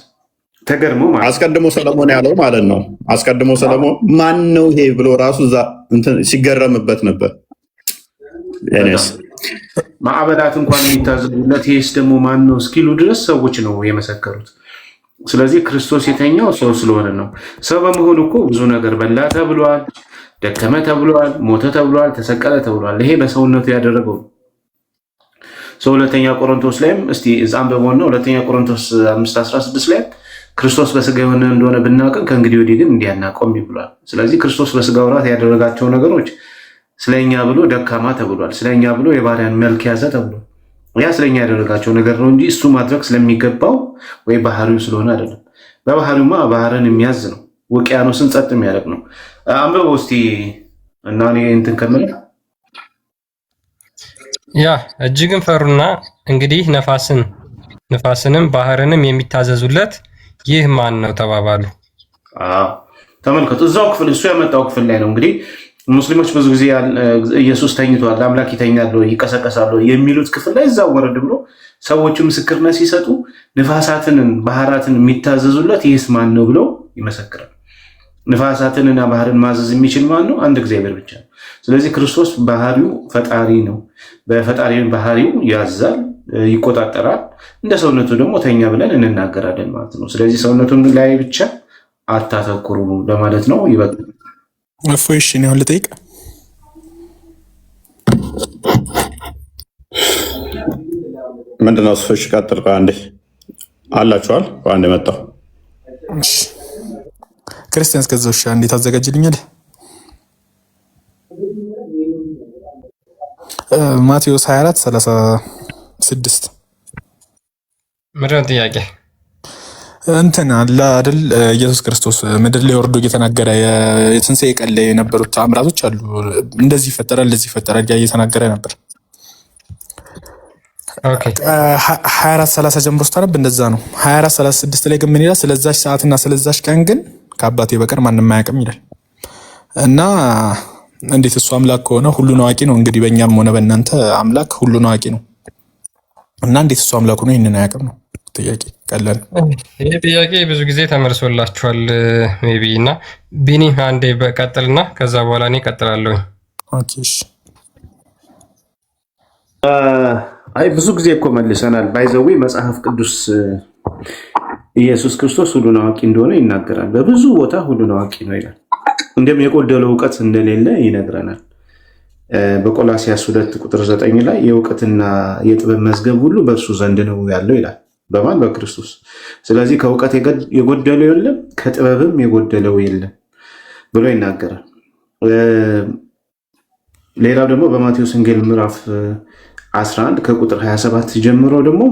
ተገርመው ማለት አስቀድሞ ሰለሞን ያለው ማለት ነው። አስቀድሞ ሰለሞን ማን ነው ይሄ ብሎ ራሱ እዛ ሲገረምበት ነበር። ማዕበላት እንኳን የሚታዘዙለት ይህስ ደግሞ ማን ነው እስኪሉ ድረስ ሰዎች ነው የመሰከሩት። ስለዚህ ክርስቶስ የተኛው ሰው ስለሆነ ነው። ሰው በመሆኑ እኮ ብዙ ነገር በላ ተብሏል፣ ደከመ ተብሏል፣ ሞተ ተብሏል፣ ተሰቀለ ተብሏል። ይሄ በሰውነቱ ያደረገው ሰው። ሁለተኛ ቆሮንቶስ ላይም እስቲ እዛም በመሆኑ ሁለተኛ ቆሮንቶስ 5:16 ላይ ክርስቶስ በስጋ የሆነ እንደሆነ ብናውቅም ከእንግዲህ ወዲህ ግን እንዲያናቆም ይብሏል። ስለዚህ ክርስቶስ በስጋ ወራት ያደረጋቸው ነገሮች ስለኛ ብሎ ደካማ ተብሏል፣ ስለኛ ብሎ የባሪያን መልክ ያዘ ተብሏል። ያ ስለኛ ያደረጋቸው ነገር ነው እንጂ እሱ ማድረግ ስለሚገባው ወይ ባህሪው ስለሆነ አይደለም። በባህሪውማ ባህርን የሚያዝ ነው፣ ውቅያኖስን ጸጥ የሚያደርግ ነው። አንብበው እስቲ እና እኔ እንትን ከምልህ ያ እጅግን ፈሩና እንግዲህ ነፋስንም ባህርንም የሚታዘዙለት ይህ ማን ነው ተባባሉ። ተመልከቱ፣ እዛው ክፍል እሱ ያመጣው ክፍል ላይ ነው እንግዲህ ሙስሊሞች ብዙ ጊዜ ኢየሱስ ተኝቷል፣ አምላክ ይተኛል ይቀሰቀሳል የሚሉት ክፍል ላይ እዛው ወረድ ብሎ ሰዎቹ ምስክርነት ሲሰጡ ንፋሳትን ባህራትን የሚታዘዙለት ይህስ ማን ነው ብለው ይመሰክራል። ንፋሳትንና ባህርን ማዘዝ የሚችል ማን ነው? አንድ እግዚአብሔር ብቻ ነው። ስለዚህ ክርስቶስ ባህሪው ፈጣሪ ነው። በፈጣሪ ባህሪው ያዛል፣ ይቆጣጠራል። እንደ ሰውነቱ ደግሞ ተኛ ብለን እንናገራለን ማለት ነው። ስለዚህ ሰውነቱን ላይ ብቻ አታተኩሩ ለማለት ነው። ይበቃ። እፎይ እሺ፣ እኔ አሁን ልጠይቅ። ምንድነው? እሺ ቀጥል። አንዴ አላችኋል። አንዴ መጣሁ። እሺ ክርስቲያን እስከዛው እሺ፣ እንዴት አዘጋጅልኛል? ማቴዎስ 24:36 ምንድነው ጥያቄ? እንትን አለ አይደል ኢየሱስ ክርስቶስ ምድር ላይ ወርዶ እየተናገረ የትንሣኤ ቀን ላይ የነበሩት ተአምራቶች አሉ። እንደዚህ ይፈጠራል፣ እንደዚህ ይፈጠራል እየተናገረ ነበር። ኦኬ 24:30 ጀምሮ ስታነብ እንደዛ ነው። 24:36 ላይ ግን ምን ይላል? ስለዛች ሰዓትና ስለዛች ቀን ግን ከአባቴ በቀር ማንም አያውቅም ይላል። እና እንዴት እሱ አምላክ ከሆነ ሁሉን አዋቂ ነው። እንግዲህ በእኛም ሆነ በእናንተ አምላክ ሁሉን አዋቂ ነው እና እንዴት እሱ አምላክ ሆኖ ይህንን አያውቅም ነው ጥያቄ። ቀላል ይህ ጥያቄ ብዙ ጊዜ ተመልሶላችኋል ሜቢ። እና ቢኒ አንዴ በቀጥልና ከዛ በኋላ እኔ እቀጥላለሁ። ኦኬ እሺ። አይ ብዙ ጊዜ እኮ መልሰናል። ባይዘዌ መጽሐፍ ቅዱስ ኢየሱስ ክርስቶስ ሁሉን አዋቂ እንደሆነ ይናገራል። በብዙ ቦታ ሁሉን አዋቂ ነው ይላል። እንደም የጎደለው እውቀት እንደሌለ ይነግረናል። በቆላሲያስ 2:9 ላይ የእውቀትና የጥበብ መዝገብ ሁሉ በእርሱ ዘንድ ነው ያለው ይላል። በማን? በክርስቶስ። ስለዚህ ከእውቀት የጎደለው የለም፣ ከጥበብም የጎደለው የለም ብሎ ይናገራል። ሌላው ደግሞ በማቴዎስ ወንጌል ምዕራፍ 11 ከቁጥር 27 ጀምሮ ደግሞ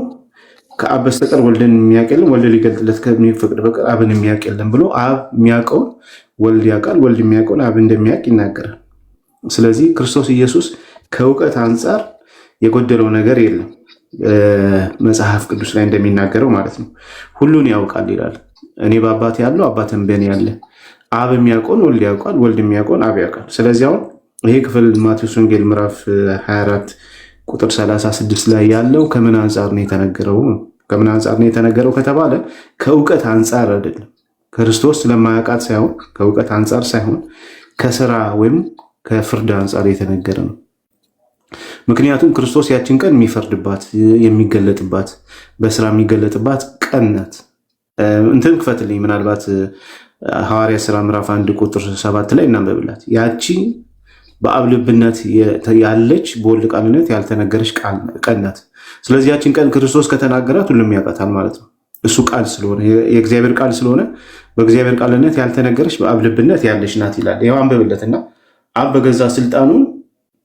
ከአብ በስተቀር ወልድን የሚያውቅ የለም፣ ወልድ ሊገልጥለት ከሚፈቅድ በቀር አብን የሚያውቅ የለም ብሎ አብ የሚያውቀውን ወልድ ያውቃል፣ ወልድ የሚያውቀውን አብ እንደሚያውቅ ይናገራል። ስለዚህ ክርስቶስ ኢየሱስ ከእውቀት አንጻር የጎደለው ነገር የለም። መጽሐፍ ቅዱስ ላይ እንደሚናገረው ማለት ነው። ሁሉን ያውቃል ይላል። እኔ በአባቴ ያለው አባቴም በእኔ ያለ፣ አብ የሚያውቀውን ወልድ ያውቃል፣ ወልድ የሚያውቀውን አብ ያውቃል። ስለዚህ አሁን ይሄ ክፍል ማቴዎስ ወንጌል ምዕራፍ 24 ቁጥር 36 ላይ ያለው ከምን አንጻር ነው የተነገረው? ከምን አንጻር ነው የተነገረው ከተባለ ከእውቀት አንጻር አይደለም። ክርስቶስ ስለማያውቃት ሳይሆን ከእውቀት አንጻር ሳይሆን ከስራ ወይም ከፍርድ አንጻር የተነገረ ነው። ምክንያቱም ክርስቶስ ያችን ቀን የሚፈርድባት የሚገለጥባት በስራ የሚገለጥባት ቀን ናት። እንትን ክፈትልኝ ምናልባት ሐዋርያ ሥራ ምዕራፍ 1 ቁጥር 7 ላይ እናንበብላት። ያቺ በአብ ልብነት ያለች በወልድ ቃልነት ያልተነገረች ቀን ናት። ስለዚህ ያችን ቀን ክርስቶስ ከተናገራት ሁሉም ያውቃታል ማለት ነው። እሱ ቃል ስለሆነ የእግዚአብሔር ቃል ስለሆነ በእግዚአብሔር ቃልነት ያልተነገረች በአብ ልብነት ያለች ናት ይላል። ይኸው አንብብለትና አብ በገዛ ስልጣኑ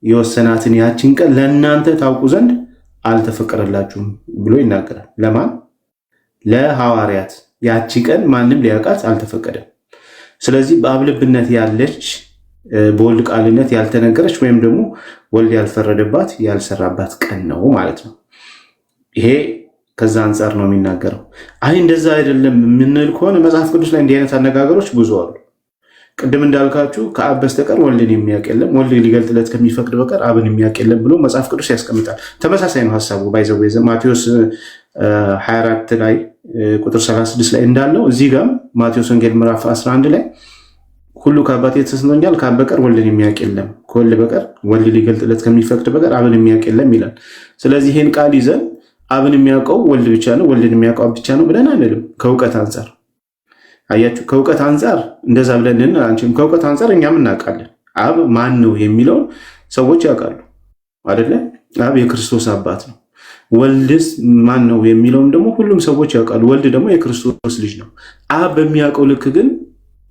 የወሰናትን ያችን ቀን ለእናንተ ታውቁ ዘንድ አልተፈቀደላችሁም ብሎ ይናገራል። ለማን? ለሐዋርያት። ያቺ ቀን ማንም ሊያውቃት አልተፈቀደም። ስለዚህ በአብ ልብነት ያለች በወልድ ቃልነት ያልተነገረች ወይም ደግሞ ወልድ ያልፈረደባት ያልሰራባት ቀን ነው ማለት ነው። ይሄ ከዛ አንጻር ነው የሚናገረው። አይ እንደዛ አይደለም የምንል ከሆነ መጽሐፍ ቅዱስ ላይ እንዲህ አይነት አነጋገሮች ብዙ አሉ። ቅድም እንዳልካችሁ ከአብ በስተቀር ወልድን የሚያውቅ የለም፣ ወልድ ሊገልጥለት ከሚፈቅድ በቀር አብን የሚያውቅ የለም ብሎ መጽሐፍ ቅዱስ ያስቀምጣል። ተመሳሳይ ነው ሀሳቡ። ባይዘዌዘ ማቴዎስ 24 ላይ ቁጥር 36 ላይ እንዳለው እዚህ ጋር ማቴዎስ ወንጌል ምዕራፍ 11 ላይ ሁሉ ከአባቴ ተሰጥቶኛል፣ ከአብ በቀር ወልድን የሚያውቅ የለም፣ ከወልድ በቀር ወልድ ሊገልጥለት ከሚፈቅድ በቀር አብን የሚያውቅ የለም ይላል። ስለዚህ ይህን ቃል ይዘን አብን የሚያውቀው ወልድ ብቻ ነው፣ ወልድን የሚያውቀው ብቻ ነው ብለን አንልም። ከእውቀት አንጻር አያችሁ፣ ከእውቀት አንጻር እንደዛ ብለን ልንል አንችልም። ከእውቀት አንጻር እኛም እናውቃለን። አብ ማን ነው የሚለውን ሰዎች ያውቃሉ አይደለ? አብ የክርስቶስ አባት ነው። ወልድስ ማን ነው የሚለውም ደግሞ ሁሉም ሰዎች ያውቃሉ። ወልድ ደግሞ የክርስቶስ ልጅ ነው። አብ በሚያውቀው ልክ ግን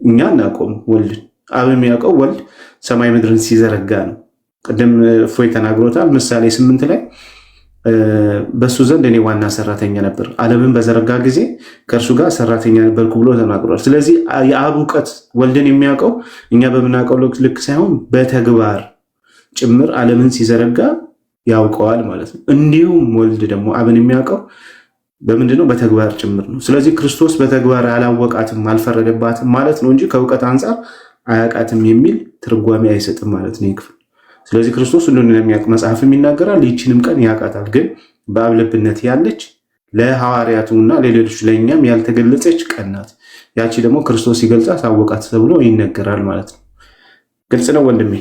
እኛ እናውቀውም ወልድን። አብ የሚያውቀው ወልድ ሰማይ ምድርን ሲዘረጋ ነው። ቅድም እፎይ ተናግሮታል። ምሳሌ 8 ላይ በሱ ዘንድ እኔ ዋና ሰራተኛ ነበር፣ ዓለምን በዘረጋ ጊዜ ከእርሱ ጋር ሰራተኛ ነበርኩ ብሎ ተናግሯል። ስለዚህ የአብ እውቀት ወልድን የሚያውቀው እኛ በምናውቀው ልክ ሳይሆን በተግባር ጭምር ዓለምን ሲዘረጋ ያውቀዋል ማለት ነው። እንዲሁም ወልድ ደግሞ አብን የሚያውቀው በምንድነው? በተግባር ጭምር ነው። ስለዚህ ክርስቶስ በተግባር አላወቃትም አልፈረደባትም ማለት ነው እንጂ ከእውቀት አንጻር አያውቃትም የሚል ትርጓሜ አይሰጥም ማለት ነው ይክፍል። ስለዚህ ክርስቶስ ሁሉን የሚያውቅ መጽሐፍም ይናገራል። ይህችንም ቀን ያውቃታል፣ ግን በአብ ልብነት ያለች ለሐዋርያቱና ለሌሎች ለእኛም ያልተገለጸች ቀን ናት። ያቺ ደግሞ ክርስቶስ ሲገልጻት አወቃት ተብሎ ይነገራል ማለት ነው። ግልጽ ነው ወንድሜ?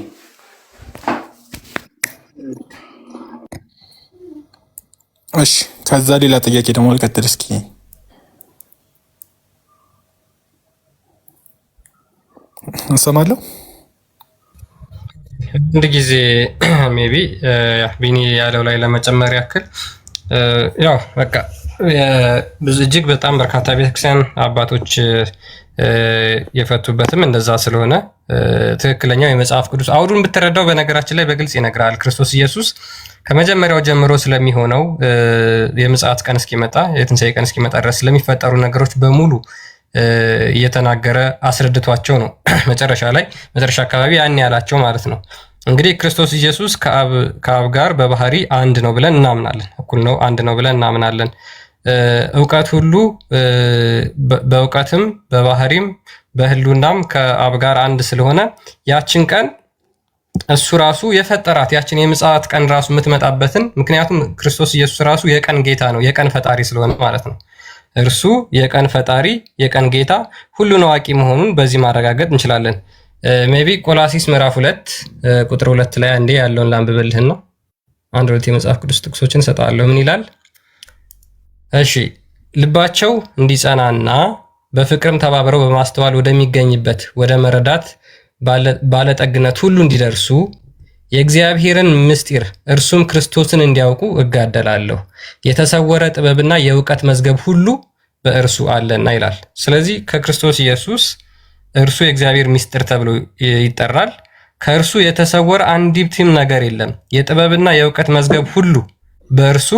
እሺ፣ ከዛ ሌላ ጥያቄ ደግሞ ልቀጥል እስኪ። እንሰማለሁ። አንድ ጊዜ ሜቢ ቢኒ ያለው ላይ ለመጨመር ያክል ያው በቃ እጅግ በጣም በርካታ ቤተክርስቲያን አባቶች የፈቱበትም እንደዛ ስለሆነ ትክክለኛው የመጽሐፍ ቅዱስ አውዱን ብትረዳው በነገራችን ላይ በግልጽ ይነግራል። ክርስቶስ ኢየሱስ ከመጀመሪያው ጀምሮ ስለሚሆነው የምጽአት ቀን እስኪመጣ የትንሣኤ ቀን እስኪመጣ ድረስ ስለሚፈጠሩ ነገሮች በሙሉ እየተናገረ አስረድቷቸው ነው መጨረሻ አካባቢ ያን ያላቸው ማለት ነው። እንግዲህ ክርስቶስ ኢየሱስ ከአብ ጋር በባህሪ አንድ ነው ብለን እናምናለን። እኩል ነው፣ አንድ ነው ብለን እናምናለን። እውቀት ሁሉ በእውቀትም በባህሪም በህሉናም ከአብ ጋር አንድ ስለሆነ ያችን ቀን እሱ ራሱ የፈጠራት ያችን የምጽአት ቀን ራሱ የምትመጣበትን ምክንያቱም ክርስቶስ ኢየሱስ ራሱ የቀን ጌታ ነው፣ የቀን ፈጣሪ ስለሆነ ማለት ነው። እርሱ የቀን ፈጣሪ የቀን ጌታ ሁሉን አዋቂ መሆኑን በዚህ ማረጋገጥ እንችላለን። ሜቢ ቆላሲስ ምዕራፍ 2 ቁጥር 2 ላይ አንዴ ያለውን ላንብብልህን ነው። አንድ ሁለት የመጽሐፍ ቅዱስ ጥቅሶችን ሰጣለሁ። ምን ይላል? እሺ፣ ልባቸው እንዲጸናና በፍቅርም ተባብረው በማስተዋል ወደሚገኝበት ወደ መረዳት ባለጠግነት ሁሉ እንዲደርሱ የእግዚአብሔርን ምስጢር እርሱም ክርስቶስን እንዲያውቁ እጋደላለሁ። የተሰወረ ጥበብና የእውቀት መዝገብ ሁሉ በእርሱ አለና ይላል። ስለዚህ ከክርስቶስ ኢየሱስ እርሱ የእግዚአብሔር ምስጢር ተብሎ ይጠራል። ከእርሱ የተሰወረ አንዲትም ነገር የለም። የጥበብና የእውቀት መዝገብ ሁሉ በእርሱ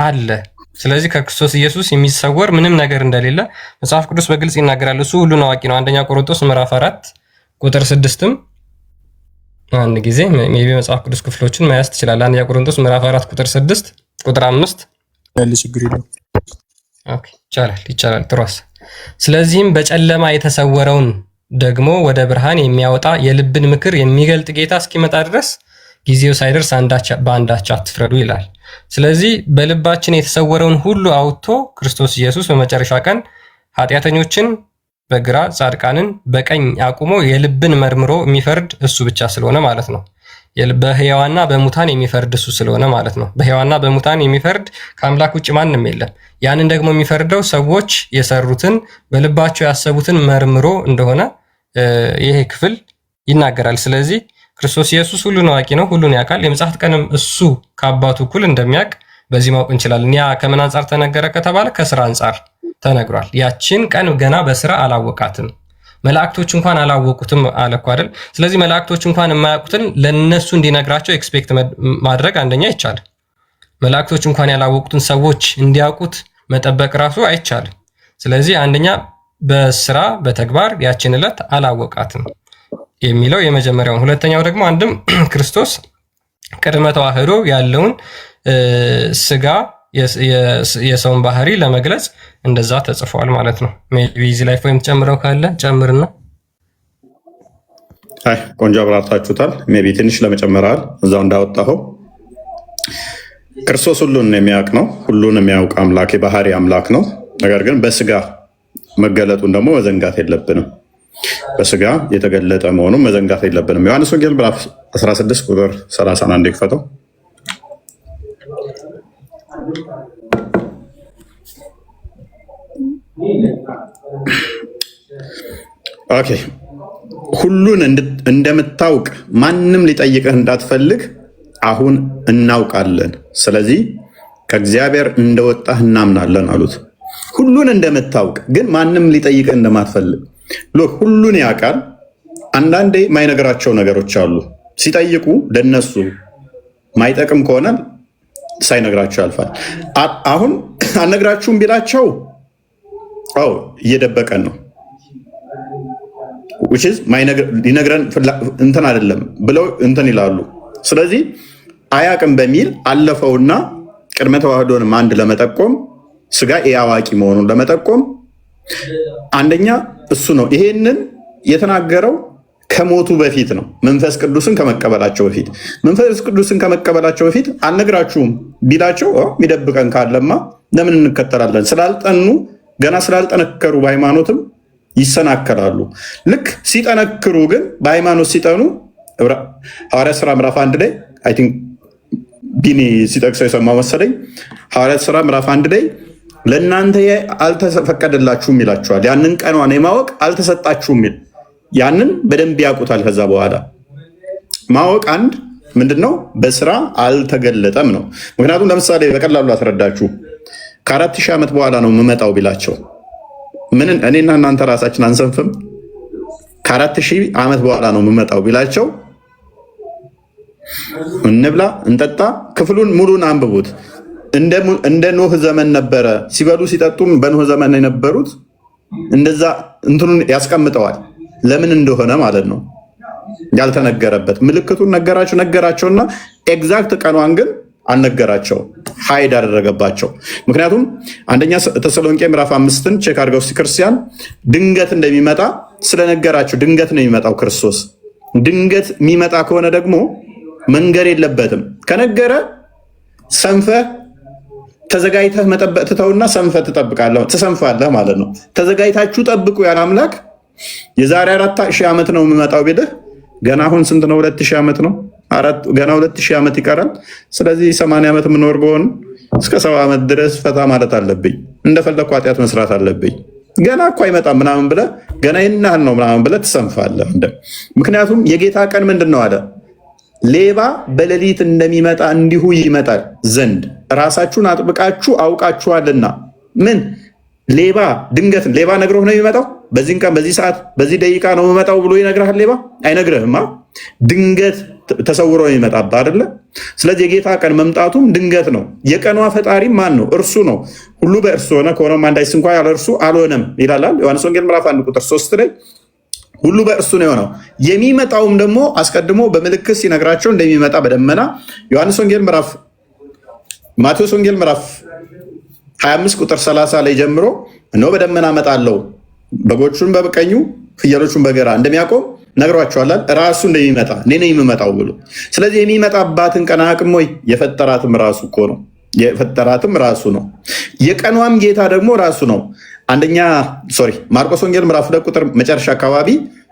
አለ። ስለዚህ ከክርስቶስ ኢየሱስ የሚሰወር ምንም ነገር እንደሌለ መጽሐፍ ቅዱስ በግልጽ ይናገራል። እሱ ሁሉን አዋቂ ነው። አንደኛ ቆሮንቶስ ምዕራፍ 4 ቁጥር 6ም አንድ ጊዜ ሜቢ መጽሐፍ ቅዱስ ክፍሎችን መያዝ ትችላለህ። አንደኛ ቆሮንቶስ ምዕራፍ 4 ቁጥር 6 ቁጥር 5 ያለ ችግር የለም። ኦኬ፣ ይቻላል ጥሩስ። ስለዚህም በጨለማ የተሰወረውን ደግሞ ወደ ብርሃን የሚያወጣ የልብን ምክር የሚገልጥ ጌታ እስኪመጣ ድረስ ጊዜው ሳይደርስ በአንዳች አትፍረዱ ይላል። ስለዚህ በልባችን የተሰወረውን ሁሉ አውጥቶ ክርስቶስ ኢየሱስ በመጨረሻ ቀን ኃጢአተኞችን በግራ ጻድቃንን በቀኝ አቁሞ የልብን መርምሮ የሚፈርድ እሱ ብቻ ስለሆነ ማለት ነው። በሕያዋንና በሙታን የሚፈርድ እሱ ስለሆነ ማለት ነው። በሕያዋንና በሙታን የሚፈርድ ከአምላክ ውጭ ማንም የለም። ያንን ደግሞ የሚፈርደው ሰዎች የሰሩትን በልባቸው ያሰቡትን መርምሮ እንደሆነ ይሄ ክፍል ይናገራል። ስለዚህ ክርስቶስ ኢየሱስ ሁሉን አዋቂ ነው፣ ሁሉን ያውቃል። የምጽአት ቀንም እሱ ከአባቱ እኩል እንደሚያውቅ በዚህ ማወቅ እንችላለን። ያ ከምን አንጻር ተነገረ ከተባለ ከስራ አንጻር ተነግሯል። ያችን ቀን ገና በስራ አላወቃትም፣ መላእክቶች እንኳን አላወቁትም አለ እኮ አይደል? ስለዚህ መላእክቶች እንኳን የማያውቁትን ለነሱ እንዲነግራቸው ኤክስፔክት ማድረግ አንደኛ አይቻልም። መላእክቶች እንኳን ያላወቁትን ሰዎች እንዲያውቁት መጠበቅ ራሱ አይቻልም። ስለዚህ አንደኛ በስራ በተግባር ያችን ዕለት አላወቃትም የሚለው የመጀመሪያውን። ሁለተኛው ደግሞ አንድም ክርስቶስ ቅድመ ተዋህዶ ያለውን ስጋ የሰውን ባህሪ ለመግለጽ እንደዛ ተጽፏል ማለት ነው። ሜቢ እዚህ ላይ ፎይም ጨምረው ካለ ጨምርና። አይ ቆንጆ አብራርታችሁታል። ሜቢ ትንሽ ለመጨመራል እዛው እንዳወጣኸው ክርስቶስ ሁሉን የሚያውቅ ነው፣ ሁሉን የሚያውቅ አምላክ የባህሪ አምላክ ነው። ነገር ግን በስጋ መገለጡን ደግሞ መዘንጋት የለብንም። በስጋ የተገለጠ መሆኑን መዘንጋት የለብንም። ዮሐንስ ወንጌል ምዕራፍ 16 ቁጥር 31 ይክፈተው። ኦኬ ሁሉን እንደምታውቅ ማንም ሊጠይቅህ እንዳትፈልግ አሁን እናውቃለን። ስለዚህ ከእግዚአብሔር እንደወጣህ እናምናለን አሉት። ሁሉን እንደምታውቅ ግን ማንም ሊጠይቅህ እንደማትፈልግ ሁሉን ያውቃል። አንዳንዴ ማይነግራቸው ነገሮች አሉ። ሲጠይቁ ለነሱ ማይጠቅም ከሆነ ሳይነግራቸው ያልፋል። አሁን አልነግራችሁም ቢላቸው እየደበቀን ነው ሊነግረን እንትን አይደለም ብለው እንትን ይላሉ። ስለዚህ አያቅም በሚል አለፈውና ቅድመ ተዋህዶንም አንድ ለመጠቆም ስጋ አዋቂ መሆኑን ለመጠቆም አንደኛ እሱ ነው። ይሄንን የተናገረው ከሞቱ በፊት ነው። መንፈስ ቅዱስን ከመቀበላቸው በፊት መንፈስ ቅዱስን ከመቀበላቸው በፊት አልነግራችሁም ቢላቸው የሚደብቀን ካለማ ለምን እንከተላለን? ስላልጠኑ ገና ስላልጠነከሩ በሃይማኖትም ይሰናከላሉ። ልክ ሲጠነክሩ ግን በሃይማኖት ሲጠኑ ሐዋርያት ሥራ ምዕራፍ 1 ላይ አይ ቲንክ ቢኒ ሲጠቅሰው የሰማው መሰለኝ። ሐዋርያት ሥራ ምዕራፍ 1 ላይ ለእናንተ አልተፈቀደላችሁም ይላችኋል። ያንን ቀኗን የማወቅ አልተሰጣችሁም ይል ያንን በደንብ ያውቁታል። ከዛ በኋላ ማወቅ አንድ ምንድነው? በስራ አልተገለጠም ነው። ምክንያቱም ለምሳሌ በቀላሉ አስረዳችሁ ከ4000 ዓመት በኋላ ነው የምመጣው ቢላቸው ምን እኔና እናንተ ራሳችን አንሰንፍም? ከ4000 ዓመት በኋላ ነው የምመጣው ቢላቸው እንብላ እንጠጣ፣ ክፍሉን ሙሉን አንብቡት። እንደ ኖህ ዘመን ነበረ። ሲበሉ ሲጠጡም በኖህ ዘመን የነበሩት እንደዛ እንትኑን ያስቀምጠዋል። ለምን እንደሆነ ማለት ነው ያልተነገረበት። ምልክቱን ነገራቸውና ኤግዛክት ቀኗን ግን አልነገራቸው፣ ሀይድ አደረገባቸው። ምክንያቱም አንደኛ ተሰሎንቄ ምዕራፍ 5ን ቼክ አድርገው እስቲ ክርስቲያን ድንገት እንደሚመጣ ስለነገራቸው። ድንገት ነው የሚመጣው ክርስቶስ። ድንገት የሚመጣ ከሆነ ደግሞ መንገር የለበትም። ከነገረ ሰንፈህ ተዘጋጅተህ መጠበቅ ትተውና ሰንፈህ ትሰንፋለህ ማለት ነው። ተዘጋጅታችሁ ጠብቁ ያን አምላክ የዛሬ 4000 ዓመት ነው የምመጣው ቢልህ ገና አሁን ስንት ነው? 2000 ዓመት ነው። ገና 2000 ዓመት ይቀራል። ስለዚህ 80 ዓመት የምኖር በሆን እስከ 70 ዓመት ድረስ ፈታ ማለት አለብኝ። እንደፈለግኩ ኃጢአት መስራት አለብኝ። ገና እኮ አይመጣም ምናምን ብለህ ገና ይናህል ነው ምናምን ብለህ ትሰንፋለህ። ምክንያቱም የጌታ ቀን ምንድን ነው አለ? ሌባ በሌሊት እንደሚመጣ እንዲሁ ይመጣል ዘንድ ራሳችሁን አጥብቃችሁ አውቃችኋልና። ምን ሌባ ድንገት ሌባ ነግሮህ ነው የሚመጣው? በዚህን ቀን በዚህ ሰዓት በዚህ ደቂቃ ነው የምመጣው ብሎ ይነግርሃል? ሌባ አይነግርህማ። ድንገት ተሰውሮ የሚመጣብህ አይደለ? ስለዚህ የጌታ ቀን መምጣቱም ድንገት ነው። የቀኗ ፈጣሪ ማን ነው? እርሱ ነው። ሁሉ በእርሱ ሆነ፣ ከሆነም አንዳች እንኳ ያለ እርሱ አልሆነም ይላል ዮሐንስ ወንጌል ምዕራፍ 1 ቁጥር 3 ላይ ሁሉ በእርሱ ነው የሆነው። የሚመጣውም ደግሞ አስቀድሞ በምልክት ሲነግራቸው እንደሚመጣ በደመና ማቴዎስ ወንጌል ምዕራፍ 25 ቁጥር 30 ላይ ጀምሮ እነሆ በደመና እመጣለሁ በጎቹን በቀኙ ፍየሎቹን በግራ እንደሚያቆም ነግሯቸዋል። ራሱ እንደሚመጣ እኔ ነኝ የምመጣው ብሎ። ስለዚህ የሚመጣባትን ቀን አያውቅም ወይ? የፈጠራትም ራሱ እኮ ነው። የፈጠራትም ራሱ ነው። የቀኗም ጌታ ደግሞ ራሱ ነው። ማርቆስ ወንጌል ምዕራፍ 2 ቁጥር መጨረሻ አካባቢ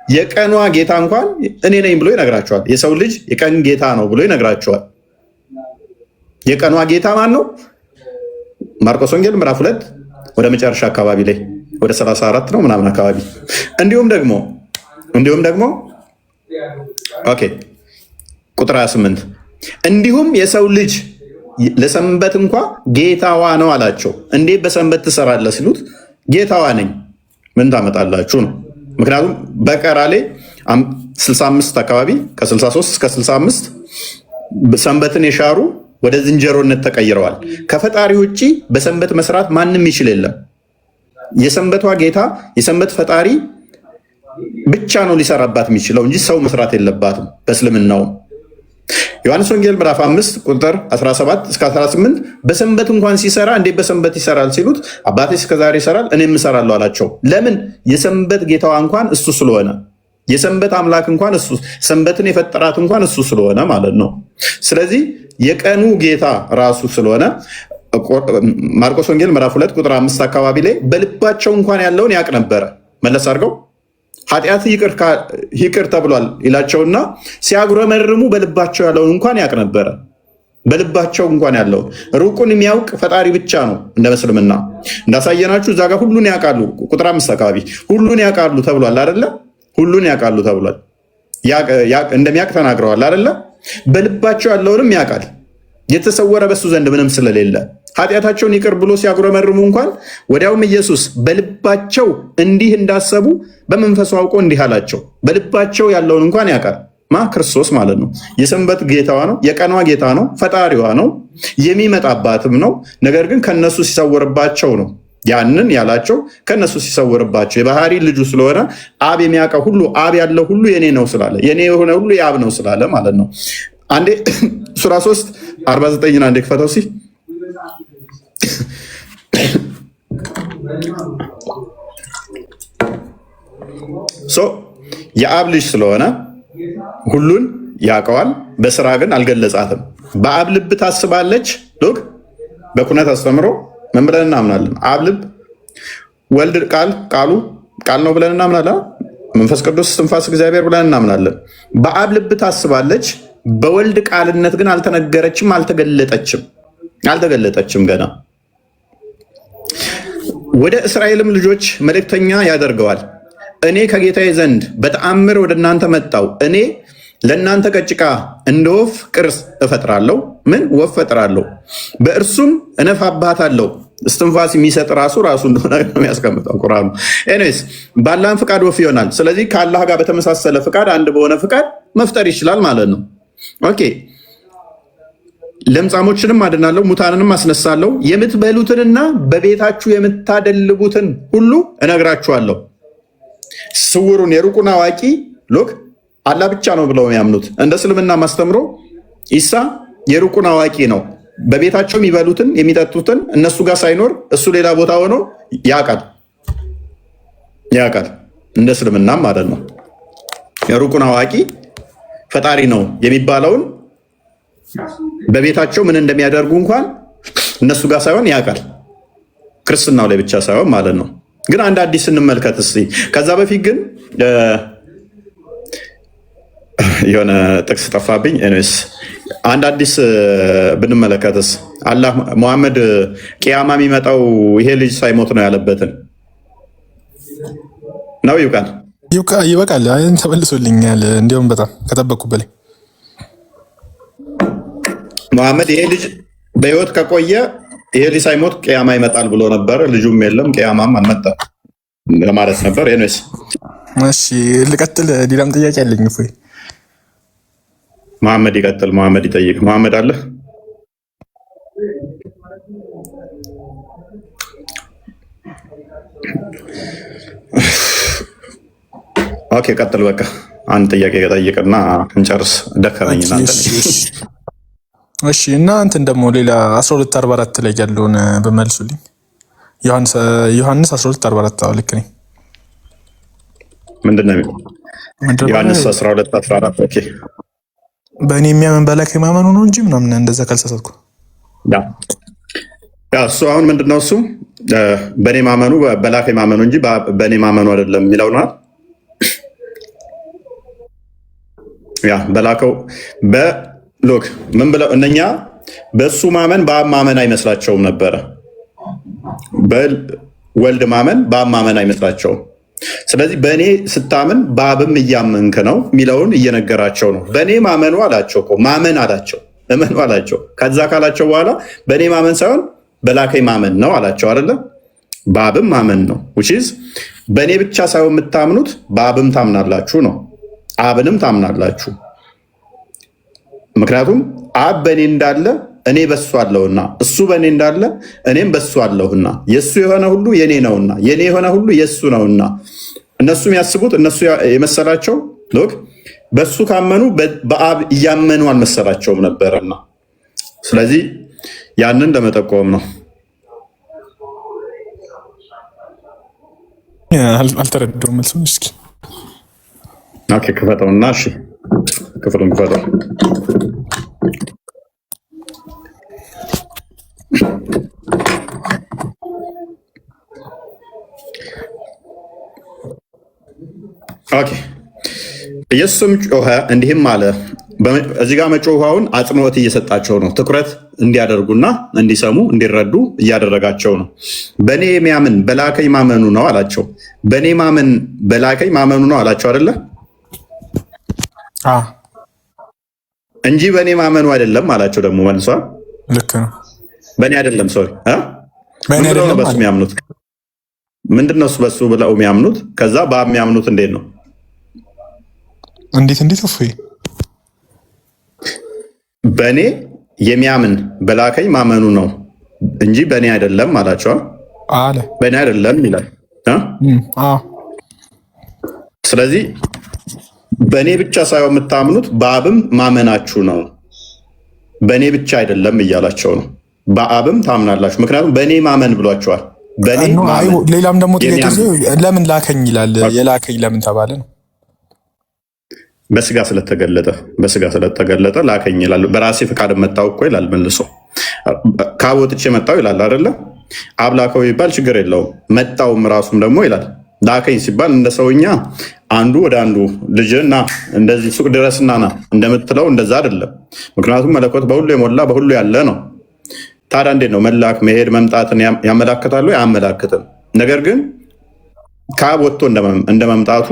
የቀኗ ጌታ እንኳን እኔ ነኝ ብሎ ይነግራቸዋል። የሰው ልጅ የቀን ጌታ ነው ብሎ ይነግራቸዋል። የቀኗ ጌታ ማን ነው? ማርቆስ ወንጌል ምዕራፍ 2 ወደ መጨረሻ አካባቢ ላይ ወደ 34 ነው ምናምን አካባቢ እንዲሁም ደግሞ ቁጥር 28 እንዲሁም የሰው ልጅ ለሰንበት እንኳ ጌታዋ ነው አላቸው። እንዴት በሰንበት ትሰራለህ ሲሉት ጌታዋ ነኝ ምን ታመጣላችሁ ነው። ምክንያቱም በቀራ ላይ 65 አካባቢ ከ63 እስከ 65 ሰንበትን የሻሩ ወደ ዝንጀሮነት ተቀይረዋል። ከፈጣሪ ውጭ በሰንበት መስራት ማንም ይችል የለም። የሰንበቷ ጌታ የሰንበት ፈጣሪ ብቻ ነው ሊሰራባት የሚችለው እንጂ ሰው መስራት የለባትም። በእስልምናው ዮሐንስ ወንጌል ምዕራፍ 5 ቁጥር 17 እስከ 18 በሰንበት እንኳን ሲሰራ እንዴት በሰንበት ይሰራል ሲሉት አባቴ እስከዛሬ ይሰራል እኔም እሰራለሁ አላቸው። ለምን? የሰንበት ጌታዋ እንኳን እሱ ስለሆነ፣ የሰንበት አምላክ እንኳን እሱ፣ ሰንበትን የፈጠራት እንኳን እሱ ስለሆነ ማለት ነው። ስለዚህ የቀኑ ጌታ ራሱ ስለሆነ ማርቆስ ወንጌል ምዕራፍ 2 ቁጥር 5 አካባቢ ላይ በልባቸው እንኳን ያለውን ያውቅ ነበረ። መለስ አድርገው ኃጢአት ይቅር ተብሏል ይላቸውና ሲያጉረመርሙ በልባቸው ያለውን እንኳን ያውቅ ነበረ። በልባቸው እንኳን ያለውን ሩቁን የሚያውቅ ፈጣሪ ብቻ ነው። እንደ እስልምና እንዳሳየናችሁ እዛ ጋር ሁሉን ያውቃሉ። ቁጥር 5 አካባቢ ሁሉን ያውቃሉ ተብሏል አይደለ? ሁሉን ያውቃሉ ተብሏል። እንደሚያውቅ ተናግረዋል አይደለ? በልባቸው ያለውንም ያውቃል። የተሰወረ በሱ ዘንድ ምንም ስለሌለ ኃጢአታቸውን ይቅር ብሎ ሲያጉረመርሙ እንኳን ወዲያውም ኢየሱስ በልባቸው እንዲህ እንዳሰቡ በመንፈሱ አውቆ እንዲህ አላቸው። በልባቸው ያለውን እንኳን ያውቃል። ክርስቶስ ማለት ነው። የሰንበት ጌታዋ ነው። የቀኗ ጌታ ነው። ፈጣሪዋ ነው። የሚመጣባትም ነው። ነገር ግን ከነሱ ሲሰወርባቸው ነው ያንን ያላቸው። ከነሱ ሲሰወርባቸው የባህሪ ልጁ ስለሆነ አብ የሚያውቀው ሁሉ አብ ያለው ሁሉ የኔ ነው ስላለ የኔ የሆነ ሁሉ የአብ ነው ስላለ ማለት ነው። አንዴ ሱራ 3 49 አንዴ ክፈተው ሲ የአብ ልጅ ስለሆነ ሁሉን ያውቀዋል። በስራ ግን አልገለጻትም። በአብ ልብ ታስባለች። ሎክ በኩነት አስተምሮ ምን ብለን እናምናለን? አብ ልብ፣ ወልድ ቃሉ ቃል ነው ብለን እናምናለን። መንፈስ ቅዱስ ትንፋስ እግዚአብሔር ብለን እናምናለን። በአብ ልብ ታስባለች። በወልድ ቃልነት ግን አልተነገረችም፣ አልተገለጠችም ገና። ወደ እስራኤልም ልጆች መልእክተኛ ያደርገዋል። እኔ ከጌታዬ ዘንድ በተአምር ወደ እናንተ መጣው። እኔ ለእናንተ ከጭቃ እንደ ወፍ ቅርጽ እፈጥራለሁ። ምን ወፍ ፈጥራለሁ፣ በእርሱም እነፋባታለሁ። እስትንፋስ የሚሰጥ ራሱ እንደሆነ የሚያስቀምጠው ቁርአኑ። ኤኒዌይስ ባላህም ፍቃድ ወፍ ይሆናል። ስለዚህ ከአላህ ጋር በተመሳሰለ ፍቃድ፣ አንድ በሆነ ፍቃድ መፍጠር ይችላል ማለት ነው። ኦኬ። ለምጻሞችንም አድናለሁ፣ ሙታንንም አስነሳለሁ። የምትበሉትንና በቤታችሁ የምታደልቡትን ሁሉ እነግራችኋለሁ። ስውሩን የሩቁን አዋቂ ሎክ አላህ ብቻ ነው ብለው የሚያምኑት እንደ እስልምና ማስተምሮ ኢሳ የሩቁን አዋቂ ነው። በቤታቸው የሚበሉትን የሚጠጡትን እነሱ ጋር ሳይኖር እሱ ሌላ ቦታ ሆኖ ያውቃል። እንደ እስልምና ማለት ነው። የሩቁን አዋቂ ፈጣሪ ነው የሚባለውን በቤታቸው ምን እንደሚያደርጉ እንኳን እነሱ ጋር ሳይሆን ያውቃል። ክርስትናው ላይ ብቻ ሳይሆን ማለት ነው። ግን አንድ አዲስ እንመልከት እስኪ። ከዛ በፊት ግን የሆነ ጥቅስ ጠፋብኝ። ኤኒዌይስ አንድ አዲስ ብንመለከትስ አላህ ሙሐመድ ቅያማ የሚመጣው ይሄ ልጅ ሳይሞት ነው ያለበትን ነው። ይበቃል። ተመልሶልኛል። እንዲሁም በጣም ከጠበቅኩ በላይ ሙሐመድ ይሄ ልጅ በህይወት ከቆየ ይሄ ልጅ ሳይሞት ቅያማ ይመጣል ብሎ ነበር። ልጁም የለም ቅያማም አልመጣም ለማለት ነበር። ኤኒዌይስ እሺ ልቀጥል። ሌላም ጥያቄ አለኝ። እፎይ መሐመድ ይቀጥል። መሐመድ ይጠይቅ። መሐመድ አለ። ኦኬ ቀጥል። በቃ አንድ ጥያቄ ጠይቅና እንጨርስ። ደከመኝ እናንተ። እሺ እና እንትን ደግሞ ሌላ 1244 ላይ ያለውን በመልሱልኝ። ዮሐንስ 1244 አዎ ልክ ነኝ። ምንድን ነው የሚለው? ዮሐንስ 12:14 ኦኬ። በእኔ የሚያምን በላከ ማመኑ ነው እንጂ ምናምን እንደዛ ካልተሳሳትኩ። እሱ አሁን ምንድነው እሱ በእኔ ማመኑ በላከ ማመኑ እንጂ በእኔ ማመኑ አይደለም የሚለው ነው። በላከው በሎክ ምን ብለው እነኛ በእሱ ማመን በአብ ማመን አይመስላቸውም ነበረ። በወልድ ማመን በአብ ማመን አይመስላቸውም። ስለዚህ በእኔ ስታምን በአብም እያመንክ ነው የሚለውን እየነገራቸው ነው። በእኔ ማመኑ አላቸው እኮ ማመን አላቸው፣ እመኑ አላቸው። ከዛ ካላቸው በኋላ በእኔ ማመን ሳይሆን በላከኝ ማመን ነው አላቸው አይደለ? በአብም ማመን ነው። which is በእኔ ብቻ ሳይሆን የምታምኑት በአብም ታምናላችሁ ነው። አብንም ታምናላችሁ። ምክንያቱም አብ በእኔ እንዳለ እኔ በሱ አለሁና እሱ በእኔ እንዳለ እኔም በሱ አለሁና የእሱ የሆነ ሁሉ የኔ ነውና የኔ የሆነ ሁሉ የእሱ ነውና እነሱ የሚያስቡት እነሱ የመሰላቸው ሎክ በሱ ካመኑ በአብ እያመኑ አልመሰላቸውም ነበርና፣ ስለዚህ ያንን ለመጠቆም ነው። አልተረዳሁም። መልሱን እስኪ ኦኬ ክፈተውና፣ እሺ ክፍሉን ክፈተው። ኦኬ። ኢየሱስም ጮኸ እንዲህም አለ። እዚህ ጋር መጮኸውን አጽንኦት እየሰጣቸው ነው። ትኩረት እንዲያደርጉና እንዲሰሙ እንዲረዱ እያደረጋቸው ነው። በእኔ የሚያምን በላከኝ ማመኑ ነው አላቸው። በእኔ ማመን በላከኝ ማመኑ ነው አላቸው አይደለ እንጂ በእኔ ማመኑ አይደለም አላቸው። ደግሞ መልሷል። ልክ ነው። በእኔ አይደለም ሶሪ በሱ የሚያምኑት ምንድነው? በሱ ብለው የሚያምኑት ከዛ በአብ የሚያምኑት እንዴት ነው? እንዴት እፎይ በእኔ የሚያምን በላከኝ ማመኑ ነው እንጂ በእኔ አይደለም አላቸው አለ። በእኔ አይደለም ይላል። ስለዚህ በእኔ ብቻ ሳይሆን የምታምኑት በአብም ማመናችሁ ነው። በእኔ ብቻ አይደለም እያላቸው ነው። በአብም ታምናላችሁ። ምክንያቱም በእኔ ማመን ብሏቸዋል። ሌላም ደግሞ ጥያቄ ለምን ላከኝ ይላል። የላከኝ ለምን ተባለ ነው? በስጋ ስለተገለጠ ላከኝ ይላል። በራሴ ፍቃድ መጣው እኮ ይላል መልሶ። ከአብ ወጥቼ መጣው ይላል አይደለ? አብ ላከው ይባል ችግር የለውም። መጣውም ራሱም ደግሞ ይላል። ላከኝ ሲባል እንደ ሰውኛ አንዱ ወደ አንዱ ልጅና እንደዚህ ሱቅ ድረስና ና እንደምትለው እንደዛ አይደለም። ምክንያቱም መለኮት በሁሉ የሞላ በሁሉ ያለ ነው። ታዲያ እንዴት ነው መላክ መሄድ መምጣትን ያመላክታሉ? አያመላክትም። ነገር ግን ከአብ ወጥቶ እንደመምጣቱ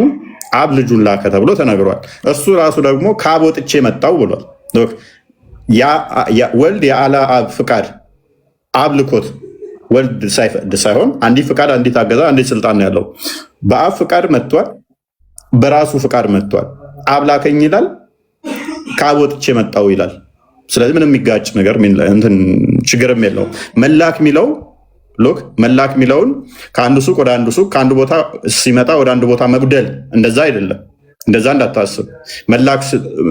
አብ ልጁን ላከ ተብሎ ተነግሯል። እሱ ራሱ ደግሞ ከአብ ወጥቼ መጣው ብሏል። ወልድ ያለ አብ ፍቃድ አብ ልኮት ወልድ ሳይሆን አንዲት ፍቃድ፣ አንዲት አገዛ፣ አንዲት ስልጣን ነው ያለው። በአብ ፍቃድ መጥቷል፣ በራሱ ፍቃድ መጥቷል። አብ ላከኝ ይላል፣ ከአብ ወጥቼ መጣው ይላል። ስለዚህ ምንም የሚጋጭ ነገር ችግርም የለውም። መላክ የሚለውን ከአንዱ ሱቅ ወደ አንዱ ሱቅ ከአንዱ ቦታ ሲመጣ ወደ አንዱ ቦታ መጉደል እንደዛ አይደለም። እንደዛ እንዳታስብ። መላክ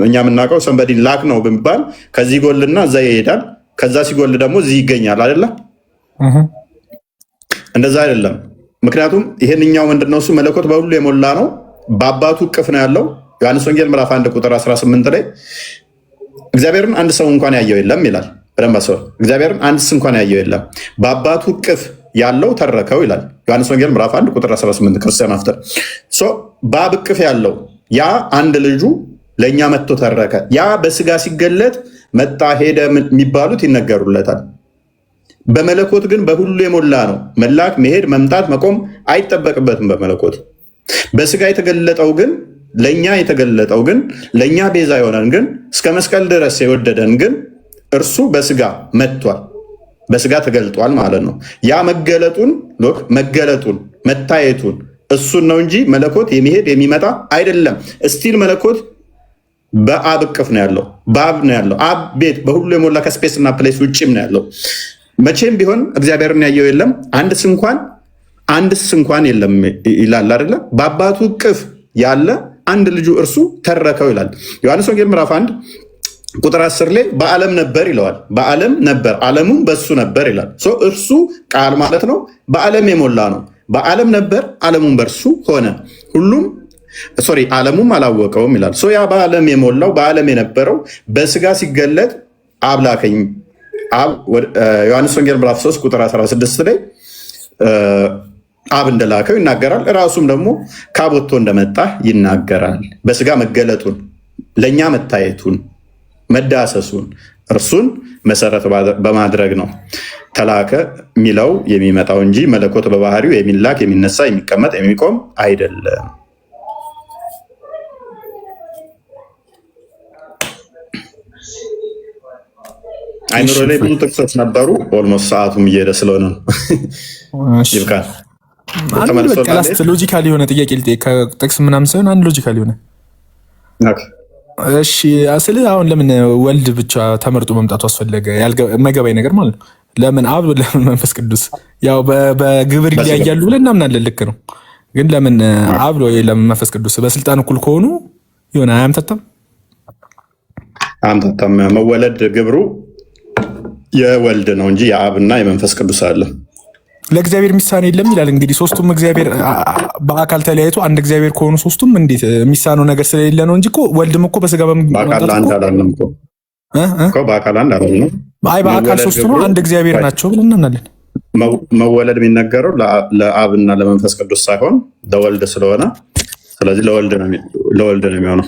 እኛ የምናውቀው ሰንበዲን ላክ ነው በሚባል ከዚህ ጎልና እዛ ይሄዳል፣ ከዛ ሲጎል ደግሞ እዚህ ይገኛል አይደለ? እንደዛ አይደለም። ምክንያቱም ይሄንኛው ምንድነው? እሱ መለኮት በሁሉ የሞላ ነው። በአባቱ እቅፍ ነው ያለው። ዮሐንስ ወንጌል ምዕራፍ 1 ቁጥር 18 ላይ እግዚአብሔርን አንድ ሰው እንኳን ያየው የለም ይላል። በደንብ ሰው እግዚአብሔርን አንድስ እንኳን ያየው የለም፣ በአባቱ እቅፍ ያለው ተረከው ይላል። ዮሐንስ ወንጌል ምዕራፍ 1 ቁጥር 18 ክርስቲያን አፍተር በአብ እቅፍ ያለው ያ አንድ ልጁ ለእኛ መጥቶ ተረከ። ያ በስጋ ሲገለጥ መጣ ሄደ የሚባሉት ይነገሩለታል። በመለኮት ግን በሁሉ የሞላ ነው። መላክ መሄድ መምጣት መቆም አይጠበቅበትም በመለኮት። በስጋ የተገለጠው ግን ለእኛ ቤዛ የሆነን ግን እስከ መስቀል ድረስ የወደደን ግን እርሱ በስጋ መጥቷል፣ በስጋ ተገልጧል ማለት ነው። ያ መገለጡን መታየቱን እሱን ነው እንጂ መለኮት የሚሄድ የሚመጣ አይደለም። እስቲል መለኮት በአብ እቅፍ ነው ያለው፣ በአብ ነው ያለው። አብ ቤት በሁሉ የሞላ ከስፔስ እና ፕሌስ ውጭም ነው ያለው። መቼም ቢሆን እግዚአብሔርን ያየው የለም፣ አንድስ እንኳን የለም ይላል አይደለ? በአባቱ እቅፍ ያለ አንድ ልጁ እርሱ ተረከው ይላል። ዮሐንስ ወንጌል ምዕራፍ 1 ቁጥር 10 ላይ በዓለም ነበር ይለዋል። በዓለም ነበር፣ ዓለሙም በሱ ነበር ይላል። እርሱ ቃል ማለት ነው። በዓለም የሞላ ነው። በዓለም ነበር፣ ዓለሙም በእርሱ ሆነ፣ ዓለሙም አላወቀውም ይላል። ያ በዓለም የሞላው በዓለም የነበረው በስጋ ሲገለጥ አብ ላከኝ። ዮሐንስ ወንጌል ምዕራፍ 3 ቁጥር 16 ላይ አብ እንደላከው ይናገራል። ራሱም ደግሞ ከአብ ወጥቶ እንደመጣ ይናገራል። በስጋ መገለጡን፣ ለእኛ መታየቱን፣ መዳሰሱን እርሱን መሰረት በማድረግ ነው ተላከ የሚለው የሚመጣው እንጂ መለኮት በባህሪው የሚላክ የሚነሳ የሚቀመጥ የሚቆም አይደለም። አይምሮ ላይ ብዙ ጥቅሶች ነበሩ። ኦልሞስት ሰዓቱም እየሄደ ስለሆነ ነው ይብቃል። ሎጂካል የሆነ ጥያቄ ልጠይቅ፣ ከጥቅስ ምናምን ሳይሆን አንድ ሎጂካል የሆነ እሺ። ስለ አሁን ለምን ወልድ ብቻ ተመርጦ መምጣቱ አስፈለገ? የማይገባኝ ነገር ማለት ነው። ለምን አብ፣ ለምን መንፈስ ቅዱስ? ያው በግብር ይለያያሉ ብለን እናምናለን። ልክ ነው። ግን ለምን አብ ወይ ለምን መንፈስ ቅዱስ? በስልጣን እኩል ከሆኑ ይሆን አያምታታም? መወለድ ግብሩ የወልድ ነው እንጂ የአብና የመንፈስ ቅዱስ አለ። ለእግዚአብሔር የሚሳነው የለም ይላል። እንግዲህ ሶስቱም እግዚአብሔር በአካል ተለያይቶ አንድ እግዚአብሔር ከሆኑ ሶስቱም እንዴት የሚሳነው ነገር ስለሌለ ነው እንጂ ወልድም እኮ በስጋ በአካል አንድ አላለም እኮ በአካል አንድ አላለም። አይ በአካል ሶስቱ ነው፣ አንድ እግዚአብሔር ናቸው ብለን እናምናለን። መወለድ የሚነገረው ለአብና ለመንፈስ ቅዱስ ሳይሆን ለወልድ ስለሆነ ስለዚህ ለወልድ ነው የሚሆነው።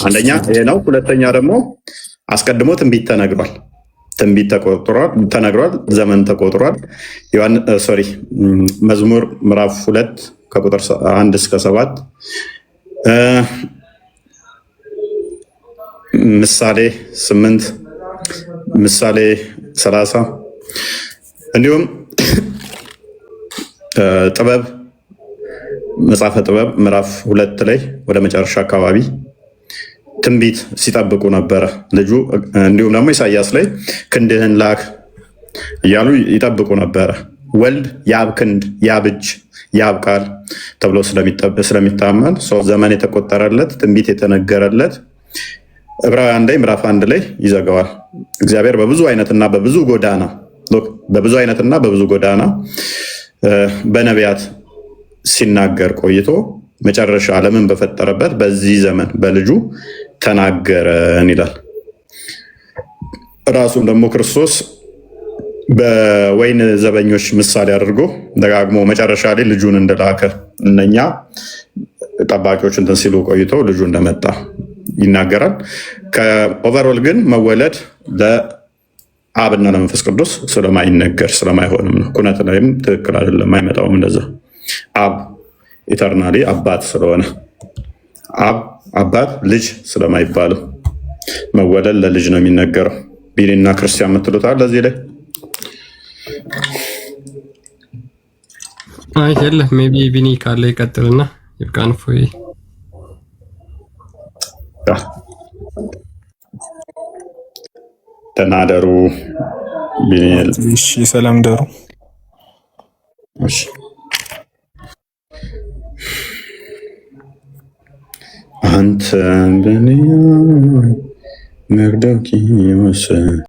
አንደኛ ይሄ ነው። ሁለተኛ ደግሞ አስቀድሞ ትንቢት ተነግሯል። ትንቢት ተነግሯል። ዘመን ተቆጥሯል። መዝሙር ምዕራፍ 2 ከቁጥር 1 እስከ 7፣ ምሳሌ 8፣ ምሳሌ 30 እንዲሁም ጥበብ መጽሐፈ ጥበብ ምዕራፍ 2 ላይ ወደ መጨረሻ አካባቢ ትንቢት ሲጠብቁ ነበረ ልጁ። እንዲሁም ደግሞ ኢሳያስ ላይ ክንድህን ላክ እያሉ ይጠብቁ ነበረ። ወልድ የአብ ክንድ፣ የአብ እጅ፣ የአብ ቃል ተብሎ ስለሚታመን ዘመን የተቆጠረለት ትንቢት የተነገረለት ዕብራውያን ላይ ምዕራፍ 1 ላይ ይዘጋዋል። እግዚአብሔር በብዙ አይነትና በብዙ ጎዳና በነቢያት ሲናገር ቆይቶ መጨረሻ ዓለምን በፈጠረበት በዚህ ዘመን በልጁ ተናገረን ይላል። ራሱም ደግሞ ክርስቶስ በወይን ዘበኞች ምሳሌ አድርጎ ደጋግሞ መጨረሻ ላይ ልጁን እንደላከ እነኛ ጠባቂዎች እንትን ሲሉ ቆይቶ ልጁ እንደመጣ ይናገራል። ከኦቨርኦል ግን መወለድ ለአብና ለመንፈስ ቅዱስ ስለማይነገር ስለማይሆንም ነው። ኩነት ላይም ትክክል አይደለም፣ አይመጣውም እንደዛ። አብ ኢተርናሊ አባት ስለሆነ አባት ልጅ ስለማይባልም መወለድ ለልጅ ነው የሚነገረው። ቢኒና ክርስቲያን የምትሉታል ለዚህ ላይ የለም። ሜይ ቢ ቢኒ ካለ ይቀጥልና ይብቃን። ፎይ ተናደሩ። ሰላም ደሩ። አንተ እንደኔ መርዶክዮስ